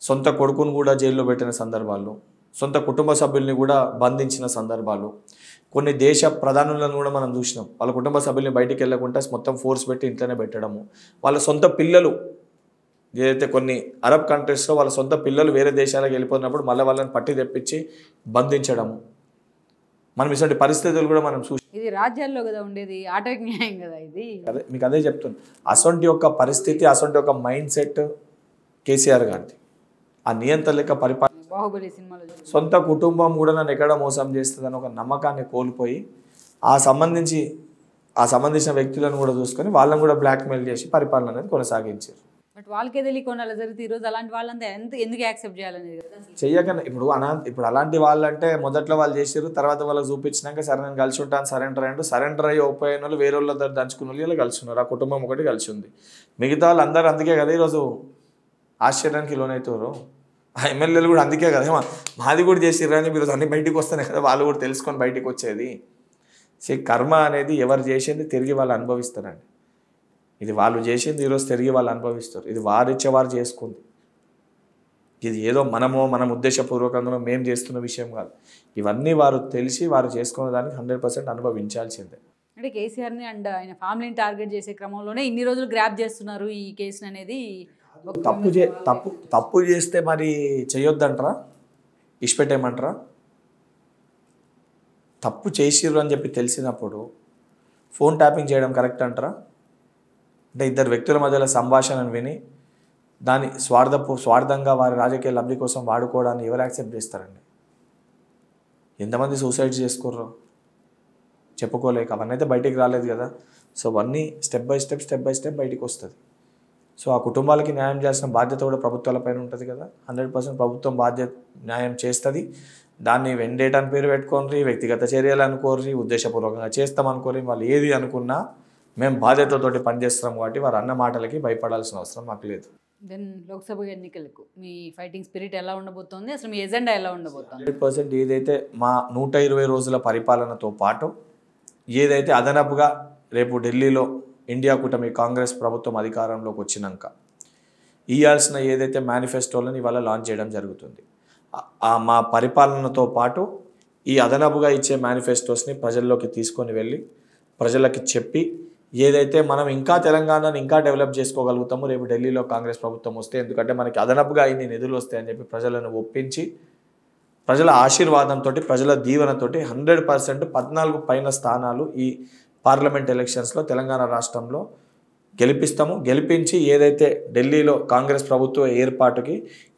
సొంత కొడుకును కూడా జైల్లో పెట్టిన సందర్భాలు, సొంత కుటుంబ సభ్యుల్ని కూడా బంధించిన సందర్భాలు, కొన్ని దేశ ప్రధానులను కూడా మనం చూసినాం. వాళ్ళ కుటుంబ సభ్యుల్ని బయటికి వెళ్ళకుండా మొత్తం ఫోర్స్ పెట్టి ఇంట్లోనే పెట్టడము, వాళ్ళ సొంత పిల్లలు ఏదైతే కొన్ని అరబ్ కంట్రీస్లో వాళ్ళ సొంత పిల్లలు వేరే దేశాలకు వెళ్ళిపోయినప్పుడు మళ్ళీ వాళ్ళని పట్టి తెప్పించి బంధించడము, మనం ఇటువంటి పరిస్థితులు కూడా మనం చూసి, ఇది రాజ్యాల్లో కదా ఉండేది, ఆటవిక న్యాయం కదా ఇది. అదే మీకు అదే చెప్తున్నాను. అసొంటి యొక్క పరిస్థితి, అసొంటి ఒక మైండ్ సెట్ కేసీఆర్ గారిది. ఆ నియంత్రణ లెక్క పరిపాలన, బాహుబలి సినిమాలో సొంత కుటుంబం కూడా నన్ను ఎక్కడ మోసం చేస్తుందని ఒక నమ్మకాన్ని కోల్పోయి ఆ సంబంధించిన వ్యక్తులను కూడా చూసుకొని వాళ్ళని కూడా బ్లాక్మెయిల్ చేసి పరిపాలన అనేది కొనసాగించారు. బట్ వాళ్ళకే తెలియకుండా అలా జరిగితే ఈరోజు అలాంటి వాళ్ళంతా ఎందుకు యాక్సెప్ట్ చేయాలనేది కదా అసలు. చెయ్యకనే ఇప్పుడు అలాంటి వాళ్ళంటే మొదట్లో వాళ్ళు చేసారు, తర్వాత వాళ్ళకి చూపించినాక సరే నేను కలిసి ఉంటాను సరెండర్ అయ్యి ఓపోయిన వాళ్ళు వేరే వాళ్ళ దగ్గర దంచుకున్న వాళ్ళు ఇలా కలిసి ఉన్నారు. ఆ కుటుంబం ఒకటి కలిసి ఉంది. మిగతా వాళ్ళు అందరూ అందుకే కదా ఈరోజు ఆశ్చర్యానికి లోనవుతారు. ఆ ఎమ్మెల్యేలు కూడా అందుకే కదా మాది కూడా చేసిర్రు అని ఈరోజు అన్ని బయటికి వస్తేనే కదా వాళ్ళు కూడా తెలుసుకొని బయటికి వచ్చేది. కర్మ అనేది ఎవరు చేసింది తిరిగి వాళ్ళు అనుభవిస్తారండి. ఇది వాళ్ళు చేసింది ఈరోజు తిరిగి వాళ్ళు అనుభవిస్తారు. ఇది వారిచ్చేవారు చేసుకుంది. ఇది ఏదో మనం ఉద్దేశపూర్వకంగా మేము చేస్తున్న విషయం కాదు. ఇవన్నీ వారు తెలిసి వారు చేసుకున్న దానికి 100% అనుభవించాల్సిందే. అంటే కేసీఆర్ని అండ్ ఆయన ఫ్యామిలీని టార్గెట్ చేసే క్రమంలోనే ఇన్ని రోజులు గ్రాప్ చేస్తున్నారు ఈ కేసుని అనేది. తప్పు చేస్తే మరి చేయొద్దంటారా, ఇష్టపెట్టేయమంటారా? తప్పు చేసిర్రు అని చెప్పి తెలిసినప్పుడు ఫోన్ ట్యాపింగ్ చేయడం కరెక్ట్ అంటారా? అంటే ఇద్దరు వ్యక్తుల మధ్యలో సంభాషణను విని దాన్ని స్వార్థంగా వారి రాజకీయ లబ్ధి కోసం వాడుకోవడాన్ని ఎవరు యాక్సెప్ట్ చేస్తారండి? ఎంతమంది సూసైడ్ చేసుకోర్రో చెప్పుకోలేక, అవన్నీ అయితే బయటికి రాలేదు కదా. సో అవన్నీ స్టెప్ బై స్టెప్ బయటికి వస్తుంది. సో ఆ కుటుంబాలకి న్యాయం చేయాల్సిన బాధ్యత కూడా ప్రభుత్వాలపైన ఉంటుంది కదా. 100% ప్రభుత్వం న్యాయం చేస్తుంది. దాన్ని వెండేట్ అని పేరు పెట్టుకోండి, వ్యక్తిగత చర్యలు అనుకోరి, ఉద్దేశపూర్వకంగా చేస్తాం అనుకోరి, వాళ్ళు ఏది అనుకున్నా మేము బాధ్యతతోటి పనిచేస్తున్నాం కాబట్టి వారు అన్న మాటలకి భయపడాల్సిన అవసరం మాకు లేదు. దెన్ లోక్సభ ఎన్నికలకు మీ ఫైటింగ్ స్పిరిట్ ఎలా ఉండబోతోంది, అసలు మీ ఎజెండా ఎలా ఉండబోతోంది? 100% ఏదైతే మా 120 రోజుల పరిపాలనతో పాటు ఏదైతే అదనపుగా రేపు ఢిల్లీలో ఇండియా కూటమి కాంగ్రెస్ ప్రభుత్వం అధికారంలోకి వచ్చినాక ఇవ్వాల్సిన ఏదైతే మేనిఫెస్టోలను ఇవాళ లాంచ్ చేయడం జరుగుతుంది. మా పరిపాలనతో పాటు ఈ అదనపుగా ఇచ్చే మేనిఫెస్టోస్ని ప్రజల్లోకి తీసుకొని వెళ్ళి ప్రజలకి చెప్పి ఏదైతే మనం ఇంకా తెలంగాణను ఇంకా డెవలప్ చేసుకోగలుగుతామో రేపు ఢిల్లీలో కాంగ్రెస్ ప్రభుత్వం వస్తే, ఎందుకంటే మనకి అదనపుగా ఇన్ని నిధులు వస్తాయని చెప్పి ప్రజలను ఒప్పించి ప్రజల ఆశీర్వాదంతో ప్రజల దీవెనతోటి 100% 14 పైన స్థానాలు ఈ పార్లమెంట్ ఎలక్షన్స్లో తెలంగాణ రాష్ట్రంలో గెలిపించి ఏదైతే ఢిల్లీలో కాంగ్రెస్ ప్రభుత్వ ఏర్పాటుకి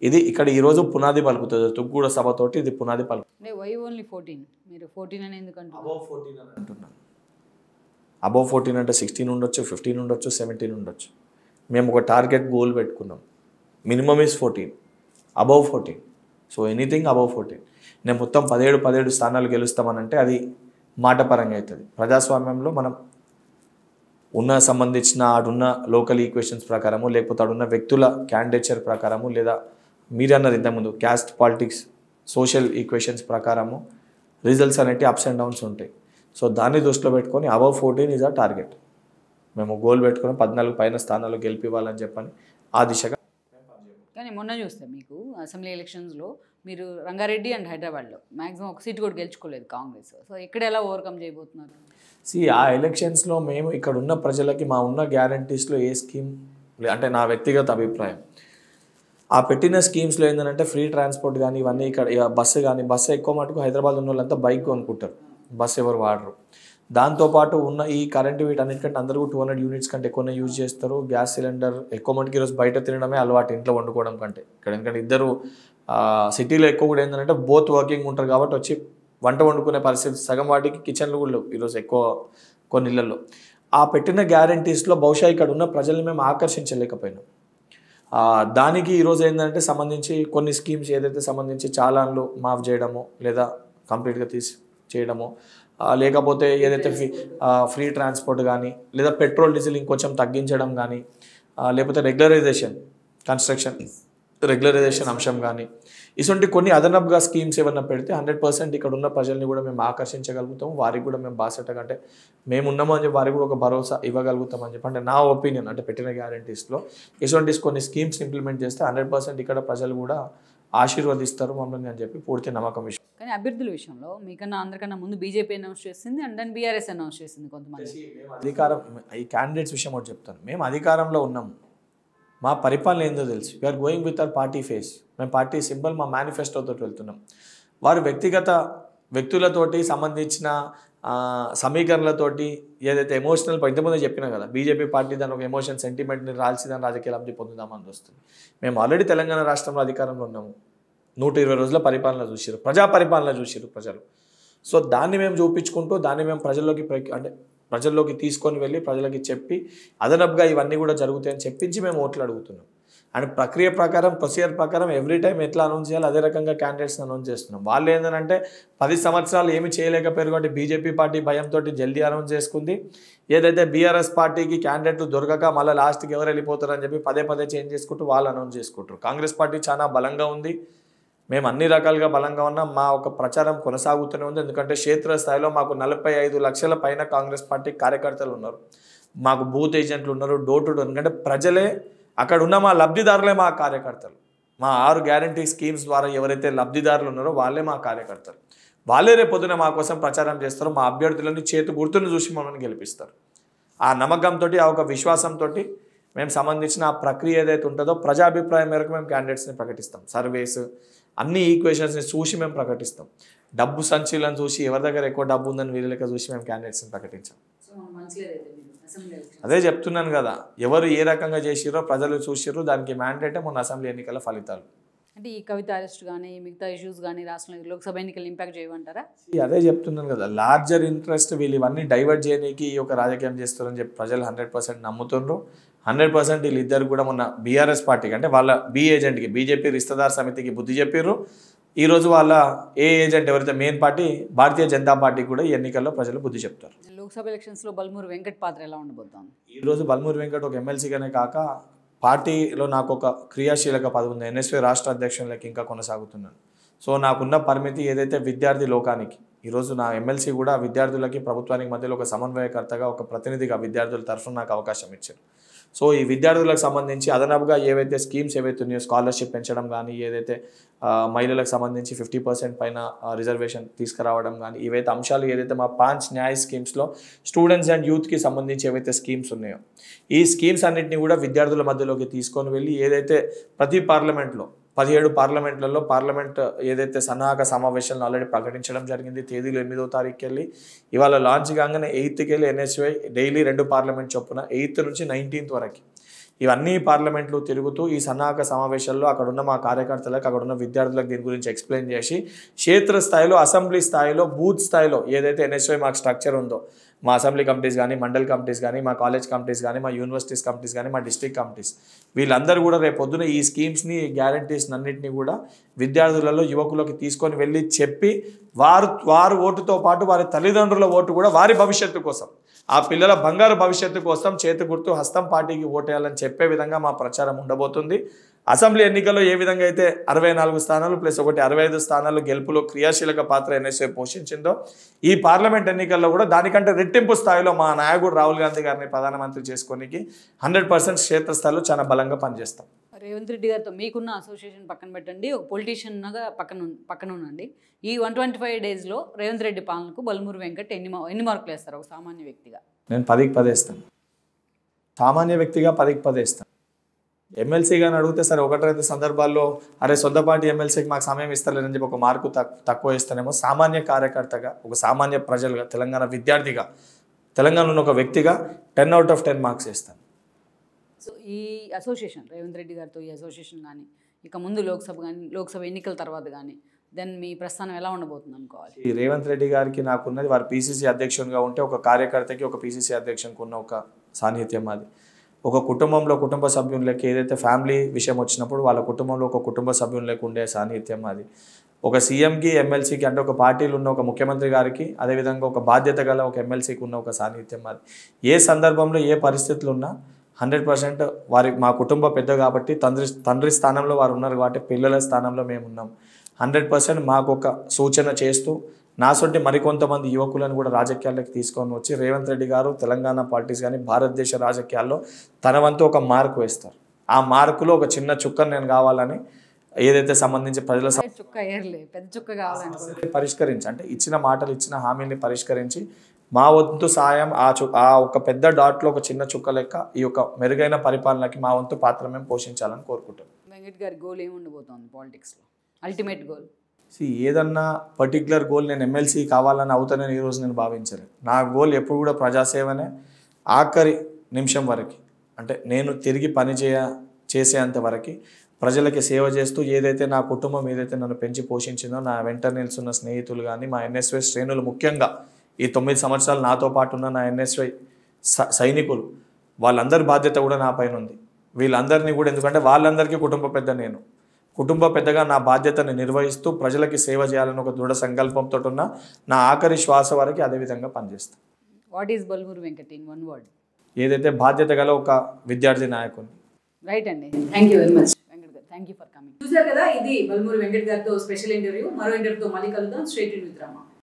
ఇది ఇక్కడ ఈరోజు పునాది పలుకుతుంది. తుగ్గూడ సభతోటి ఇది పునాది పలుకుతుంది. Why only 14? మీరు 14 అని ఎందుకు అంటున్నాను? అబవ్ 14 అంటే 16 ఉండొచ్చు, 15 ఉండొచ్చు, 17 ఉండొచ్చు. మేము ఒక టార్గెట్ గోల్ పెట్టుకున్నాం. Minimum is 14, above 14. So anything above 14. నేను మొత్తం 17 స్థానాలు గెలుస్తామనంటే అది మాట పరంగా అవుతుంది. ప్రజాస్వామ్యంలో మనం సంబంధించిన ఆడున్న లోకల్ ఈక్వేషన్స్ ప్రకారము, లేకపోతే ఆడున్న వ్యక్తుల క్యాండిడేచర్ ప్రకారము, లేదా మీరు అన్నది ఇంతకుముందు క్యాస్ట్ పాలిటిక్స్ సోషల్ ఈక్వేషన్స్ ప్రకారము రిజల్ట్స్ అనేవి అప్స్ అండ్ డౌన్స్ ఉంటాయి. సో దాన్ని దృష్టిలో పెట్టుకొని అబవ్ 14 ఈజ్ ఆ టార్గెట్. మేము గోల్ పెట్టుకుని 14 పైన స్థానాలు గెలిపివ్వాలని చెప్పని ఆ దిశగా. కానీ మొన్న చూస్తే మీకు అసెంబ్లీ ఎలక్షన్స్లో మీరు రంగారెడ్డి అండ్ హైదరాబాద్లో మ్యాక్సిమం ఒక సీట్ కూడా గెలుచుకోలేదు కాంగ్రెస్. సో ఇక్కడ ఎలా ఓవర్కమ్ చేయబోతున్నారు? ఆ ఎలక్షన్స్లో మేము ఇక్కడ ఉన్న ప్రజలకి మా ఉన్న గ్యారంటీస్లో ఏ స్కీమ్ అంటే నా వ్యక్తిగత అభిప్రాయం ఆ పెట్టిన స్కీమ్స్లో ఏంటంటే ఫ్రీ ట్రాన్స్పోర్ట్ కానీ ఇవన్నీ ఇక్కడ బస్సు ఎక్కువ మటుకు హైదరాబాద్ ఉన్న వాళ్ళంతా బైక్ కొనుక్కుంటారు, బస్సు ఎవరు వాడరు. దాంతోపాటు ఉన్న ఈ కరెంటు వీటన్నిటికంటే అందరూ 200 యూనిట్స్ కంటే ఎక్కువనే యూజ్ చేస్తారు. గ్యాస్ సిలిండర్ ఎక్కువ మటుకు ఈరోజు బయట తినడమే అలవాటు ఇంట్లో వండుకోవడం కంటే. ఇక్కడ ఎందుకంటే ఇద్దరు సిటీలో ఎక్కువ కూడా ఏంటంటే బోత్ వర్కింగ్ ఉంటారు కాబట్టి వచ్చి వంట వండుకునే పరిస్థితి సగం వాటికి కిచెన్లు కూడా లేవు ఈరోజు ఎక్కువ కొన్ని ఇళ్లలో. ఆ పెట్టిన గ్యారంటీస్లో బహుశా ఇక్కడ ఉన్న ప్రజల్ని మేము ఆకర్షించలేకపోయినాం. దానికి ఈరోజు ఏంటంటే సంబంధించి కొన్ని స్కీమ్స్ ఏదైతే సంబంధించి చాలాన్లు మాఫ్ చేయడము, లేదా కంప్లీట్గా చేయడము, లేకపోతే ఏదైతే ఫ్రీ ట్రాన్స్పోర్ట్ కానీ, లేదా పెట్రోల్ డీజిల్ ఇంకొంచెం తగ్గించడం కానీ, లేకపోతే కన్స్ట్రక్షన్ రెగ్యులరైజేషన్ అంశం కానీ, ఇటువంటి కొన్ని అదనపుగా స్కీమ్స్ ఏమన్నా పెడితే 100% ఇక్కడ ఉన్న ప్రజల్ని కూడా మేము ఆకర్షించగలుగుతాము. వారికి కూడా మేము బాసటగా అంటే మేము ఉన్నాము అని చెప్పి వారికి కూడా ఒక భరోసా ఇవ్వగలుగుతామని చెప్పి అంటే నా ఒపీనియన్. అంటే పెట్టిన గ్యారంటీస్లో ఇటువంటి కొన్ని స్కీమ్స్ ఇంప్లిమెంట్ చేస్తే 100% ఇక్కడ ప్రజలు కూడా ఆశీర్వదిస్తారు మమ్మల్ని అని చెప్పి పూర్తి నమ్మకం విషయం. కానీ అభ్యర్థుల విషయంలో మీకన్నా అందరికన్నా ముందు బీజేపీ అనౌన్స్ చేసింది అండ్ దెన్ బీఆర్ఎస్ అనౌన్స్ చేసింది కొంతమంది. ఈ క్యాండిడేట్స్ విషయం ఒకటి చెప్తాను. మేము అధికారంలో ఉన్నాము, మా పరిపాలన ఏందో తెలుసు. We are going with our party face. మేము పార్టీ సింబల్ మా మేనిఫెస్టోతో వెళ్తున్నాం. వారు వ్యక్తిగత వ్యక్తులతోటి సంబంధించిన సమీకరణలతోటి ఏదైతే ఎమోషనల్ ఇంతకుముందే చెప్పినా కదా, బీజేపీ పార్టీ దాని ఒక ఎమోషన్ సెంటిమెంట్ని రాల్చి దాని రాజకీయ లబ్ధి పొందుదామని వస్తుంది. మేము ఆల్రెడీ తెలంగాణ రాష్ట్రంలో అధికారంలో ఉన్నాము. 120 రోజుల పరిపాలన చూసారు, ప్రజా పరిపాలన చూసారు ప్రజలు. సో దాన్ని మేము చూపించుకుంటూ దాన్ని మేము ప్రజల్లోకి తీసుకొని వెళ్ళి ప్రజలకి చెప్పి అదనపుగా ఇవన్నీ కూడా జరుగుతాయని చెప్పించి మేము ఓట్లు అడుగుతున్నాం. అండ్ ప్రక్రియ ప్రకారం ప్రొసీజర్ ప్రకారం ఎవ్రీ టైం ఎట్లా అనౌన్స్ చేయాలి అదే రకంగా క్యాండిడేట్స్ని అనౌన్స్ చేస్తున్నాం. వాళ్ళు ఏంటంటే 10 సంవత్సరాలు ఏమి చేయలేకపోయారు కాబట్టి బీజేపీ పార్టీ భయంతో జల్దీ అనౌన్స్ చేసుకుంది. ఏదైతే బీఆర్ఎస్ పార్టీకి క్యాండిడేట్లు దొరకక మళ్ళీ లాస్ట్కి ఎవరు వెళ్ళిపోతారని చెప్పి పదే చేంజ్ చేసుకుంటూ వాళ్ళు అనౌన్స్ చేసుకుంటారు. కాంగ్రెస్ పార్టీ చాలా బలంగా ఉంది, మేము అన్ని రకాలుగా బలంగా ఉన్నాం. మా ఒక ప్రచారం కొనసాగుతూనే ఉంది. ఎందుకంటే క్షేత్రస్థాయిలో మాకు 45 లక్షల పైన కాంగ్రెస్ పార్టీ కార్యకర్తలు ఉన్నారు, మాకు బూత్ ఏజెంట్లు ఉన్నారు, డోర్ టు డోర్. ఎందుకంటే ప్రజలే అక్కడ ఉన్న మా లబ్ధిదారులే మా కార్యకర్తలు. మా 6 గ్యారంటీ స్కీమ్స్ ద్వారా ఎవరైతే లబ్ధిదారులు ఉన్నారో వాళ్ళే మా కార్యకర్తలు. వాళ్ళే రేపు పొద్దున మా కోసం ప్రచారం చేస్తారు. మా అభ్యర్థులని చేతి గుర్తును చూసి మమ్మల్ని గెలిపిస్తారు. ఆ నమ్మకంతో ఆ ఒక విశ్వాసంతో మేము సంబంధించిన ఆ ప్రక్రియ ఏదైతే ఉంటుందో ప్రజాభిప్రాయం మేరకు మేము క్యాండిడేట్స్ని ప్రకటిస్తాం. సర్వేస్ అన్ని ఈక్వేషన్స్ని చూసి మేము ప్రకటిస్తాం. డబ్బు సంచలనం చూసి ఎవరి దగ్గర ఎక్కువ డబ్బు ఉందని వీరి లెక్క చూసి మేము క్యాండిడేట్స్ని ప్రకటించాం. అదే చెప్తున్నాను కదా, ఎవరు ఏ రకంగా చేసిరో ప్రజలు చూసిర్రు. దానికి మ్యాండేటే మొన్న అసెంబ్లీ ఎన్నికల ఫలితాలు. అంటే ఈ కవిత అరెస్ట్ కానీ మిగతా ఇష్యూస్ కానీ రాష్ట్రంలో లోక్సభ ఎన్నికలు ఇంపాక్ట్ చేయమంటారా? అదే చెప్తున్నాను కదా, లార్జర్ ఇంట్రెస్ట్ వీళ్ళు ఇవన్నీ డైవర్ట్ చేయడానికి ఈ ఒక రాజకీయం చేస్తారని చెప్పి ప్రజలు 100% నమ్ముతున్నారు. 100% వీళ్ళిద్దరు కూడా మొన్న బీఆర్ఎస్ పార్టీకి అంటే వాళ్ళ బి ఏజెంట్కి బీజేపీ రిస్తదార్ సమితికి బుద్ధి చెప్పారు. ఈరోజు వాళ్ళ ఏ ఏజెంట్ ఎవరైతే మెయిన్ పార్టీ భారతీయ జనతా పార్టీకి కూడా ఈ ఎన్నికల్లో ప్రజలు బుద్ధి చెప్తారు. లోక్సభ ఎలక్షన్స్లో బల్మూరు వెంకట్ పాత్ర ఎలా ఉండబోతాం? ఈరోజు బల్మూరు వెంకట్ ఒక ఎమ్మెల్సీగానే కాక పార్టీలో నాకు ఒక క్రియాశీలక పదవి ఉంది. ఎన్ఎస్వై రాష్ట్ర అధ్యక్షులకి ఇంకా కొనసాగుతున్నాను. సో నాకున్న పరిమితి ఏదైతే విద్యార్థి లోకానికి, ఈరోజు నా ఎమ్మెల్సీ కూడా విద్యార్థులకి ప్రభుత్వానికి మధ్యలో ఒక సమన్వయకర్తగా ఒక ప్రతినిధిగా విద్యార్థుల తరఫున నాకు అవకాశం ఇచ్చారు. సో ఈ విద్యార్థులకు సంబంధించి అదనపుగా ఏవైతే స్కీమ్స్ ఏవైతే ఉన్నాయో స్కాలర్షిప్ పెంచడం కానీ, ఏదైతే మహిళలకు సంబంధించి 50% పైన రిజర్వేషన్ తీసుకురావడం కానీ, ఇవైతే అంశాలు ఏదైతే మా 5 న్యాయ స్కీమ్స్లో స్టూడెంట్స్ అండ్ యూత్కి సంబంధించి ఏవైతే స్కీమ్స్ ఉన్నాయో ఈ స్కీమ్స్ అన్నింటినీ కూడా విద్యార్థుల మధ్యలోకి తీసుకొని వెళ్ళి ఏదైతే ప్రతి పార్లమెంట్లో 17 పార్లమెంట్లలో పార్లమెంట్ ఏదైతే సన్నాహక సమావేశాలను ఆల్రెడీ ప్రకటించడం జరిగింది. తేదీలు 8వ తారీఖుకి వెళ్ళి ఇవాళ లాంచ్ కాగానే 8కి వెళ్ళి ఎన్ఎస్వై డైలీ 2 పార్లమెంట్ చొప్పున 8th నుంచి 19th వరకు ఇవన్నీ పార్లమెంట్లు తిరుగుతూ ఈ సన్నాహక సమావేశాల్లో అక్కడున్న మా కార్యకర్తలకు అక్కడున్న విద్యార్థులకు దీని గురించి ఎక్స్ప్లెయిన్ చేసి క్షేత్ర స్థాయిలో అసెంబ్లీ స్థాయిలో బూత్ స్థాయిలో ఏదైతే ఎన్ఎస్వై మాకు స్ట్రక్చర్ ఉందో మా అసెంబ్లీ కమిటీస్ కానీ, మండల్ కమిటీస్ కానీ, మా కాలేజ్ కమిటీస్ కానీ, మా యూనివర్సిటీస్ కమిటీస్ కానీ, మా డిస్ట్రిక్ట్ కమిటీస్ వీళ్ళందరూ కూడా రేపు పొద్దున ఈ స్కీమ్స్ని గ్యారంటీస్ అన్నింటినీ కూడా విద్యార్థులలో యువకులకు తీసుకొని వెళ్ళి చెప్పి వారు ఓటుతో పాటు వారి తల్లిదండ్రుల ఓటు కూడా వారి భవిష్యత్తు కోసం, ఆ పిల్లల బంగారు భవిష్యత్తు కోసం చేతి గుర్తు హస్తం పార్టీకి ఓటేయాలని చెప్పే విధంగా మా ప్రచారం ఉండబోతుంది. అసెంబ్లీ ఎన్నికల్లో ఏ విధంగా అయితే 64 స్థానాలు ప్లస్ ఒకటి 65 స్థానాలు గెలుపులో క్రియాశీలక పాత్ర ఎన్ఎస్ఏ పోషించిందో ఈ పార్లమెంట్ ఎన్నికల్లో కూడా దానికంటే రెట్టింపు స్థాయిలో మా నాయకుడు రాహుల్ గాంధీ గారిని ప్రధానమంత్రి చేసుకోనికి 100% క్షేత్రస్థాయిలో చాలా బలంగా పనిచేస్తాం. రేవంత్ రెడ్డి గారితో మీకున్న అసోసియేషన్ పక్కన పెట్టండి, ఒక పొలిటీషియన్గా పక్కన ఉండండి. ఈ 125 డేస్లో రేవంత్ రెడ్డి పాలనకు బల్మూరు వెంకట్ ఎన్ని మార్కులు వేస్తారు ఒక సామాన్య వ్యక్తిగా? నేను 10కి 10 వేస్తాను. సామాన్య వ్యక్తిగా 10కి 10 వేస్తాను. ఎమ్మెల్సీగా అడిగితే సరే 1-2 సందర్భాల్లో అరే సొంత పార్టీ ఎమ్మెల్సీకి మాకు సమయం ఇస్తలేదని చెప్పి ఒక మార్కు తక్కువ ఇస్తానేమో. సామాన్య కార్యకర్తగా, ఒక సామాన్య ప్రజలుగా, తెలంగాణ విద్యార్థిగా, తెలంగాణ ఉన్న ఒక వ్యక్తిగా 10 out of 10 మార్క్స్ ఇస్తాను. సో ఈ అసోసియేషన్ రేవంత్ రెడ్డి గారితో ఈ అసోసియేషన్ కానీ ఇక ముందు లోక్సభ ఎన్నికల తర్వాత కానీ దెన్ మీ ప్రస్థానం ఎలా ఉండబోతుంది అనుకోవాలి? ఈ రేవంత్ రెడ్డి గారికి నాకున్నది వారు పీసీసీ అధ్యక్షునిగా ఉంటే ఒక కార్యకర్తకి ఒక పీసీసీ అధ్యక్షునికి ఉన్న ఒక సాన్నిహిత్యం అది. ఒక కుటుంబంలో కుటుంబ సభ్యులకి ఏదైతే ఫ్యామిలీ విషయం వచ్చినప్పుడు వాళ్ళ కుటుంబంలో ఒక కుటుంబ సభ్యులకు ఉండే సాన్నిహిత్యం అది. ఒక సీఎంకి ఎమ్మెల్సీకి అంటే ఒక పార్టీలు ఉన్న ఒక ముఖ్యమంత్రి గారికి అదేవిధంగా ఒక బాధ్యత గల ఒక ఎమ్మెల్సీకి ఉన్న ఒక సాన్నిహిత్యం అది. ఏ సందర్భంలో ఏ పరిస్థితులు ఉన్నా 100% మా కుటుంబ పెద్ద కాబట్టి తండ్రి స్థానంలో వారు ఉన్నారు కాబట్టి పిల్లల స్థానంలో మేము ఉన్నాం. 100% మాకు ఒక సూచన చేస్తూ నాసొంటి మరికొంతమంది యువకులను కూడా రాజకీయాల్లోకి తీసుకొని వచ్చి రేవంత్ రెడ్డి గారు తెలంగాణ పార్టీస్ కానీ భారతదేశ రాజకీయాల్లో తన వంతు ఒక మార్కు వేస్తారు. ఆ మార్కులో ఒక చిన్న చుక్కను నేను కావాలని ఏదైతే సంబంధించి ప్రజల పెద్ద చుక్క కావాలని పరిష్కరించి అంటే ఇచ్చిన మాటలు ఇచ్చిన హామీని పరిష్కరించి మా వంతు సాయం ఆ ఒక పెద్ద డాట్లో ఒక చిన్న చుక్క లెక్క ఈ యొక్క మెరుగైన పరిపాలనకి మా వంతు పాత్ర మేము పోషించాలని కోరుకుంటున్నాం. వెంకట్ గారి గోల్ ఏమి ఉండబోతోంది పాలిటిక్స్లో, అల్టిమేట్ గోల్? ఏదన్నా పర్టికులర్ గోల్ నేను ఎమ్మెల్సీ కావాలని అవుతానని ఈరోజు నేను భావించలేదు. నా గోల్ ఎప్పుడు కూడా ప్రజాసేవనే. ఆఖరి నిమిషం వరకు అంటే నేను తిరిగి పని చేసేంత వరకు ప్రజలకి సేవ చేస్తూ ఏదైతే నా కుటుంబం ఏదైతే నన్ను పెంచి పోషించిందో, నా వెంట నిలుస్తున్న స్నేహితులు కానీ, మా ఎన్ఎస్వై శ్రేణులు, ముఖ్యంగా ఈ 9 సంవత్సరాలు నాతో పాటు ఉన్న నా ఎన్ఎస్వై సైనికులు, వాళ్ళందరి బాధ్యత కూడా నా పైన ఉంది. వీళ్ళందరినీ కూడా, ఎందుకంటే వాళ్ళందరికీ కుటుంబ పెద్ద నేను, కుటుంబ పెద్దగా నా బాధ్యతని నిర్వహిస్తూ ప్రజలకి సేవ చేయాలని ఒక దృఢ సంకల్పంతో ఉన్న నా ఆఖరి శ్వాస వరకు అదేవిధంగా పనిచేస్తాను. What is Balmoor Venkat in one word? ఏదైతే బాధ్యత గల ఒక విద్యార్థి నాయకుని. రైట్ అండి, thank you very much Venkat గారు, థ్యాంక్ యూ ఫర్ కమింగ్. చూసారు కదా, ఇది బల్మూరు వెంకట్ గారితో స్పెషల్ ఇంటర్వ్యూ. మరో ఇంటర్వ్యూతో మళ్ళీ కలుద్దాం. Straight in with Rama.